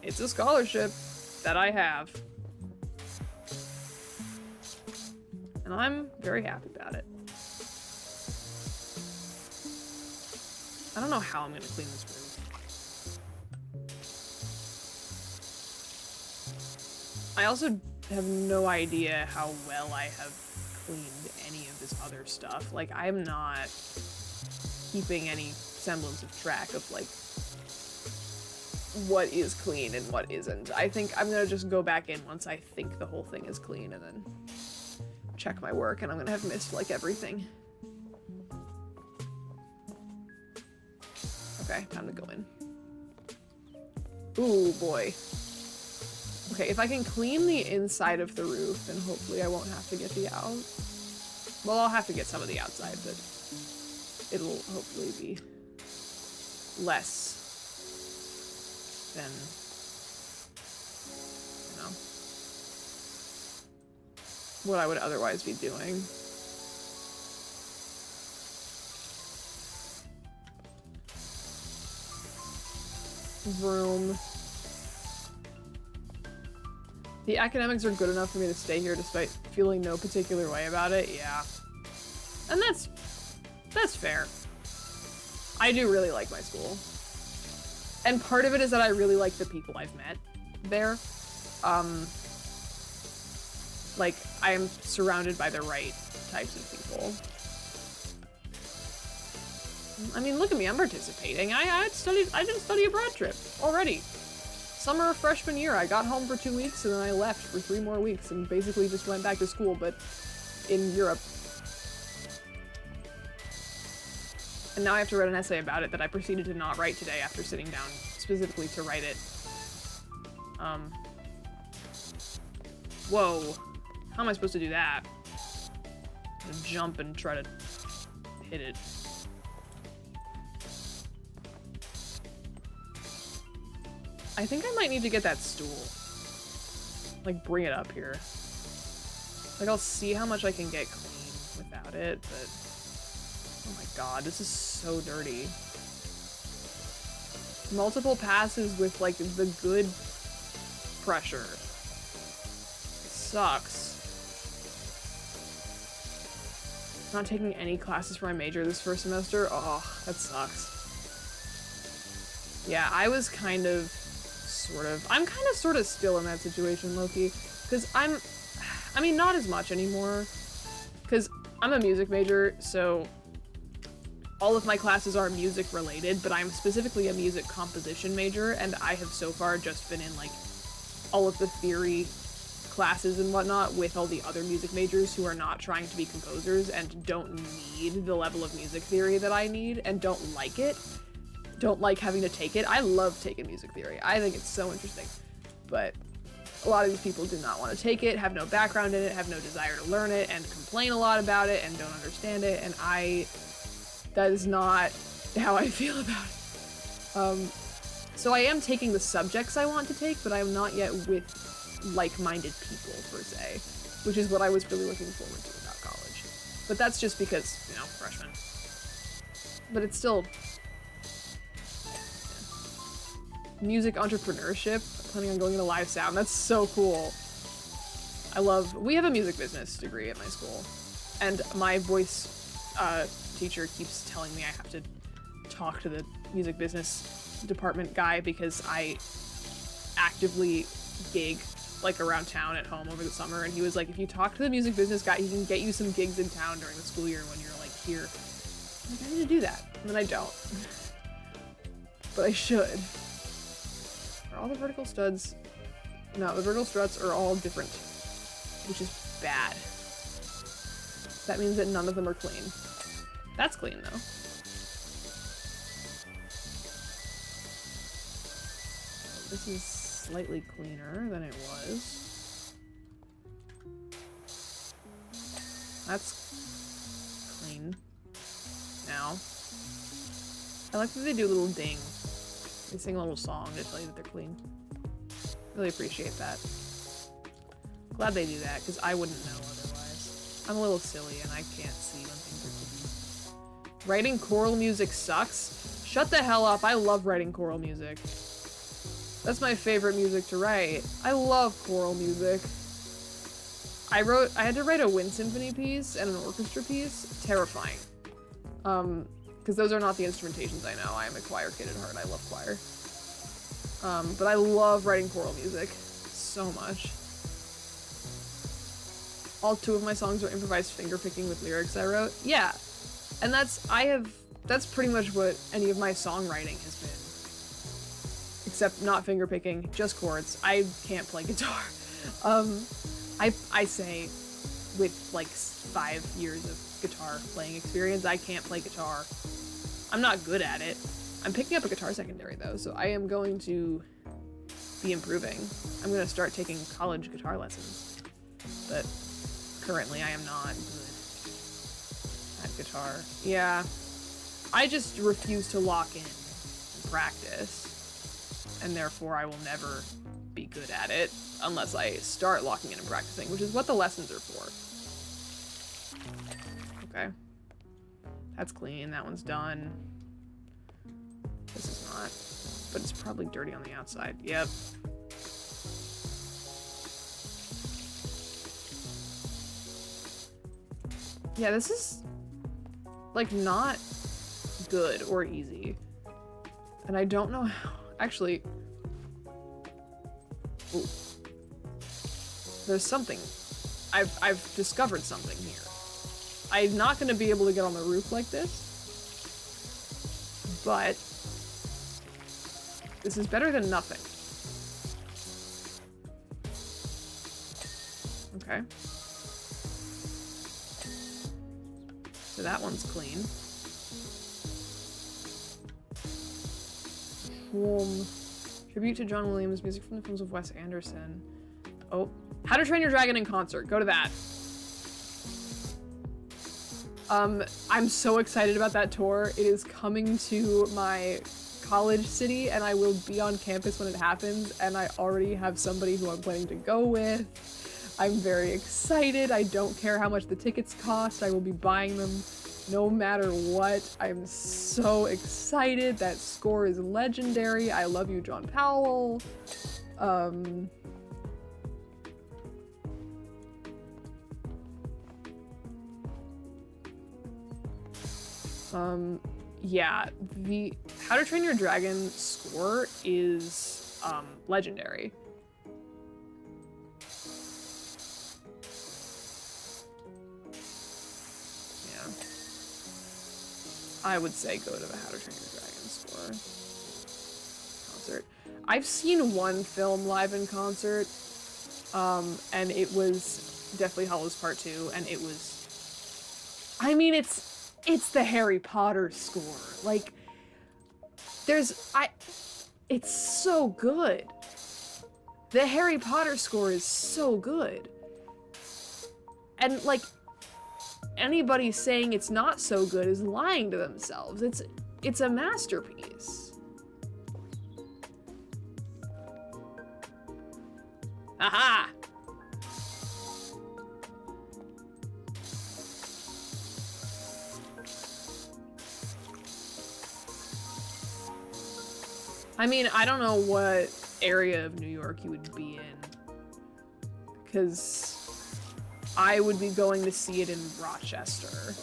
It's a scholarship that I have. And I'm very happy about it. I don't know how I'm gonna clean this room. I also have no idea how well I have cleaned any of this other stuff. Like, I'm not keeping any semblance of track of, like, what is clean and what isn't. I think I'm gonna just go back in once I think the whole thing is clean and then check my work, and I'm gonna have missed, like, everything. Okay, time to go in. Ooh, boy. Okay, if I can clean the inside of the roof, then hopefully I won't have to get the out. Well, I'll have to get some of the outside, but it'll hopefully be less than, you know, what I would otherwise be doing. Room. The academics are good enough for me to stay here despite feeling no particular way about it, yeah. And that's fair. I do really like my school. And part of it is that I really like the people I've met there. Like, I am surrounded by the right types of people. I mean, look at me, I'm participating. I did a study abroad trip already. Summer of freshman year, I got home for 2 weeks and then I left for 3 more weeks and basically just went back to school, but in Europe. And now I have to write an essay about it that I proceeded to not write today after sitting down specifically to write it. Whoa. How am I supposed to do that? I'm gonna jump and try to hit it. I think I might need to get that stool. Like, bring it up here. Like, I'll see how much I can get clean without it, but... Oh my god, this is so dirty. Multiple passes with, like, the good pressure. It sucks. Not taking any classes for my major this first semester? Oh, that sucks. Yeah, I was kind of... I'm kind of sort of still in that situation, Loki, because I mean, not as much anymore, because I'm a music major, so all of my classes are music related, but I'm specifically a music composition major, and I have so far just been in, like, all of the theory classes and whatnot with all the other music majors who are not trying to be composers and don't need the level of music theory that I need and don't like it. Don't like having to take it. I love taking music theory. I think it's so interesting. But a lot of these people do not want to take it, have no background in it, have no desire to learn it, and complain a lot about it, and don't understand it, and that is not how I feel about it. So I am taking the subjects I want to take, but I am not yet with like-minded people, per se, which is what I was really looking forward to about college. But that's just because, you know, freshman. But it's still... Music entrepreneurship. I'm planning on going into live sound. That's so cool. We have a music business degree at my school, and my voice teacher keeps telling me I have to talk to the music business department guy because I actively gig, like, around town at home over the summer, and he was like, if you talk to the music business guy, he can get you some gigs in town during the school year when you're, like, here. I'm like, I need to do that, and then I don't. But I should. Are all the vertical studs? No, the vertical struts are all different, which is bad. That means that none of them are clean. That's clean, though. This is slightly cleaner than it was. That's clean now. I like that they do a little ding. They sing a little song to tell you that they're clean. Really appreciate that. Glad they do that, because I wouldn't know otherwise. I'm a little silly and I can't see when things are clean. Writing choral music sucks? Shut the hell up, I love writing choral music. That's my favorite music to write. I love choral music. I had to write a wind symphony piece and an orchestra piece. Terrifying. Because those are not the instrumentations I know. I am a choir kid at heart. I love choir. But I love writing choral music so much. All 2 of my songs are improvised fingerpicking with lyrics I wrote. Yeah. And that's pretty much what any of my songwriting has been. Except not fingerpicking, just chords. I can't play guitar. I say with like 5 years of guitar playing experience, I can't play guitar. I'm not good at it. I'm picking up a guitar secondary though, so I am going to be improving. I'm gonna start taking college guitar lessons, but currently I am not good at guitar. Yeah, I just refuse to lock in and practice, and therefore I will never be good at it unless I start locking in and practicing, which is what the lessons are for. Okay. That's clean, that one's done. This is not, but it's probably dirty on the outside. Yep. Yeah, this is like not good or easy. And I don't know how, actually. Ooh. There's something, I've discovered something here. I'm not gonna be able to get on the roof like this, but this is better than nothing. Okay. So that one's clean. Tribute to John Williams, music from the films of Wes Anderson. Oh, How to Train Your Dragon in concert. Go to that. I'm so excited about that tour. It is coming to my college city and I will be on campus when it happens, and I already have somebody who I'm planning to go with. I'm very excited. I don't care how much the tickets cost. I will be buying them no matter what. I'm so excited. That score is legendary. I love you, John Powell. Yeah, the How to Train Your Dragon score is, legendary. Yeah. I would say go to the How to Train Your Dragon score concert. I've seen one film live in concert, and it was Deathly Hallows Part 2, and it was, I mean, it's the Harry Potter score. Like, it's so good. The Harry Potter score is so good. And, like, anybody saying it's not so good is lying to themselves. It's a masterpiece. Aha! I mean, I don't know what area of New York you would be in, because I would be going to see it in Rochester,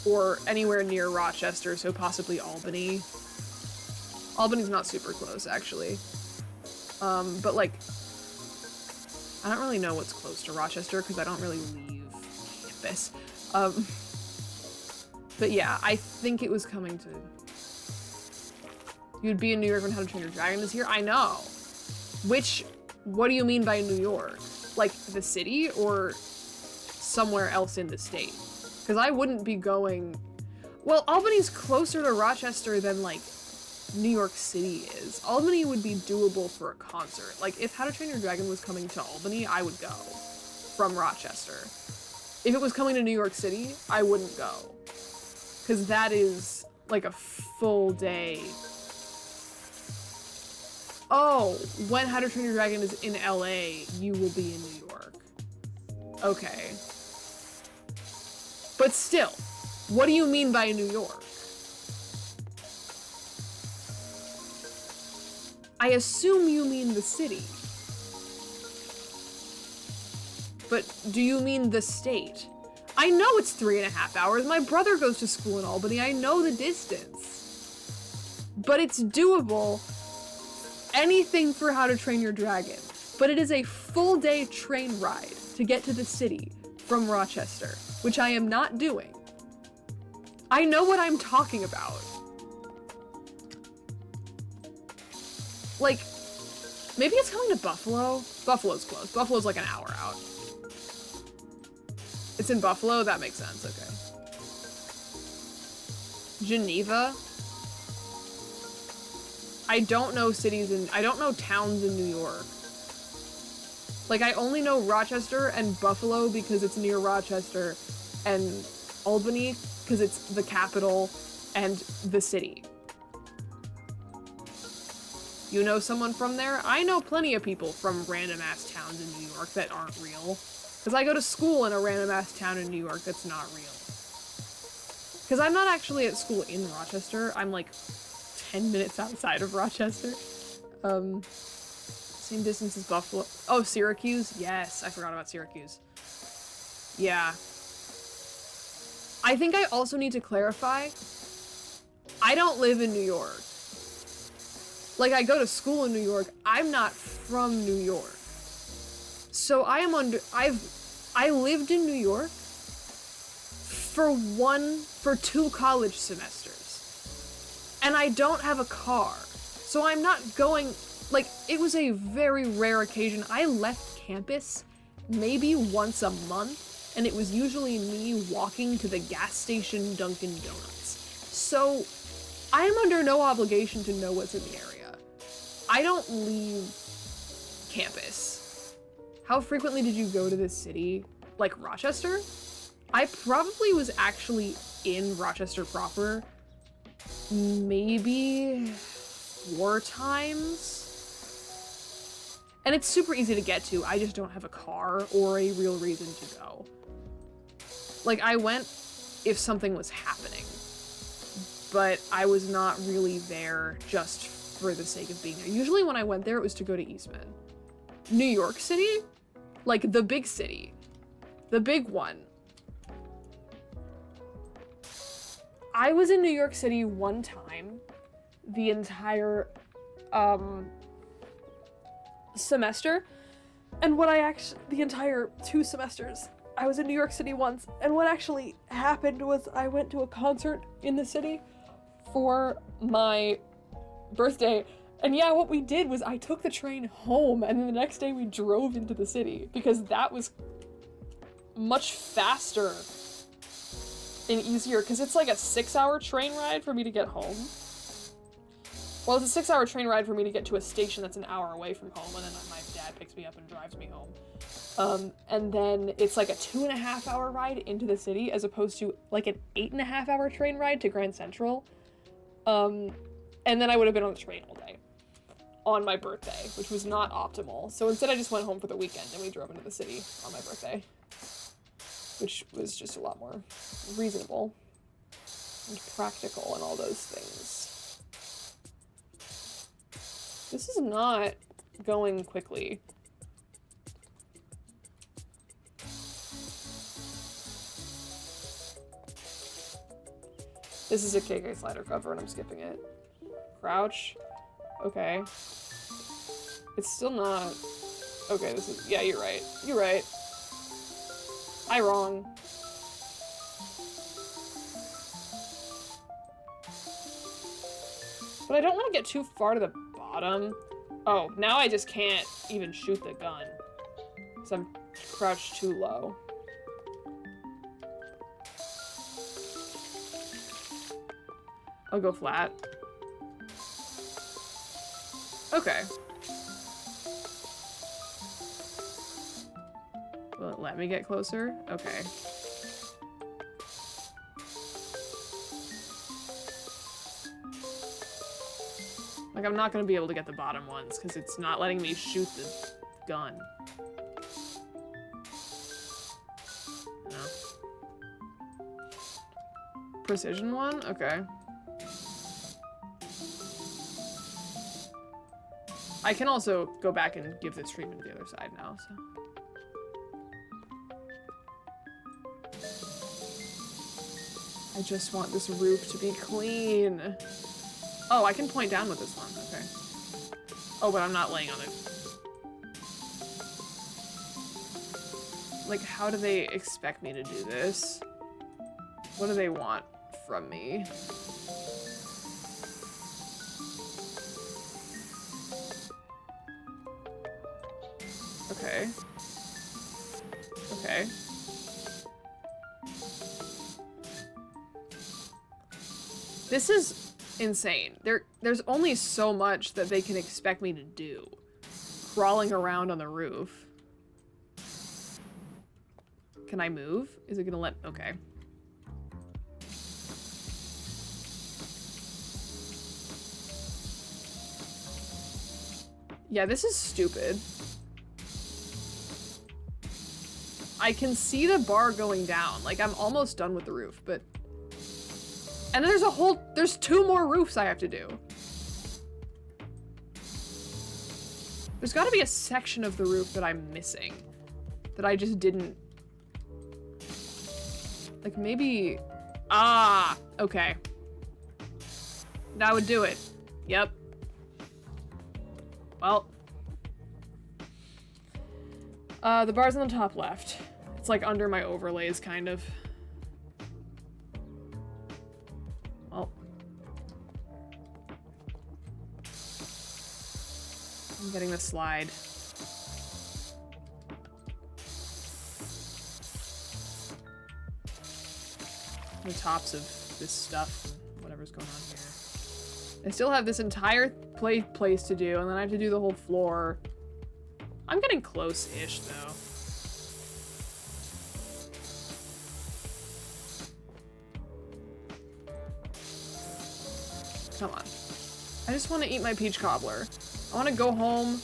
or anywhere near Rochester, so possibly Albany. Albany's not super close, actually. But like, I don't really know what's close to Rochester, because I don't really leave campus. But yeah, I think it was coming to... You'd be in New York when How to Train Your Dragon is here? I know. What do you mean by New York? Like, the city or somewhere else in the state? Because I wouldn't be going... Well, Albany's closer to Rochester than, like, New York City is. Albany would be doable for a concert. Like, if How to Train Your Dragon was coming to Albany, I would go from Rochester. If it was coming to New York City, I wouldn't go. Because that is, like, a full day... Oh, when How to Train Your Dragon is in LA, you will be in New York. Okay. But still, What do you mean by New York? I assume you mean the city. But do you mean the state? I know it's 3.5 hours. My brother goes to school in Albany. I know the distance. But it's doable. Anything for How to Train Your Dragon. But it is a full day train ride to get to the city from Rochester, which I am not doing. I know what I'm talking about. Like, maybe it's coming to Buffalo? Buffalo's close. Buffalo's like an hour out. It's in Buffalo? That makes sense, okay. Geneva? I don't know I don't know towns in New York. Like, I only know Rochester and Buffalo because it's near Rochester, and Albany because it's the capital and the city. You know someone from there? I know plenty of people from random-ass towns in New York that aren't real. Because I go to school in a random-ass town in New York that's not real. Because I'm not actually at school in Rochester. I'm like 10 minutes outside of Rochester. Same distance as Buffalo. Oh, Syracuse? Yes, I forgot about Syracuse. Yeah. I think I also need to clarify, I don't live in New York. Like, I go to school in New York. I'm not from New York. So I lived in New York for 2 college semesters. And I don't have a car. So I'm not going, like, it was a very rare occasion. I left campus maybe once a month, and it was usually me walking to the gas station Dunkin' Donuts. So I am under no obligation to know what's in the area. I don't leave campus. How frequently did you go to this city? Like Rochester? I probably was actually in Rochester proper maybe 4 times. And it's super easy to get to. I just don't have a car or a real reason to go. Like, I went if something was happening, but I was not really there just for the sake of being there. Usually when I went there, it was to go to Eastman. New York City? Like, the big city. The big one. I was in New York City one time, the entire, semester, and the entire 2 semesters, I was in New York City once, and what actually happened was I went to a concert in the city for my birthday. And yeah, what we did was I took the train home, and then the next day we drove into the city because that was much faster and easier because it's like a 6-hour train ride for me to get home. Well, it's a 6-hour train ride for me to get to a station that's an hour away from home, and then my dad picks me up and drives me home. And then it's like a 2.5-hour ride into the city as opposed to like an 8.5-hour train ride to Grand Central. And then I would have been on the train all day on my birthday, which was not optimal. So instead I just went home for the weekend and we drove into the city on my birthday, which was just a lot more reasonable and practical and all those things. This is not going quickly. This is a KK slider cover and I'm skipping it. Crouch. Okay. It's still not... Okay, this is... Yeah, you're right. You're right. I wrong. But I don't want to get too far to the bottom. Oh, now I just can't even shoot the gun. Because I'm crouched too low. I'll go flat. Okay. Will it let me get closer? Okay. Like, I'm not gonna be able to get the bottom ones because it's not letting me shoot the gun. No. precision one? Okay. I can also go back and give this treatment to the other side now, so. I just want this roof to be clean. Oh, I can point down with this one, okay. Oh, but I'm not laying on it. Like, how do they expect me to do this? What do they want from me? Okay. Okay. This is insane. There's only so much that they can expect me to do. Crawling around on the roof. Can I move? Is it gonna let... Okay. Yeah, this is stupid. I can see the bar going down. Like, I'm almost done with the roof, but... And then there's 2 more roofs I have to do. There's gotta be a section of the roof that I'm missing. That I just didn't... Like, maybe... Ah! Okay. That would do it. Yep. Well. The bar's on the top left. It's like under my overlays, kind of. Well. I'm getting the slide. The tops of this stuff, whatever's going on here. I still have this entire place to do, and then I have to do the whole floor. I'm getting close-ish, though. Come on. I just want to eat my peach cobbler. I want to go home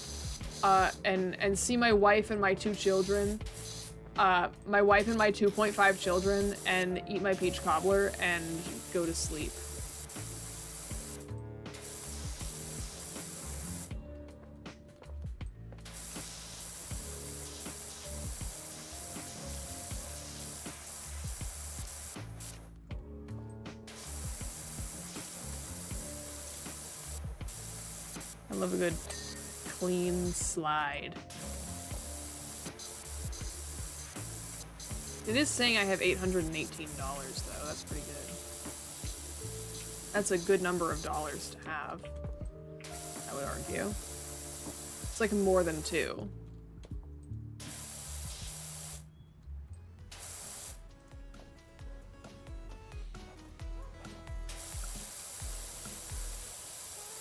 and see my wife and my 2 children. My wife and my 2.5 children, and eat my peach cobbler and go to sleep. I love a good clean slide. It is saying I have $818 though. That's pretty good. That's a good number of dollars to have, I would argue. It's like more than 2.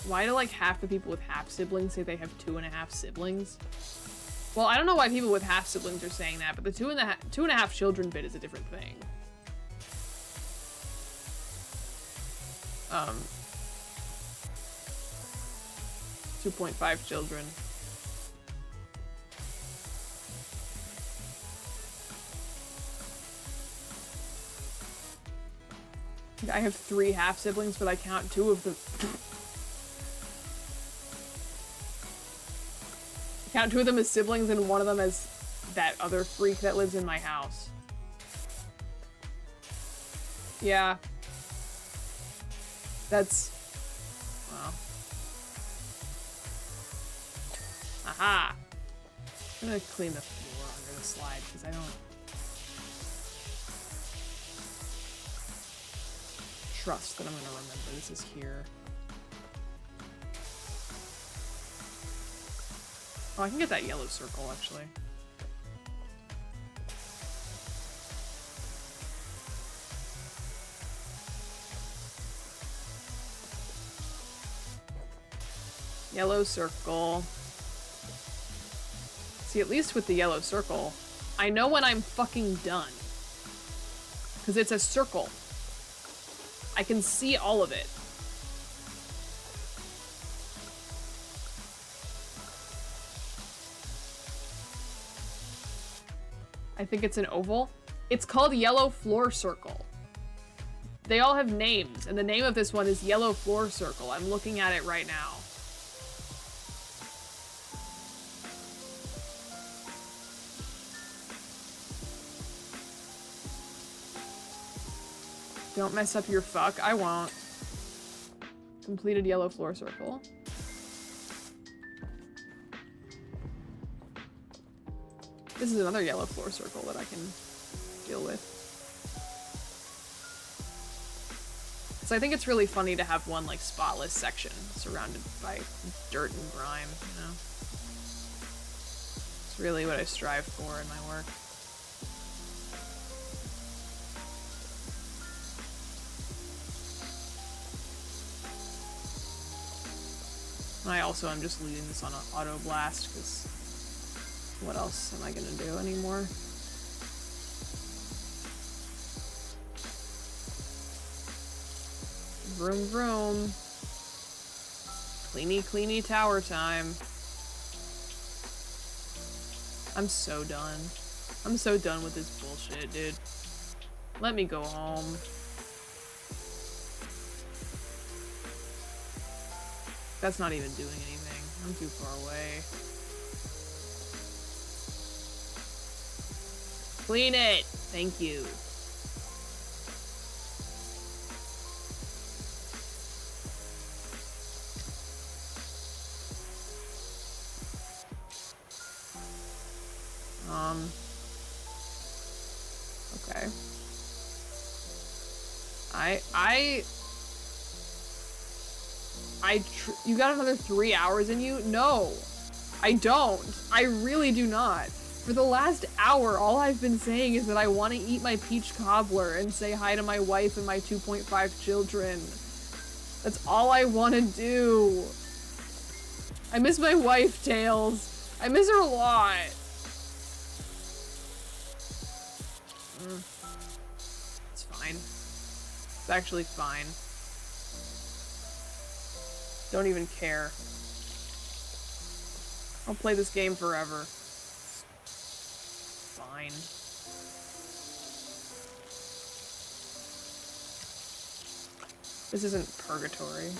Why do like half the people with half siblings say they have 2.5 siblings? Well, I don't know why people with half siblings are saying that, but the 2.5 children bit is a different thing. 2.5 children. I have 3 half siblings, but I count 2 of them. Count 2 of them as siblings and 1 of them as that other freak that lives in my house. Yeah. That's... Well. Aha! I'm gonna clean the floor under the slide, because I don't trust that I'm gonna remember this is here. Oh, I can get that yellow circle, actually. Yellow circle. See, at least with the yellow circle, I know when I'm fucking done. Because it's a circle. I can see all of it. I think it's an oval. It's called yellow floor circle. They all have names, and the name of this one is Yellow Floor Circle. I'm looking at it right now. Don't mess up your fuck. I won't. Completed Yellow Floor Circle. This is another Yellow Floor Circle that I can deal with. So I think it's really funny to have one like spotless section surrounded by dirt and grime, you know? It's really what I strive for in my work. I also am just leaving this on an auto blast because what else am I gonna do anymore? Vroom vroom. Cleany cleany tower time. I'm so done. I'm so done with this bullshit, dude. Let me go home. That's not even doing anything. I'm too far away. Clean it! Thank you. Okay. You got another 3 hours in you? No, I don't. I really do not. For the last hour, all I've been saying is that I want to eat my peach cobbler and say hi to my wife and my 2.5 children. That's all I want to do. I miss my wife, Tails. I miss her a lot. It's fine. It's actually fine. Don't even care. I'll play this game forever. Fine. This isn't purgatory.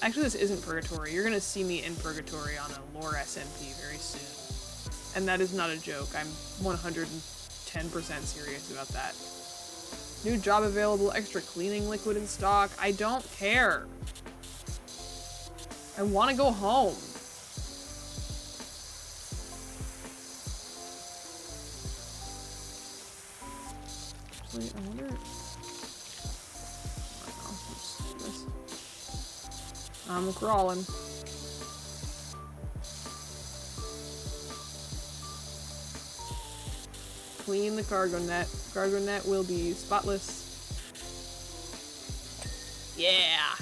Actually, this isn't purgatory. You're gonna see me in purgatory on a lore SMP very soon. And that is not a joke. I'm 110% serious about that. New job available, extra cleaning liquid in stock. I don't care. I want to go home. Actually, I wonder... I don't know. Let's do this. I'm crawling. Clean the cargo net. Cargo net will be spotless. Yeah!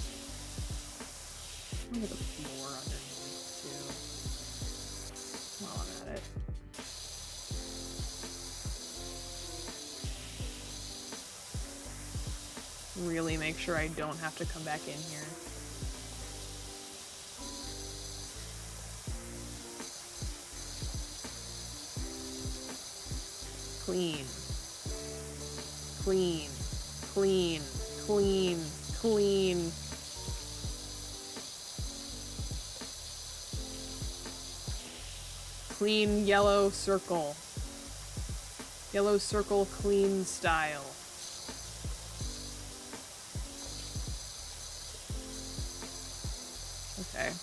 Look at the floor underneath, too. While I'm at it. Really make sure I don't have to come back in here. Clean. Clean. Clean. Clean. Clean. Clean yellow circle. Yellow circle clean style. Okay.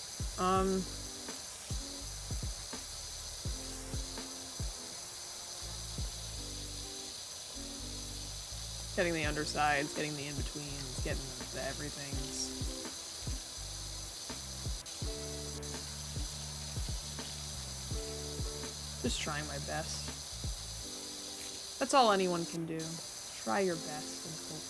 Getting the undersides, getting the in-betweens, getting the everythings. Just trying my best. That's all anyone can do. Try your best and hope.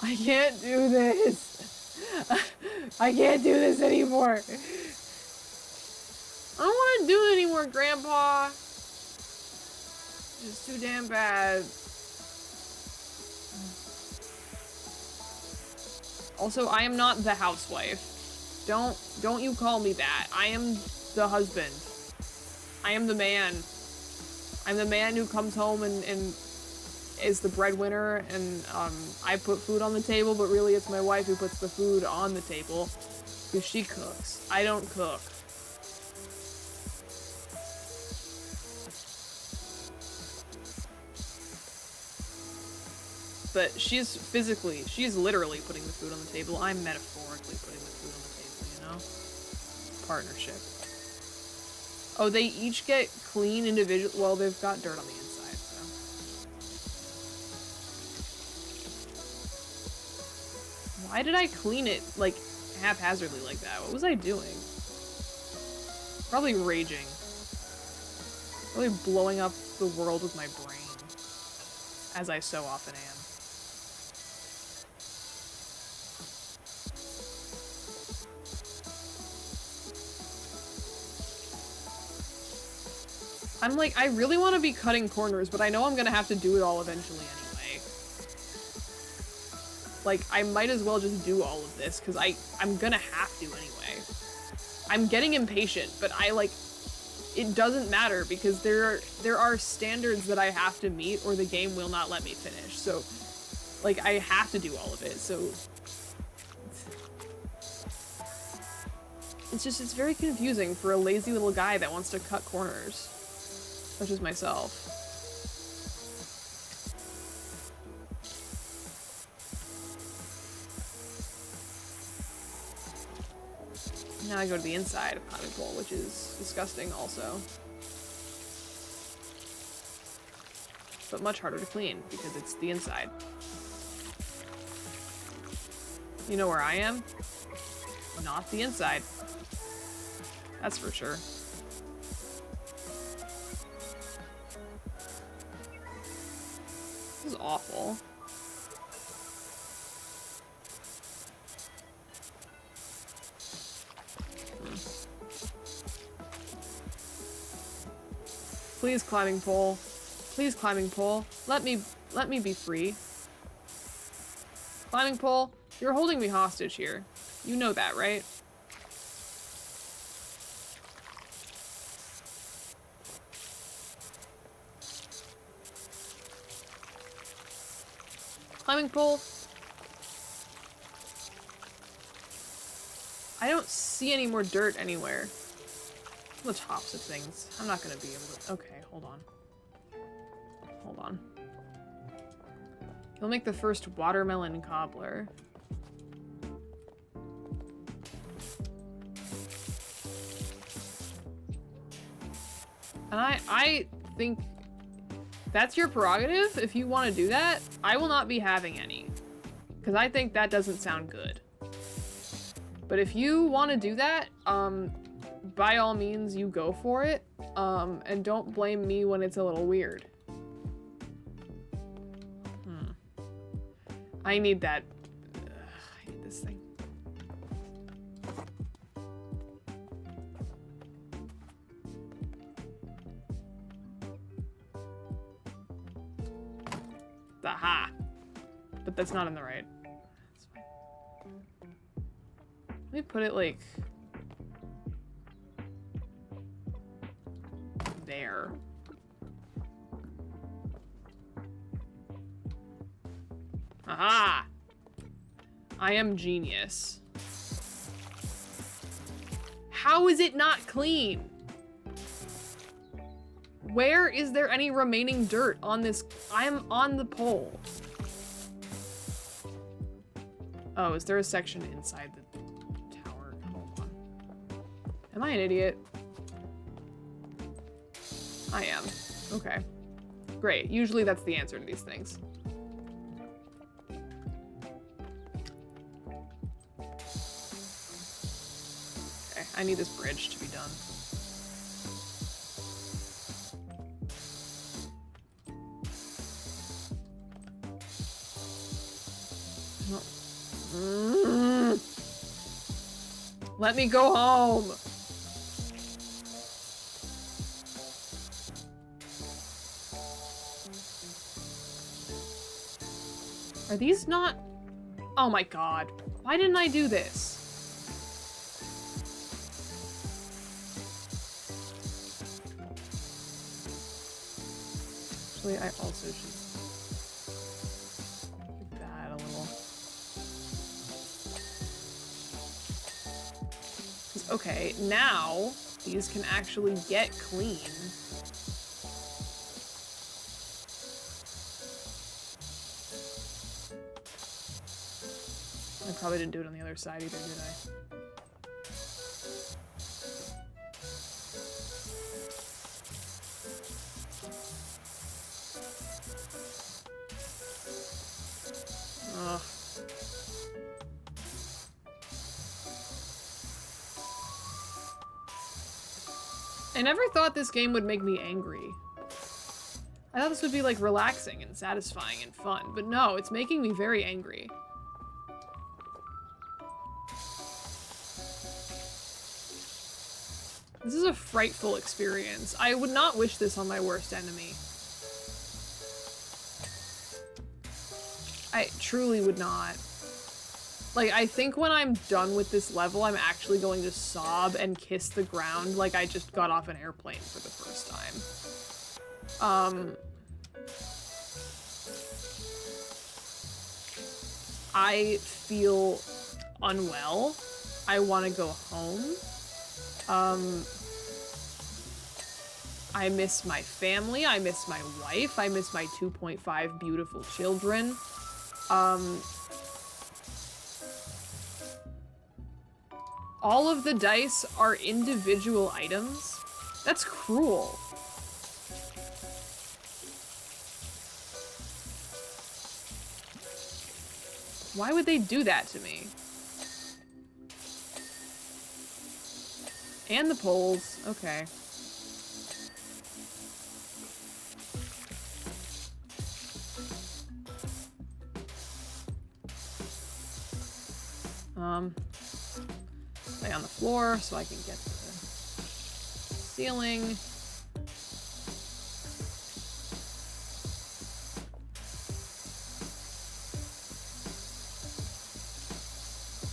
I can't do this. I can't do this anymore. I don't want to do it anymore, Grandpa. It's too damn bad. Also, I am not the housewife. Don't you call me that. I am the husband. I am the man. I'm the man who comes home and is the breadwinner, and I put food on the table, but really it's my wife who puts the food on the table because she cooks. I don't cook. But she's literally putting the food on the table. I'm metaphorically putting the food on the table, you know? Partnership. Oh, they each get clean individual. Well, they've got dirt on the inside, so. Why did I clean it, like, haphazardly like that? What was I doing? Probably raging. Probably blowing up the world with my brain. As I so often am. I'm like, I really want to be cutting corners, but I know I'm gonna have to do it all eventually anyway. Like, I might as well just do all of this, because I'm gonna have to anyway. I'm getting impatient, but it doesn't matter, because there are standards that I have to meet, or the game will not let me finish. So, like, I have to do all of it, so... It's very confusing for a lazy little guy that wants to cut corners. Such as myself. Now I go to the inside of Potting Pole, which is disgusting also. But much harder to clean, because it's the inside. You know where I am? Not the inside. That's for sure. This is awful. Please, climbing pole. Please, climbing pole. Let me be free. Climbing pole, you're holding me hostage here. You know that, right? Climbing pole. I don't see any more dirt anywhere. On the tops of things. I'm not gonna be able to. Okay, hold on. Hold on. You'll make the first watermelon cobbler. And I think that's your prerogative. If you want to do that, I will not be having any. Because I think that doesn't sound good. But if you want to do that, by all means, you go for it. And don't blame me when it's a little weird. I need that. I need this thing. Aha! But that's not in the right. That's fine. Let me put it like there. Aha! I am genius. How is it not clean? Where is there any remaining dirt on this? I'm on the pole. Oh, is there a section inside the tower? Hold on. Am I an idiot? I am. Okay. Great. Usually that's the answer to these things. Okay, I need this bridge to be done. Let me go home. Are these not? Oh my god. Why didn't I do this? Actually, I also should give that a little. 'Cause, okay, now these can actually get clean. I probably didn't do it on the other side either, did I? Ugh. I never thought this game would make me angry. I thought this would be like relaxing and satisfying and fun, but no, it's making me very angry. This is a frightful experience. I would not wish this on my worst enemy. I truly would not. Like, I think when I'm done with this level, I'm actually going to sob and kiss the ground like I just got off an airplane for the first time. I feel unwell. I want to go home. I miss my family. I miss my wife. I miss my 2.5 beautiful children. All of the dice are individual items? That's cruel. Why would they do that to me? And the poles. Okay. Lay on the floor so I can get to the ceiling.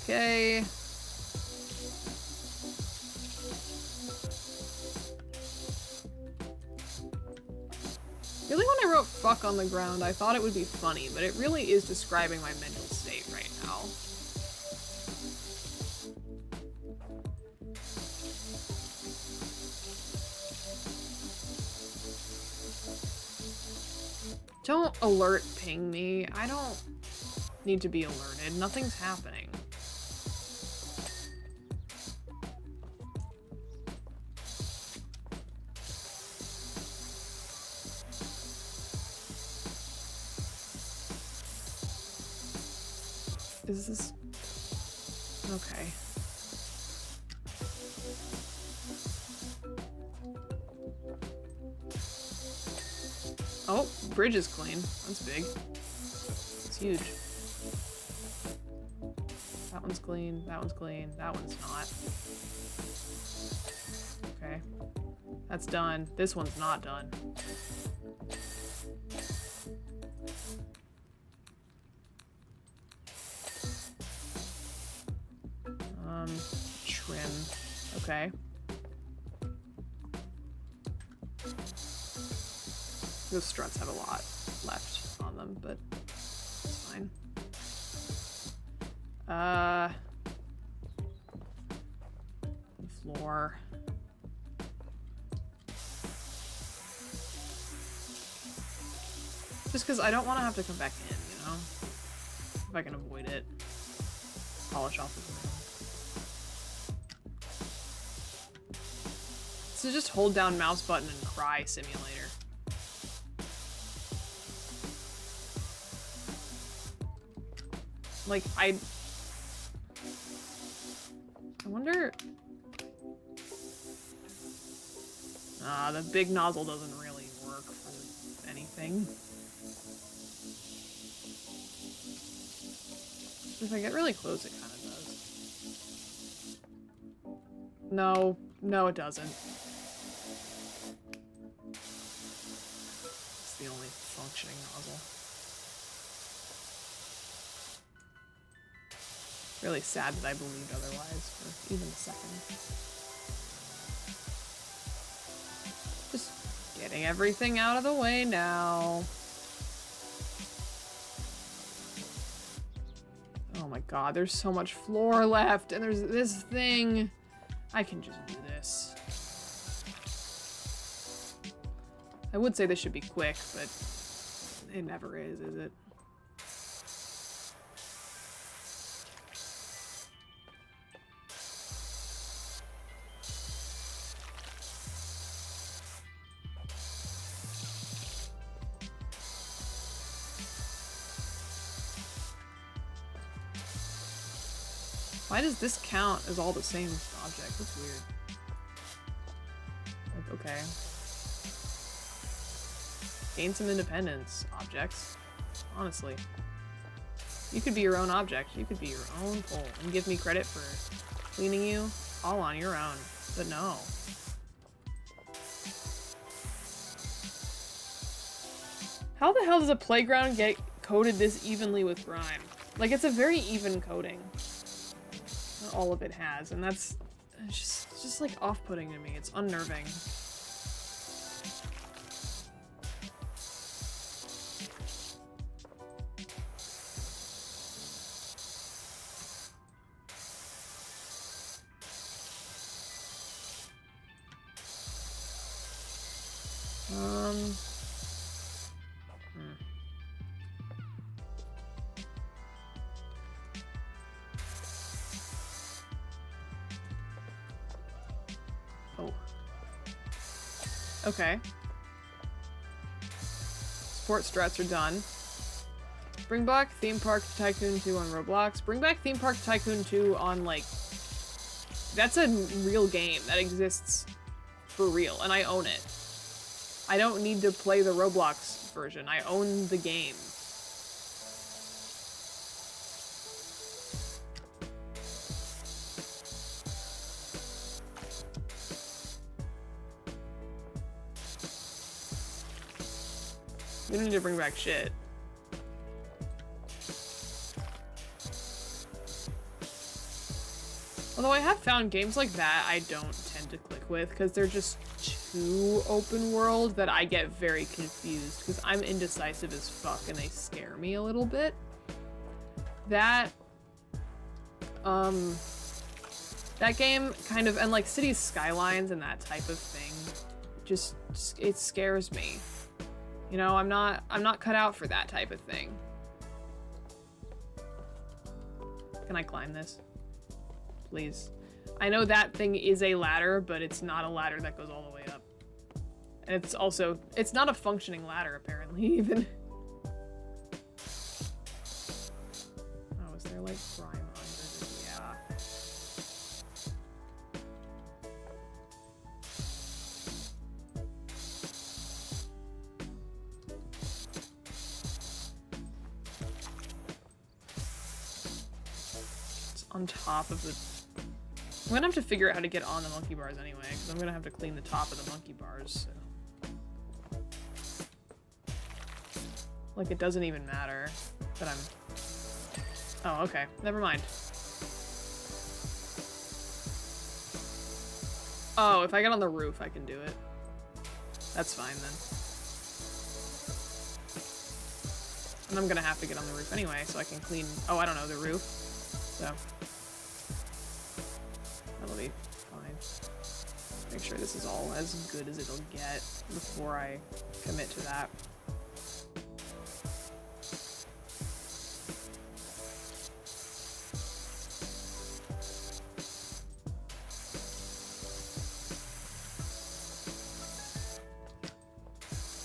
Okay. Really, when I wrote fuck on the ground, I thought it would be funny, but it really is describing my mental state right now. Don't alert ping me. I don't need to be alerted. Nothing's happening. Is this... Okay. Oh, bridge is clean. That's big. It's huge. That one's clean. That one's clean. That one's not. Okay. That's done. This one's not done. Trim. Okay. Those struts have a lot left on them, but it's fine. The floor. Just because I don't want to have to come back in, you know? If I can avoid it. Polish off the room. So just hold down mouse button and cry simulator. Like, I wonder... the big nozzle doesn't really work for anything. If I get really close, it kind of does. No. No, it doesn't. It's the only functioning nozzle. Really sad that I believed otherwise for even a second. Just get Getting everything out of the way now. Oh my god, there's so much floor left, and there's this thing. I can just do this. I would say this should be quick, but it never is it? Why does this count as all the same object? That's weird. Like, okay. Gain some independence, objects. Honestly. You could be your own object. You could be your own pole. And give me credit for cleaning you all on your own. But no. How the hell does a playground get coated this evenly with grime? Like, it's a very even coating. All of it has, and that's just like off-putting to me. It's unnerving. Okay. Sport strats are done. Bring back Theme Park Tycoon 2 on Roblox. Bring back Theme Park Tycoon 2 on, like... That's a real game that exists for real, and I own it. I don't need to play the Roblox version. I own the game. You don't need to bring back shit. Although I have found games like that I don't tend to click with because they're just too open world that I get very confused because I'm indecisive as fuck and they scare me a little bit. That game kind of, and like Cities Skylines and that type of thing, just it scares me. You know, I'm not cut out for that type of thing. Can I climb this? Please. I know that thing is a ladder, but it's not a ladder that goes all the way up. And it's also, it's not a functioning ladder, apparently, even. Oh, is there, like, grime under it? Yeah. It's on top of the... I'm gonna have to figure out how to get on the monkey bars anyway, because I'm gonna have to clean the top of the monkey bars, so. Like, it doesn't even matter that I'm... Oh, okay. Never mind. Oh, if I get on the roof, I can do it. That's fine, then. And I'm gonna have to get on the roof anyway, so I can clean... Oh, I don't know, the roof. So... That'll be fine. Make sure this is all as good as it'll get before I commit to that.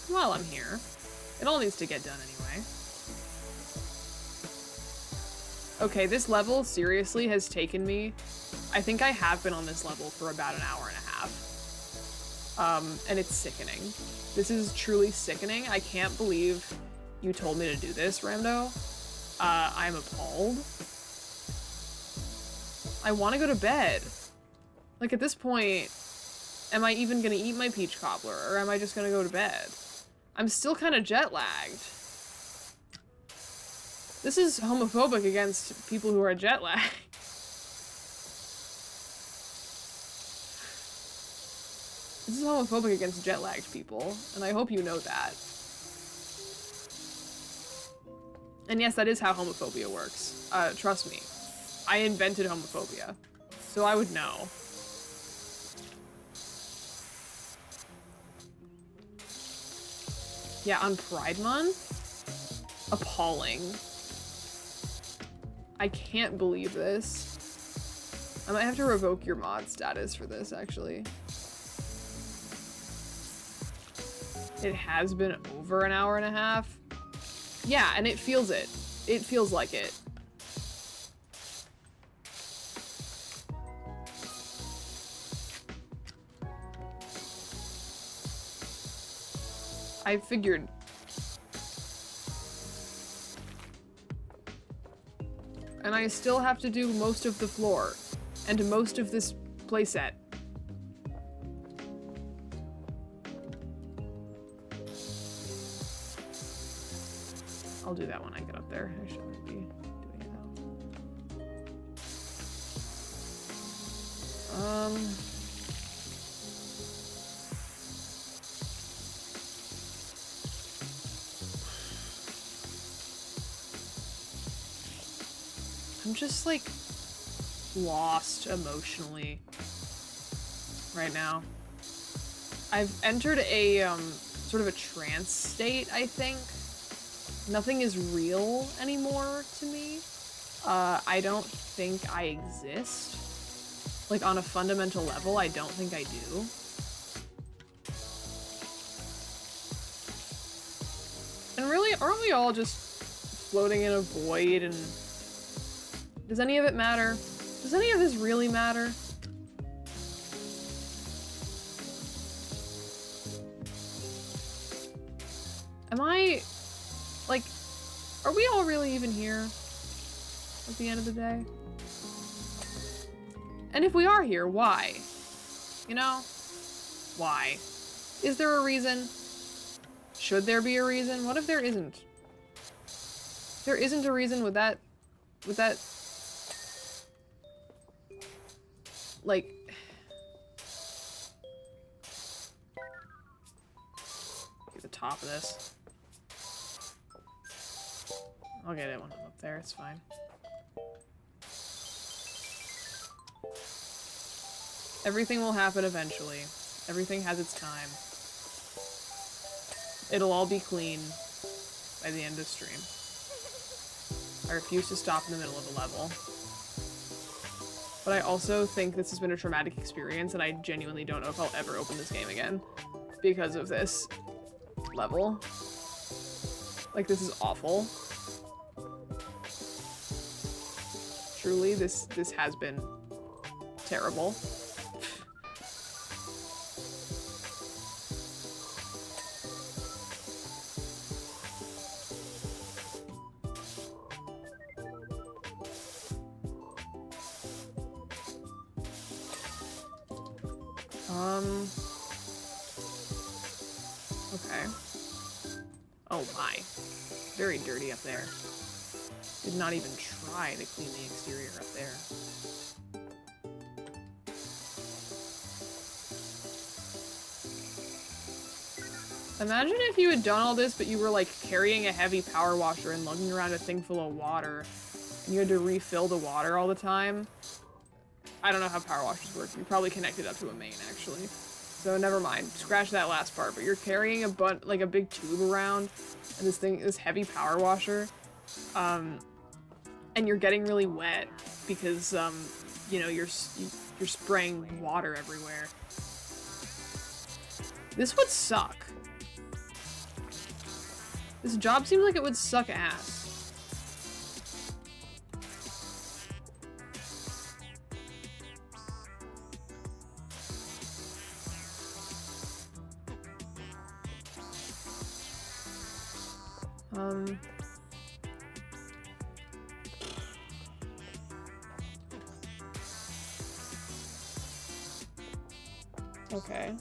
While I'm here, it all needs to get done anyway. Okay, this level seriously has taken me... I think I have been on this level for about an hour and a half. And it's sickening. This is truly sickening. I can't believe you told me to do this, Ramdo. I'm appalled. I want to go to bed. Like, at this point, am I even gonna eat my peach cobbler, or am I just gonna go to bed? I'm still kind of jet lagged. This is homophobic against people who are jet lagged. This is homophobic against jet-lagged people, and I hope you know that. And yes, that is how homophobia works. Trust me. I invented homophobia, so I would know. Yeah, on Pride Month? Appalling. I can't believe this. I might have to revoke your mod status for this, actually. It has been over an hour and a half. Yeah, and it feels it. It feels like it. I figured. And I still have to do most of the floor and most of this playset. I'll do that when I get up there. I shouldn't be doing it now. I'm just like lost emotionally right now. I've entered a sort of a trance state, I think. Nothing is real anymore to me. I don't think I exist. Like on a fundamental level, I don't think I do. And really, aren't we all just floating in a void and does any of it matter? Does any of this really matter? Am I, like, are we all really even here at the end of the day? And if we are here, why? You know? Why? Is there a reason? Should there be a reason? What if there isn't? If there isn't a reason, would that, like, get the top of this. I'll get it when I'm up there, it's fine. Everything will happen eventually. Everything has its time. It'll all be clean by the end of stream. I refuse to stop in the middle of a level. But I also think this has been a traumatic experience and I genuinely don't know if I'll ever open this game again because of this level. Like, this is awful. Truly, this has been terrible. Okay. Oh my. Very dirty up there. Did not even try to clean the exterior up there. Imagine if you had done all this, but you were like carrying a heavy power washer and lugging around a thing full of water, and you had to refill the water all the time. I don't know how power washers work. You're probably connected up to a main, actually. So never mind. Scratch that last part. But you're carrying like a big tube around, and this heavy power washer, and you're getting really wet because you know, you're spraying water everywhere. This would suck. This job seems like it would suck ass. Okay.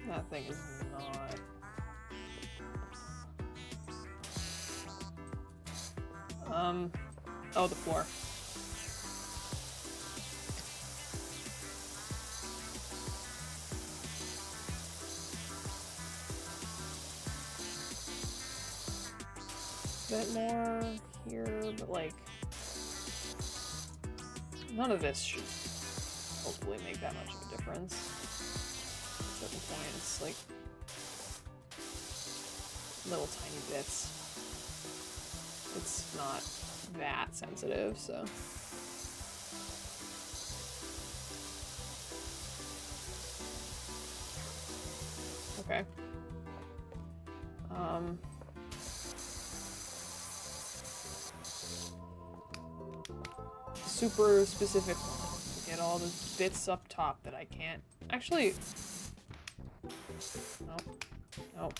That thing is not... Oh, the floor. Bit more here, but like none of this should hopefully make that much of a difference. At a certain point, it's like little tiny bits. It's not that sensitive, so. Okay. Super specific one to get all the bits up top that I can't. Actually, no, no.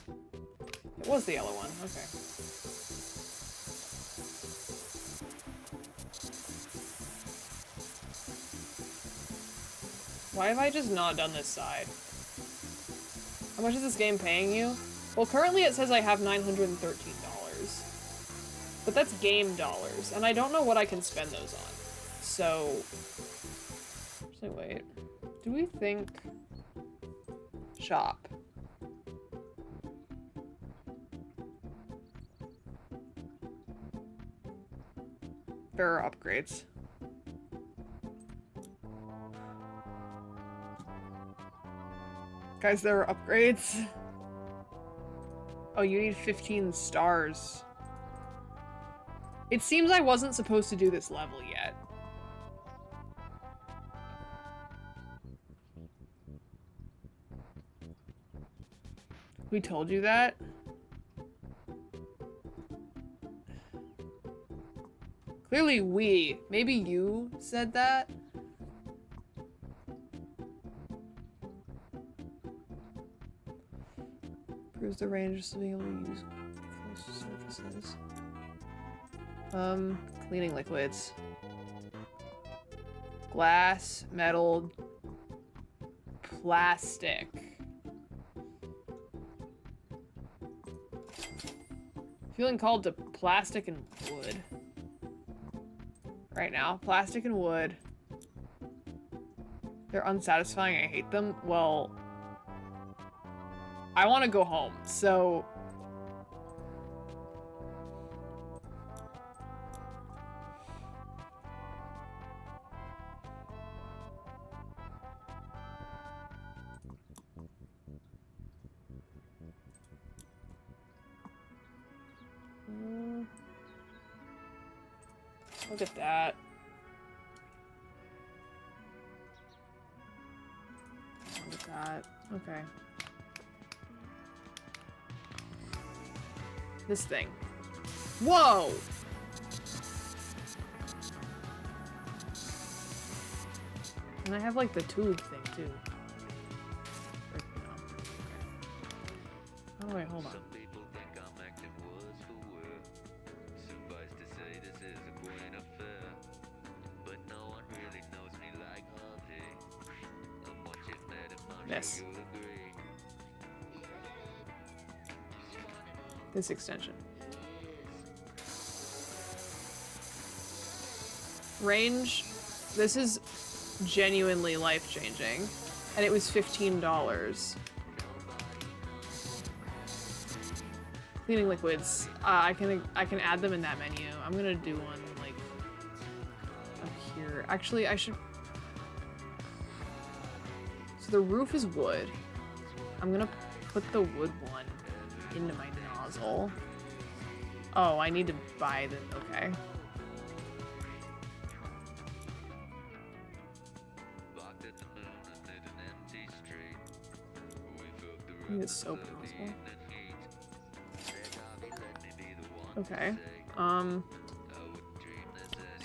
It was the yellow one. Okay. Why have I just not done this side? How much is this game paying you? Well, currently it says I have $913. But that's game dollars, and I don't know what I can spend those on. So... Actually, wait. Do we think... Shop. There are upgrades. Guys, there are upgrades. Oh, you need 15 stars. It seems I wasn't supposed to do this level yet. We told you that? Clearly we. Maybe you said that? Improves the range of being able to use close surfaces. Cleaning liquids. Glass, metal, plastic. Feeling called to plastic and wood. Right now, plastic and wood. They're unsatisfying, I hate them. Well, I want to go home, so... Look at that. Look at that. Okay. This thing. Whoa! And I have like the tube thing too. Or, no. Okay. Oh wait, hold on. This extension. Range, this is genuinely life-changing, and it was $15. Cleaning liquids, I can add them in that menu. I'm gonna do one like up here. Actually, I should. So the roof is wood. I'm gonna put the wood one into my nozzle. Oh, I need to buy the. Okay. I need a soap nozzle. Okay.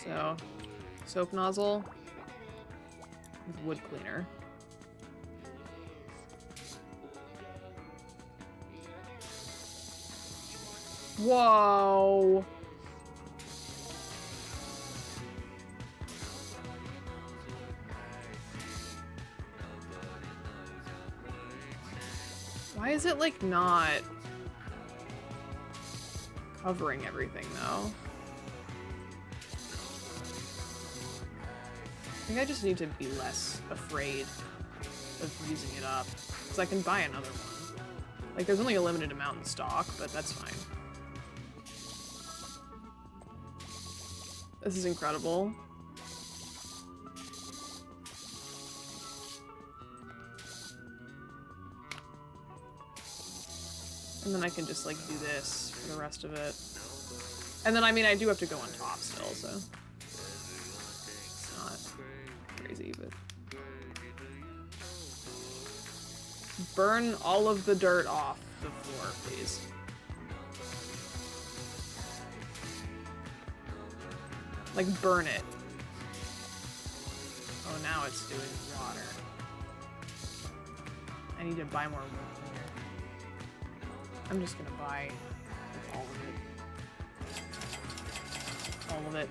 So soap nozzle with wood cleaner. Whoa. Why is it like not covering everything though? think I just need to be less afraid of using it up, because I can buy another one. Like, there's only a limited amount in stock, but that's fine. This is incredible. And then I can just, like, do this for the rest of it. And then, I mean, I do have to go on top still, so... It's not crazy, but... Burn all of the dirt off the floor, please. Like, burn it. Oh, now it's doing water. I need to buy more wood cleaner. I'm just gonna buy all of it. All of it.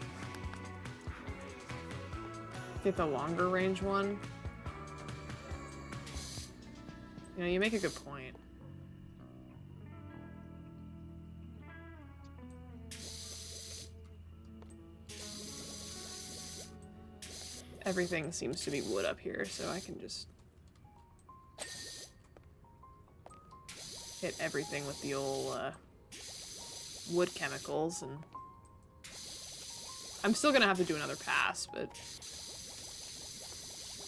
Get the longer range one. You know, you make a good point. Everything seems to be wood up here, so I can just hit everything with the old wood chemicals, and I'm still gonna have to do another pass, but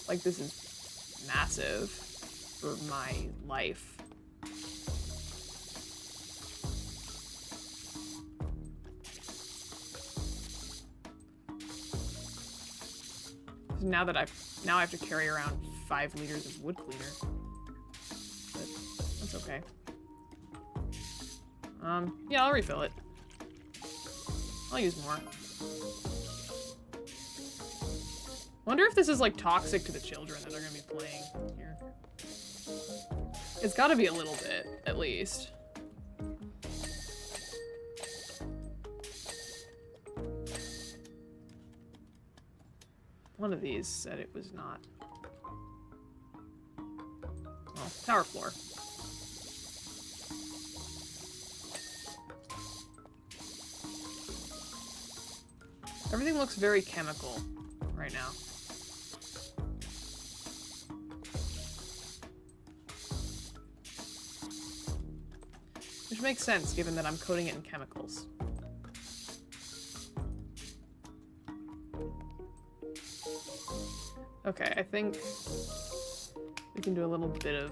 like, this is massive for my life. Now I have to carry around 5 liters of wood cleaner. But that's okay. Yeah, I'll refill it. I'll use more. Wonder if this is, like, toxic to the children that are gonna be playing here. It's gotta be a little bit, at least. One of these said it was not. Well, tower floor. Everything looks very chemical right now. Which makes sense, given that I'm coating it in chemicals. Okay, I think we can do a little bit of,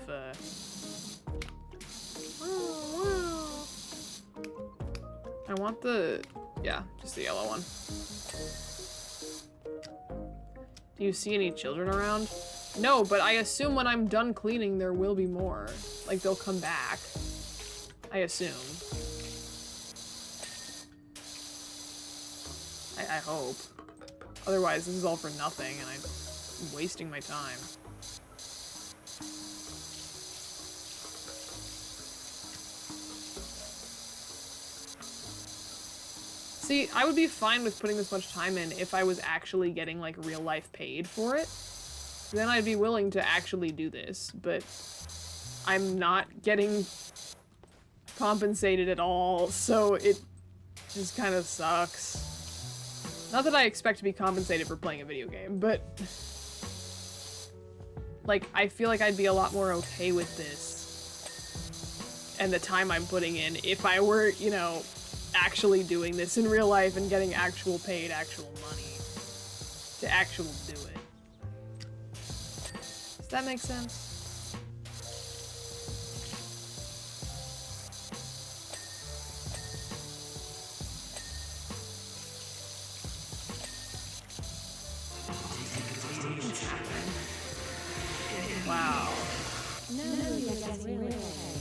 I want the, yeah, just the yellow one. Do you see any children around? No, but I assume when I'm done cleaning, there will be more. Like, they'll come back. I assume. I hope. Otherwise, this is all for nothing, and I'm wasting my time. See, I would be fine with putting this much time in if I was actually getting, like, real life paid for it. Then I'd be willing to actually do this, but I'm not getting compensated at all, so it just kind of sucks. Not that I expect to be compensated for playing a video game, but like, I feel like I'd be a lot more okay with this and the time I'm putting in if I were, you know, actually doing this in real life and getting actual paid, actual money to actually do it. Does that make sense? Wow.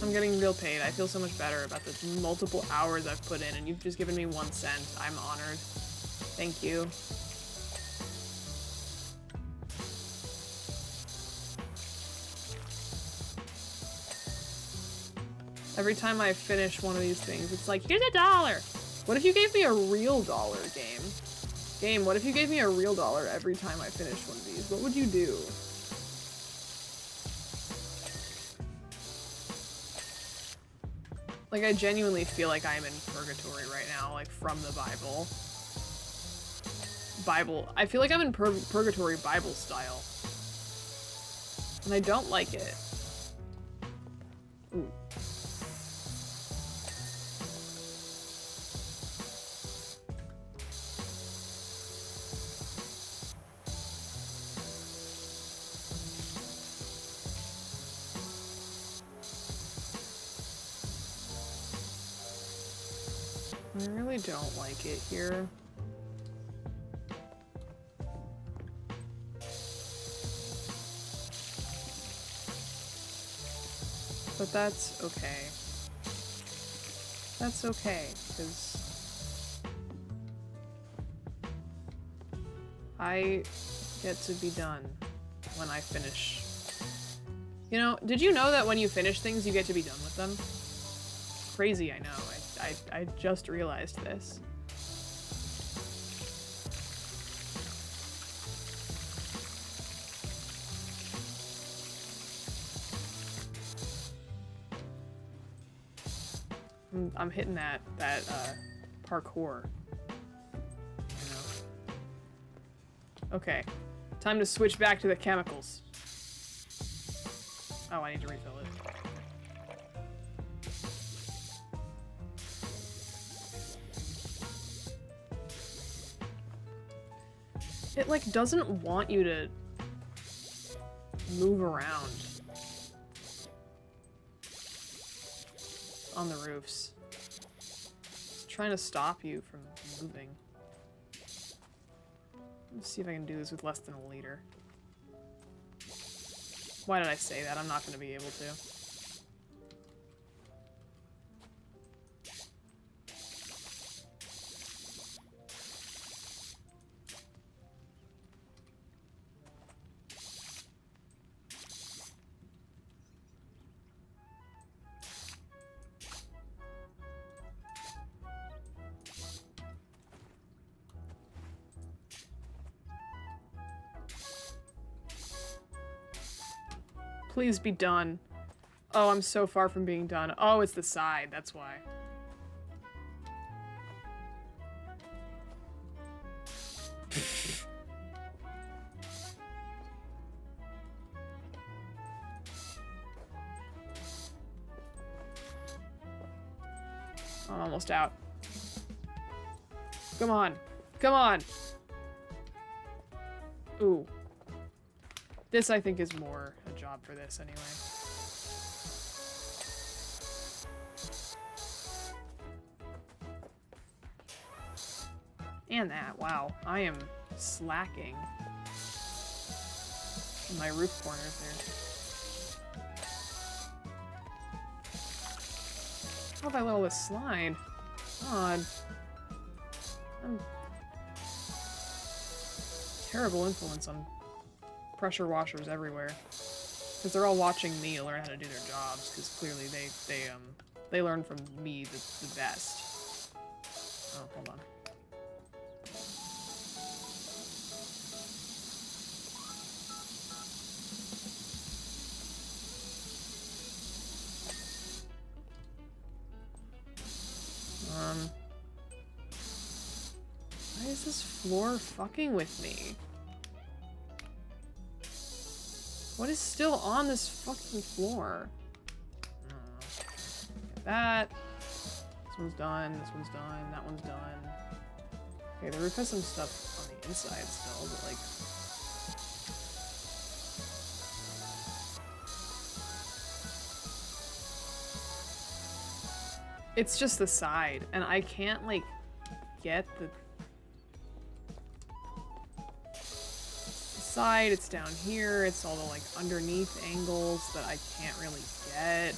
I'm getting real paid. I feel so much better about the multiple hours I've put in, and you've just given me 1 cent. I'm honored. Thank you. Every time I finish one of these things, it's like, here's $1! What if you gave me a real dollar, game? Game, what if you gave me a real dollar every time I finished one of these? What would you do? Like, I genuinely feel like I'm in purgatory right now, like, from the Bible. Bible. I feel like I'm in purgatory Bible style. And I don't like it. Ooh. I really don't like it here. But that's okay. That's okay, because I get to be done when I finish. You know, did you know that when you finish things, you get to be done with them? Crazy, I know. I just realized this. I'm hitting that parkour. You know. Okay, time to switch back to the chemicals. Oh, I need to refill it. It, like, doesn't want you to move around on the roofs. It's trying to stop you from moving. Let's see if I can do this with less than a liter. Why did I say that? I'm not going to be able to. Please be done. Oh, I'm so far from being done. Oh, it's the side, that's why. I'm almost out. Come on. Come on! Ooh. This, I think, is more a job for this, anyway. And that, wow. I am slacking in my roof corners there. How have I let all this slide? God. I'm terrible influence on pressure washers everywhere, because they're all watching me learn how to do their jobs, because clearly they learn from me the best. Oh, hold on. Why is this floor fucking with me? What is still on this fucking floor? Get that. This one's done. This one's done. That one's done. Okay, the roof has some stuff on the inside still, but like... It's just the side, and I can't, like, get the side. It's down here. It's all the, like, underneath angles that I can't really get.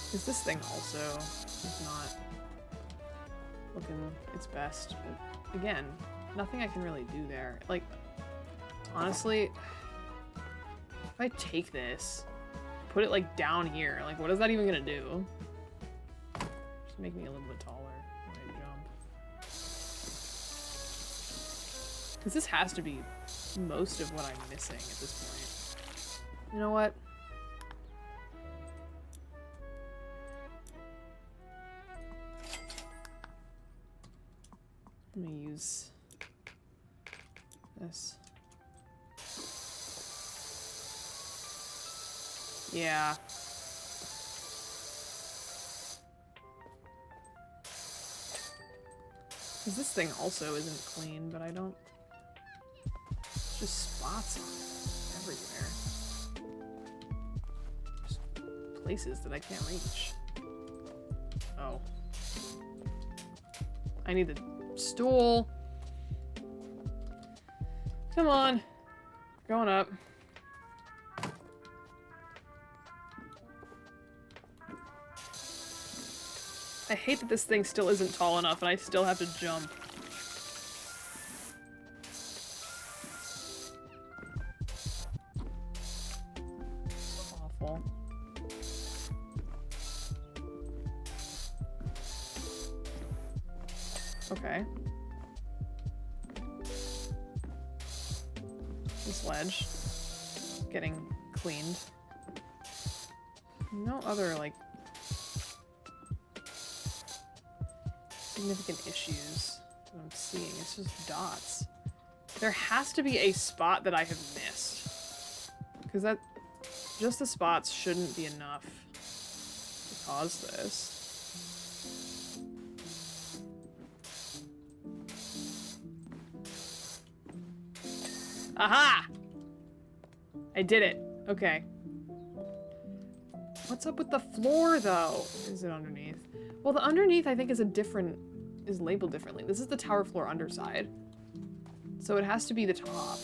Because this thing also is not looking its best. But again, nothing I can really do there. Like, honestly, if I take this, put it, like, down here, like, what is that even gonna do? Just make me a little bit taller when I jump. Because this has to be most of what I'm missing at this point. You know what? Let me use this. Yeah. Because this thing also isn't clean, but I don't... It's just spots on it everywhere. Just places that I can't reach. Oh. I need the stool. Come on. Going up. I hate that this thing still isn't tall enough and I still have to jump. Awful. Okay. This ledge. Getting cleaned. No other, like, significant issues that I'm seeing. It's just dots. There has to be a spot that I have missed. Because that... just the spots shouldn't be enough to cause this. Aha! I did it. Okay. What's up with the floor, though? Is it underneath? Well, the underneath, I think, is a different... is labeled differently. This is the tower floor underside. So it has to be the top.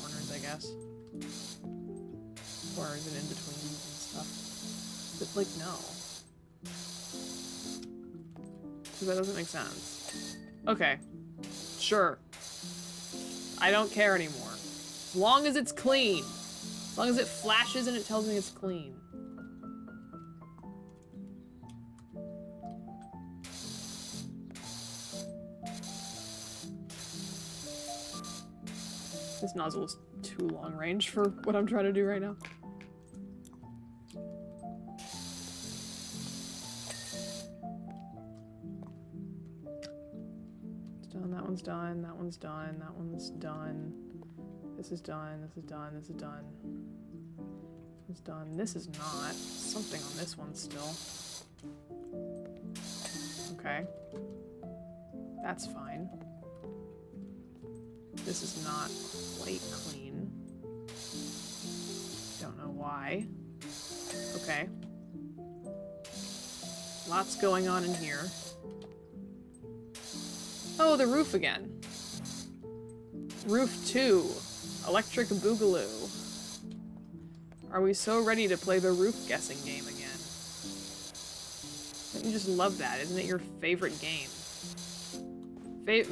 Corners, I guess. Corners and in-betweens and stuff. But, like, no. Because that doesn't make sense. Okay. Sure. I don't care anymore. As long as it's clean. As long as it flashes and it tells me it's clean. This nozzle is too long range for what I'm trying to do right now. It's done, that one's done, that one's done, that one's done. This is done, this is done, this is done. This is done. This is not. Something on this one still. Okay. That's fine. This is not quite clean. Don't know why. Okay. Lots going on in here. Oh, the roof again. Roof 2. Electric Boogaloo. Are we so ready to play the roof guessing game again? Don't you just love that? Isn't it your favorite game?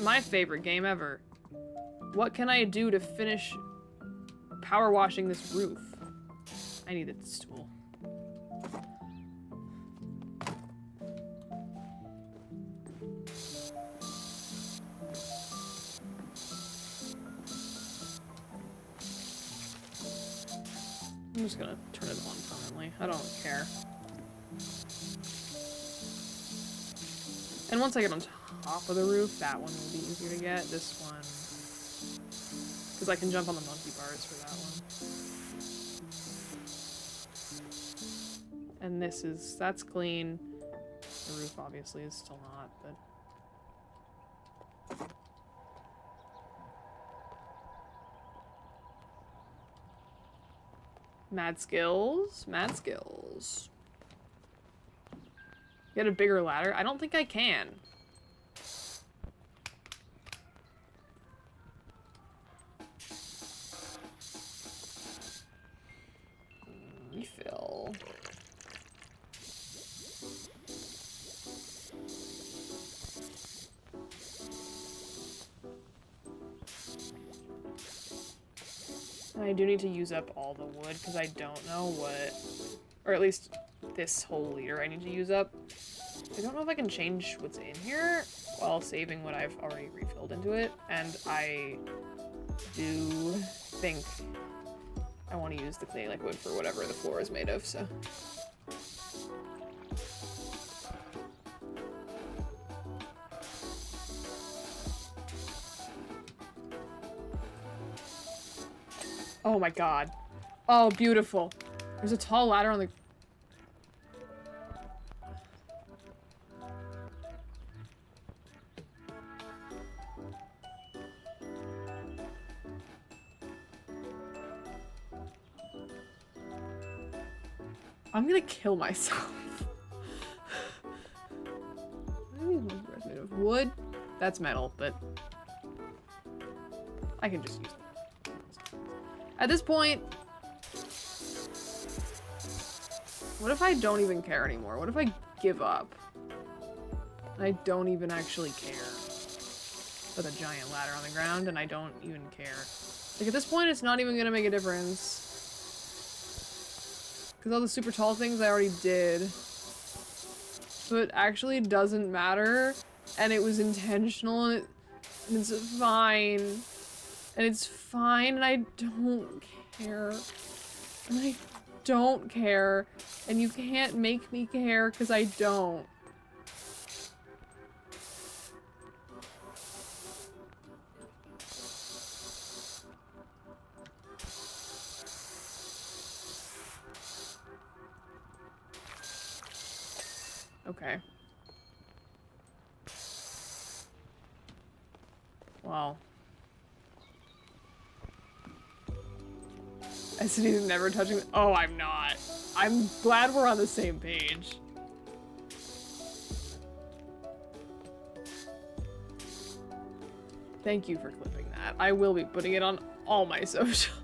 My favorite game ever. What can I do to finish power washing this roof? I need a stool. I'm just gonna turn it on permanently. I don't care. And once I get on top of the roof, that one will be easier to get. This one... because I can jump on the monkey bars for that one. And this is... that's clean. The roof obviously is still not, but... Mad skills. Mad skills. Get a bigger ladder? I don't think I can. Refill. I do need to use up all the wood because I don't know what, or at least this whole liter I need to use up. I don't know if I can change what's in here while saving what I've already refilled into it, and I do think I want to use the cleaning liquid for whatever the floor is made of, so. Oh my god. Oh, beautiful. There's a tall ladder on the... I'm gonna kill myself. Made of wood? That's metal, but I can just use it. At this point, what if I don't even care anymore? What if I give up? And I don't even actually care. With a giant ladder on the ground, and I don't even care. Like, at this point, it's not even gonna make a difference. Because all the super tall things I already did. So it actually doesn't matter. And it was intentional, and it's fine. And it's fine, and I don't care. And I don't care. And you can't make me care, because I don't. Okay. Well. Esiti's never touching me. Oh, I'm not. I'm glad we're on the same page. Thank you for clipping that. I will be putting it on all my social.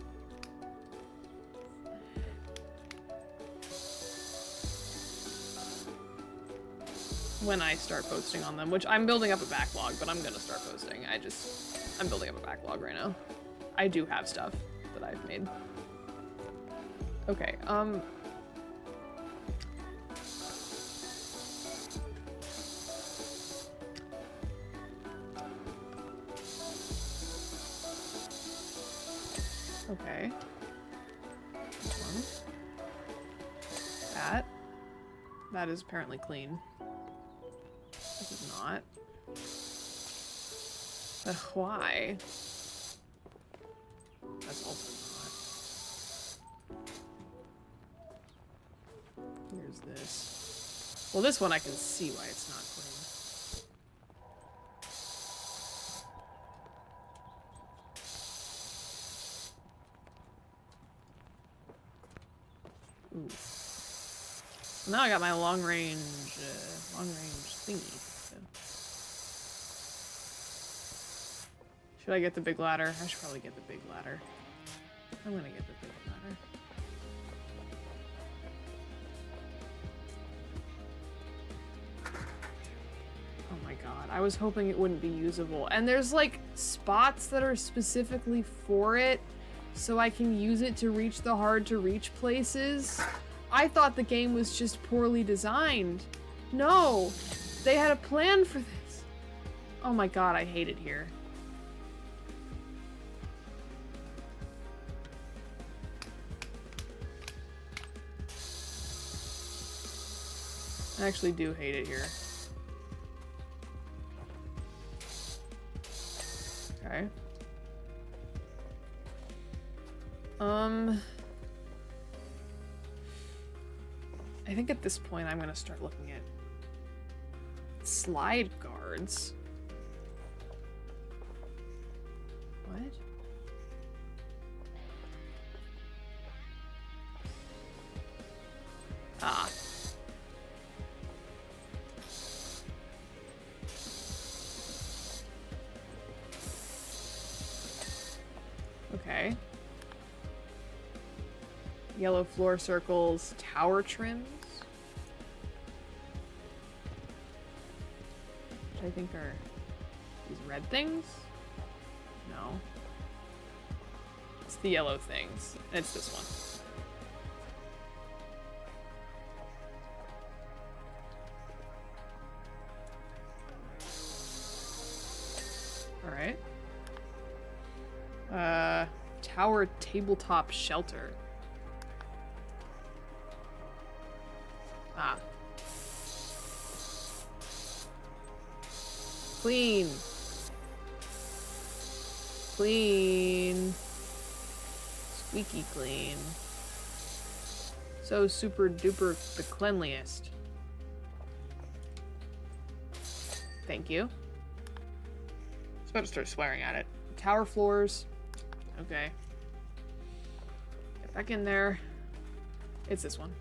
When I start posting on them, which I'm building up a backlog, but I'm gonna start posting. I'm building up a backlog right now. I do have stuff that I've made. Okay, okay. That is apparently clean. This is not. But why? That's also not. Here's this. Well, this one I can see why it's not clean. Ooh. Now I got my long range thingy. So. Should I get the big ladder? I should probably get the big ladder. I'm gonna get the big ladder. Oh my god, I was hoping it wouldn't be usable. And there's like spots that are specifically for it, so I can use it to reach the hard to reach places. I thought the game was just poorly designed. No, they had a plan for this. Oh my god, I hate it here. I actually do hate it here. Okay. I think at this point I'm gonna start looking at slide guards. What? Ah. Okay. Yellow floor circles, tower trims. Which I think are these red things? No. It's the yellow things. It's this one. Alright. Power tabletop shelter. Ah. Clean. Clean. Squeaky clean. So super duper the cleanliest. Thank you. I was about to start swearing at it. Tower floors. Okay. Get back in there. It's this one.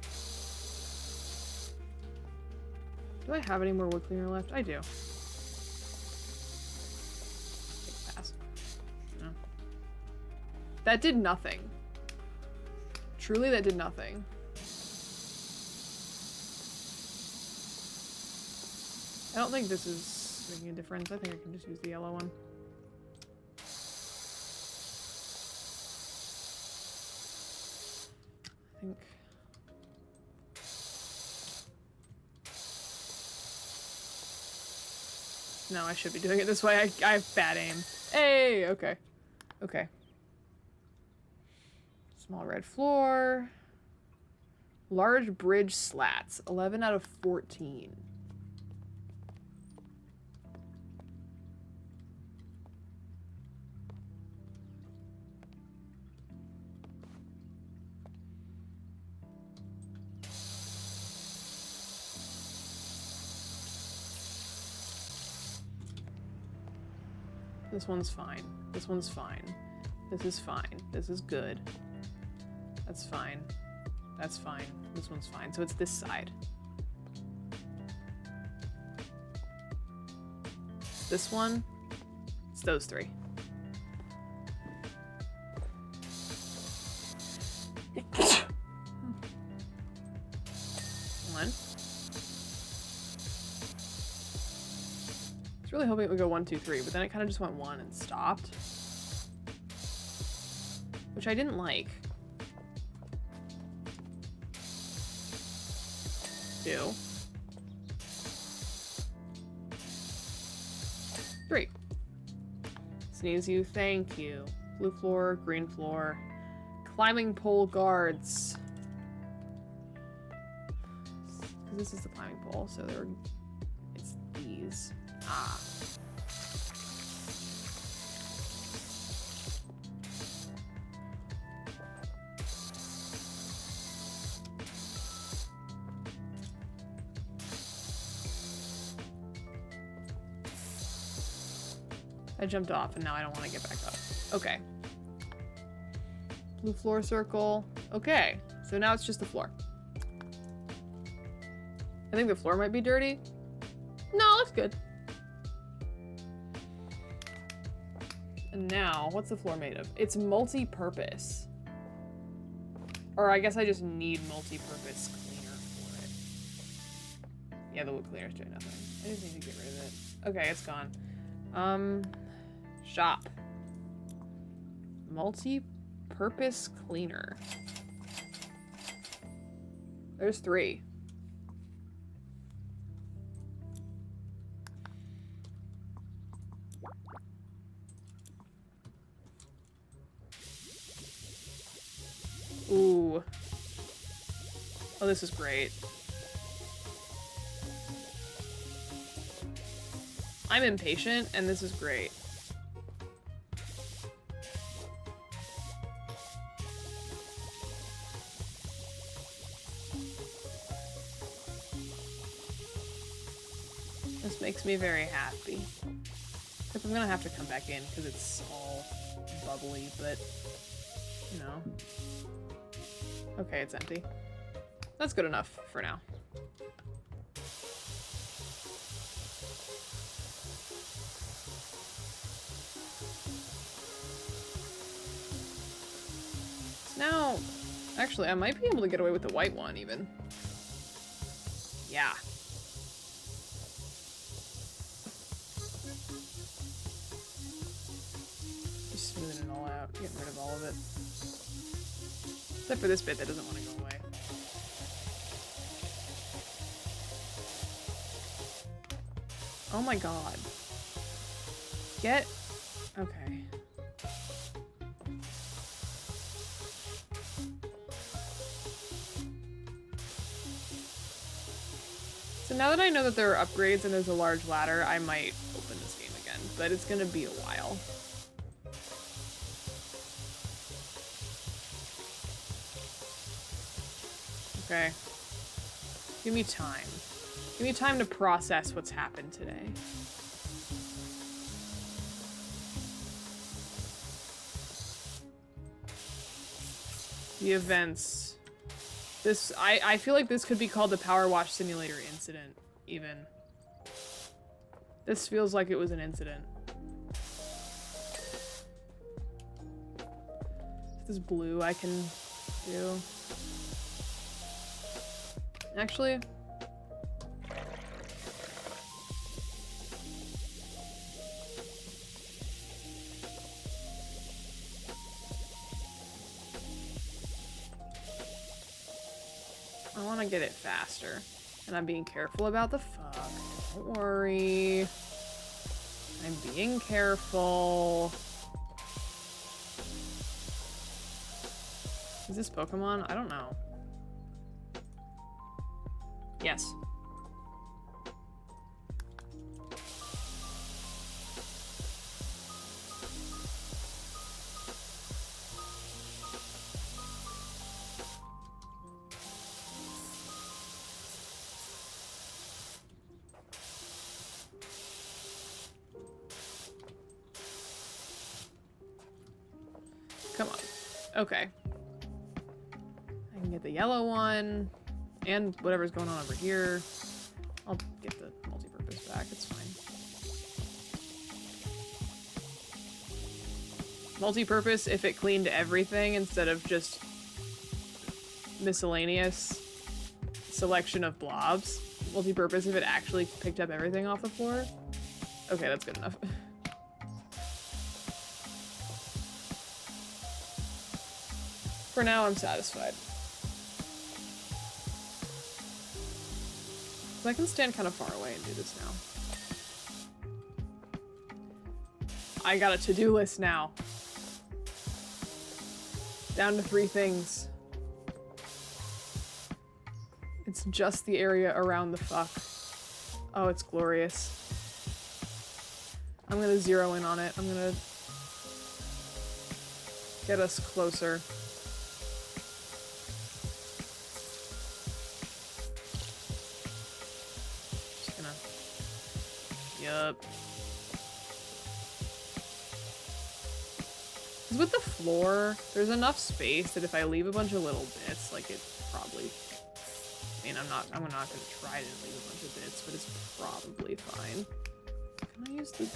Do I have any more wood cleaner left? I do. Take a pass. No. That did nothing. Truly, that did nothing. I don't think this is making a difference. I think I can just use the yellow one. I think. No, I should be doing it this way. I have bad aim. Hey, okay. Okay. Small red floor. Large bridge slats. 11 out of 14. This one's fine. This one's fine. This is fine. This is good. That's fine. That's fine. This one's fine. So it's this side. This one. It's those three. One. I was really hoping it would go 1, 2, 3, but then it kind of just went 1 and stopped. Which I didn't like. 2. 3. Sneeze you, thank you. Blue floor, green floor. Climbing pole guards. This is the climbing pole, so it's these. Ah. I jumped off and now I don't want to get back up. Okay. Blue floor circle. Okay. So now it's just the floor. I think the floor might be dirty. No, that's good. And now, what's the floor made of? It's multi-purpose. Or I guess I just need multi-purpose cleaner for it. Yeah, the wood cleaner's doing nothing. I just need to get rid of it. Okay, it's gone. Shop. Multi-purpose cleaner. There's 3. Ooh. Oh, this is great. I'm impatient, and this is great. This makes me very happy. Except I'm gonna have to come back in because it's all bubbly, but you know. Okay, it's empty. That's good enough for now. Now, actually, I might be able to get away with the white one, even. Yeah. Just smoothing it all out, getting rid of all of it. Except for this bit that doesn't want to go away. Oh my god. Get... Okay. So now that I know that there are upgrades and there's a large ladder, I might open this game again, but it's gonna be a while. Okay. Give me time. Give me time to process what's happened today. The events. This, I feel like this could be called the PowerWash Simulator incident, even. This feels like it was an incident. This blue I can do. Actually, I want to get it faster, and I'm being careful about the fog. Don't worry. I'm being careful. Is this Pokemon? I don't know. Yes. Come on. Okay. I can get the yellow one. And whatever's going on over here. I'll get the multi-purpose back, it's fine. Multi-purpose if it cleaned everything instead of just miscellaneous selection of blobs. Multi-purpose if it actually picked up everything off the floor. Okay, that's good enough. For now, I'm satisfied. I can stand kind of far away and do this now. I got a to-do list now. Down to 3 things. It's just the area around the fuck. Oh, it's glorious. I'm gonna zero in on it. I'm gonna get us closer. Yup. Because with the floor, there's enough space that if I leave a bunch of little bits, like it probably... I mean, I'm not gonna try to leave a bunch of bits, but it's probably fine. Can I use the...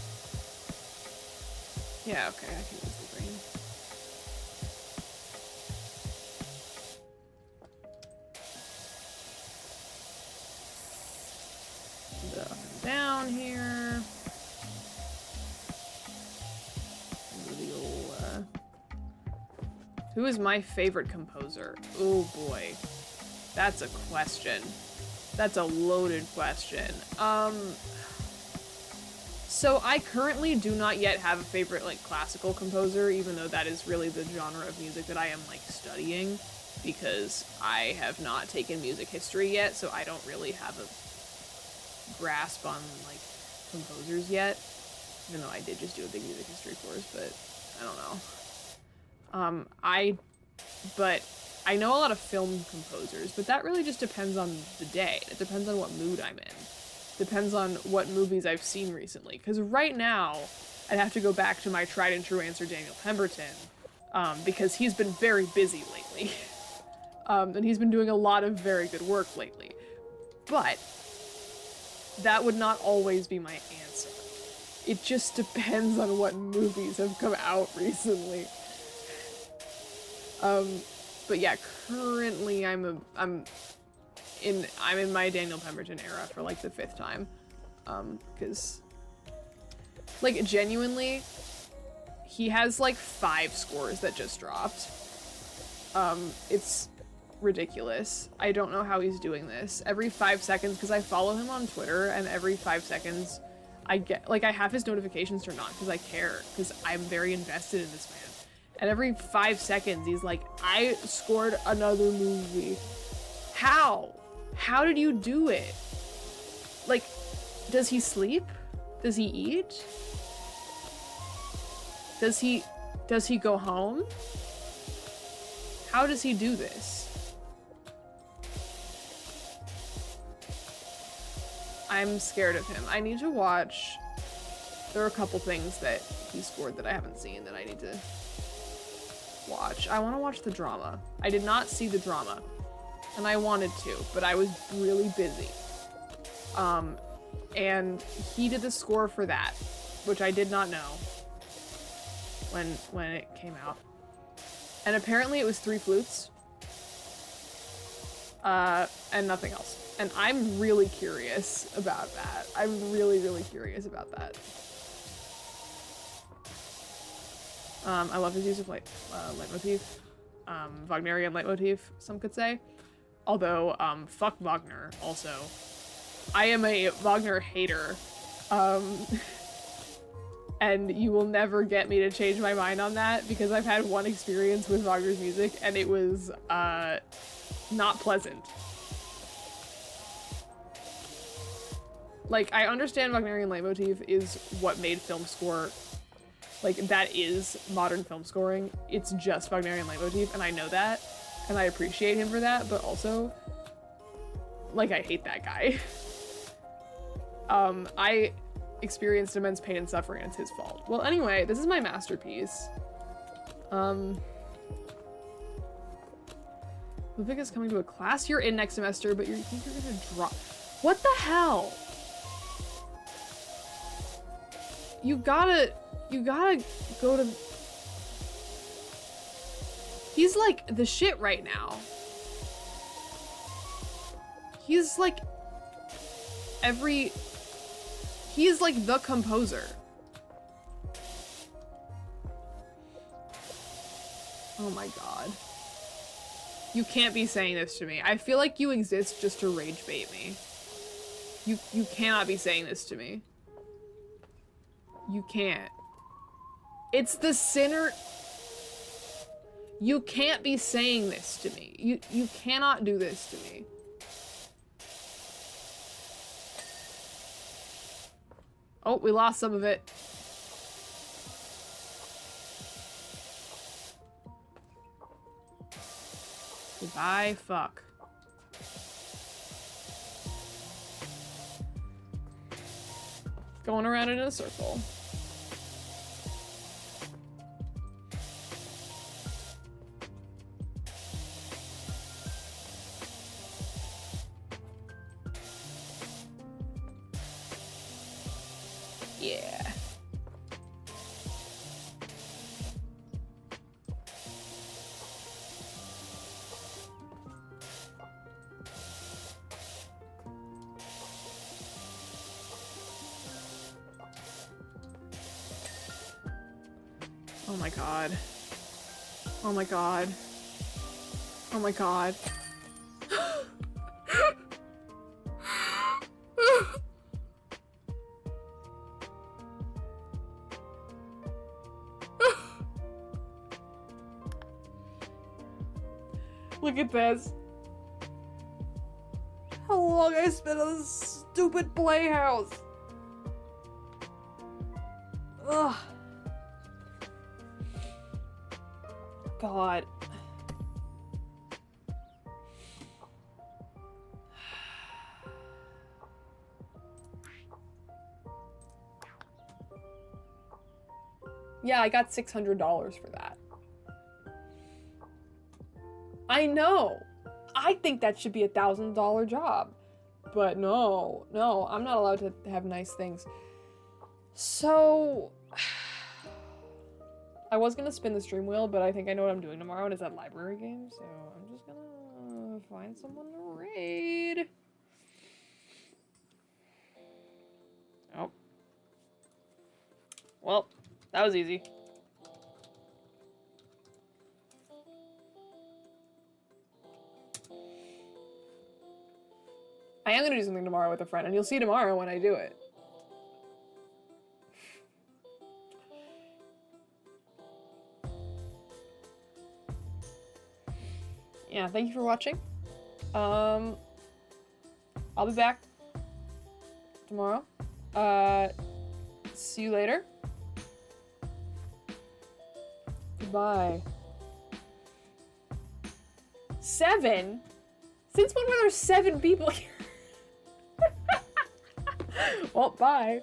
Yeah, okay, I can use the green. Up and down here. Who is my favorite composer? Oh boy. That's a question. That's a loaded question. So I currently do not yet have a favorite, like, classical composer, even though that is really the genre of music that I am, like, studying, because I have not taken music history yet, so I don't really have a grasp on, like, composers yet, even though I did just do a big music history course, but I don't know. But I know a lot of film composers, but that really just depends on the day. It depends on what mood I'm in. Depends on what movies I've seen recently. Because right now, I'd have to go back to my tried and true answer, Daniel Pemberton, because he's been very busy lately. And he's been doing a lot of very good work lately. But that would not always be my answer. It just depends on what movies have come out recently. But yeah, currently I'm in my Daniel Pemberton era for like the 5th time. 'Cause like genuinely, he has like 5 scores that just dropped. It's ridiculous. I don't know how he's doing this. Every 5 seconds, because I follow him on Twitter, and every 5 seconds I get, like, I have his notifications turned on because I care, because I'm very invested in this man. And every 5 seconds he's like, I scored another movie. How? How did you do it? like, does he sleep? Does he eat? Does he go home? How does he do this? I'm scared of him. I need to watch. There are a couple things that he scored that I haven't seen that I need to watch. I want to watch the drama. I did not see the drama, and I wanted to, but I was really busy. And he did the score for that, which I did not know when it came out. And apparently it was 3 flutes. And nothing else. And I'm really curious about that. I'm really, really curious about that. I love his use of leitmotif. Wagnerian leitmotif, some could say. Although, fuck Wagner, also. I am a Wagner hater. And you will never get me to change my mind on that, because I've had one experience with Wagner's music, and it was, not pleasant. Like, I understand Wagnerian leitmotif is what made film score, like, that is modern film scoring. It's just Wagnerian leitmotif, and I know that, and I appreciate him for that, but also, like, I hate that guy. I experienced immense pain and suffering, and it's his fault. Well, anyway, this is my masterpiece. Ludwig is coming to a class you're in next semester, but you think you're gonna drop. What the hell? You gotta go to. He's like the shit right now. He's like he's like the composer. Oh my god. You can't be saying this to me. I feel like you exist just to rage bait me. You cannot be saying this to me. You can't. It's the sinner. You can't be saying this to me. You cannot do this to me. Oh, we lost some of it. Goodbye, fuck. Going around in a circle. Yeah. Oh my god. Oh my god. Oh my god. Look at this. How long I spent on this stupid playhouse. Ugh. God. Yeah, I got $600 for that. I know. I think that should be a $1,000 job. But no, I'm not allowed to have nice things. So I was gonna spin the stream wheel, but I think I know what I'm doing tomorrow, and it's that library game, so I'm just gonna find someone to raid. Oh. Well, that was easy. I am gonna do something tomorrow with a friend, and you'll see tomorrow when I do it. Yeah, thank you for watching. I'll be back tomorrow. See you later. Goodbye. 7? Since when were there 7 people here? Well, bye.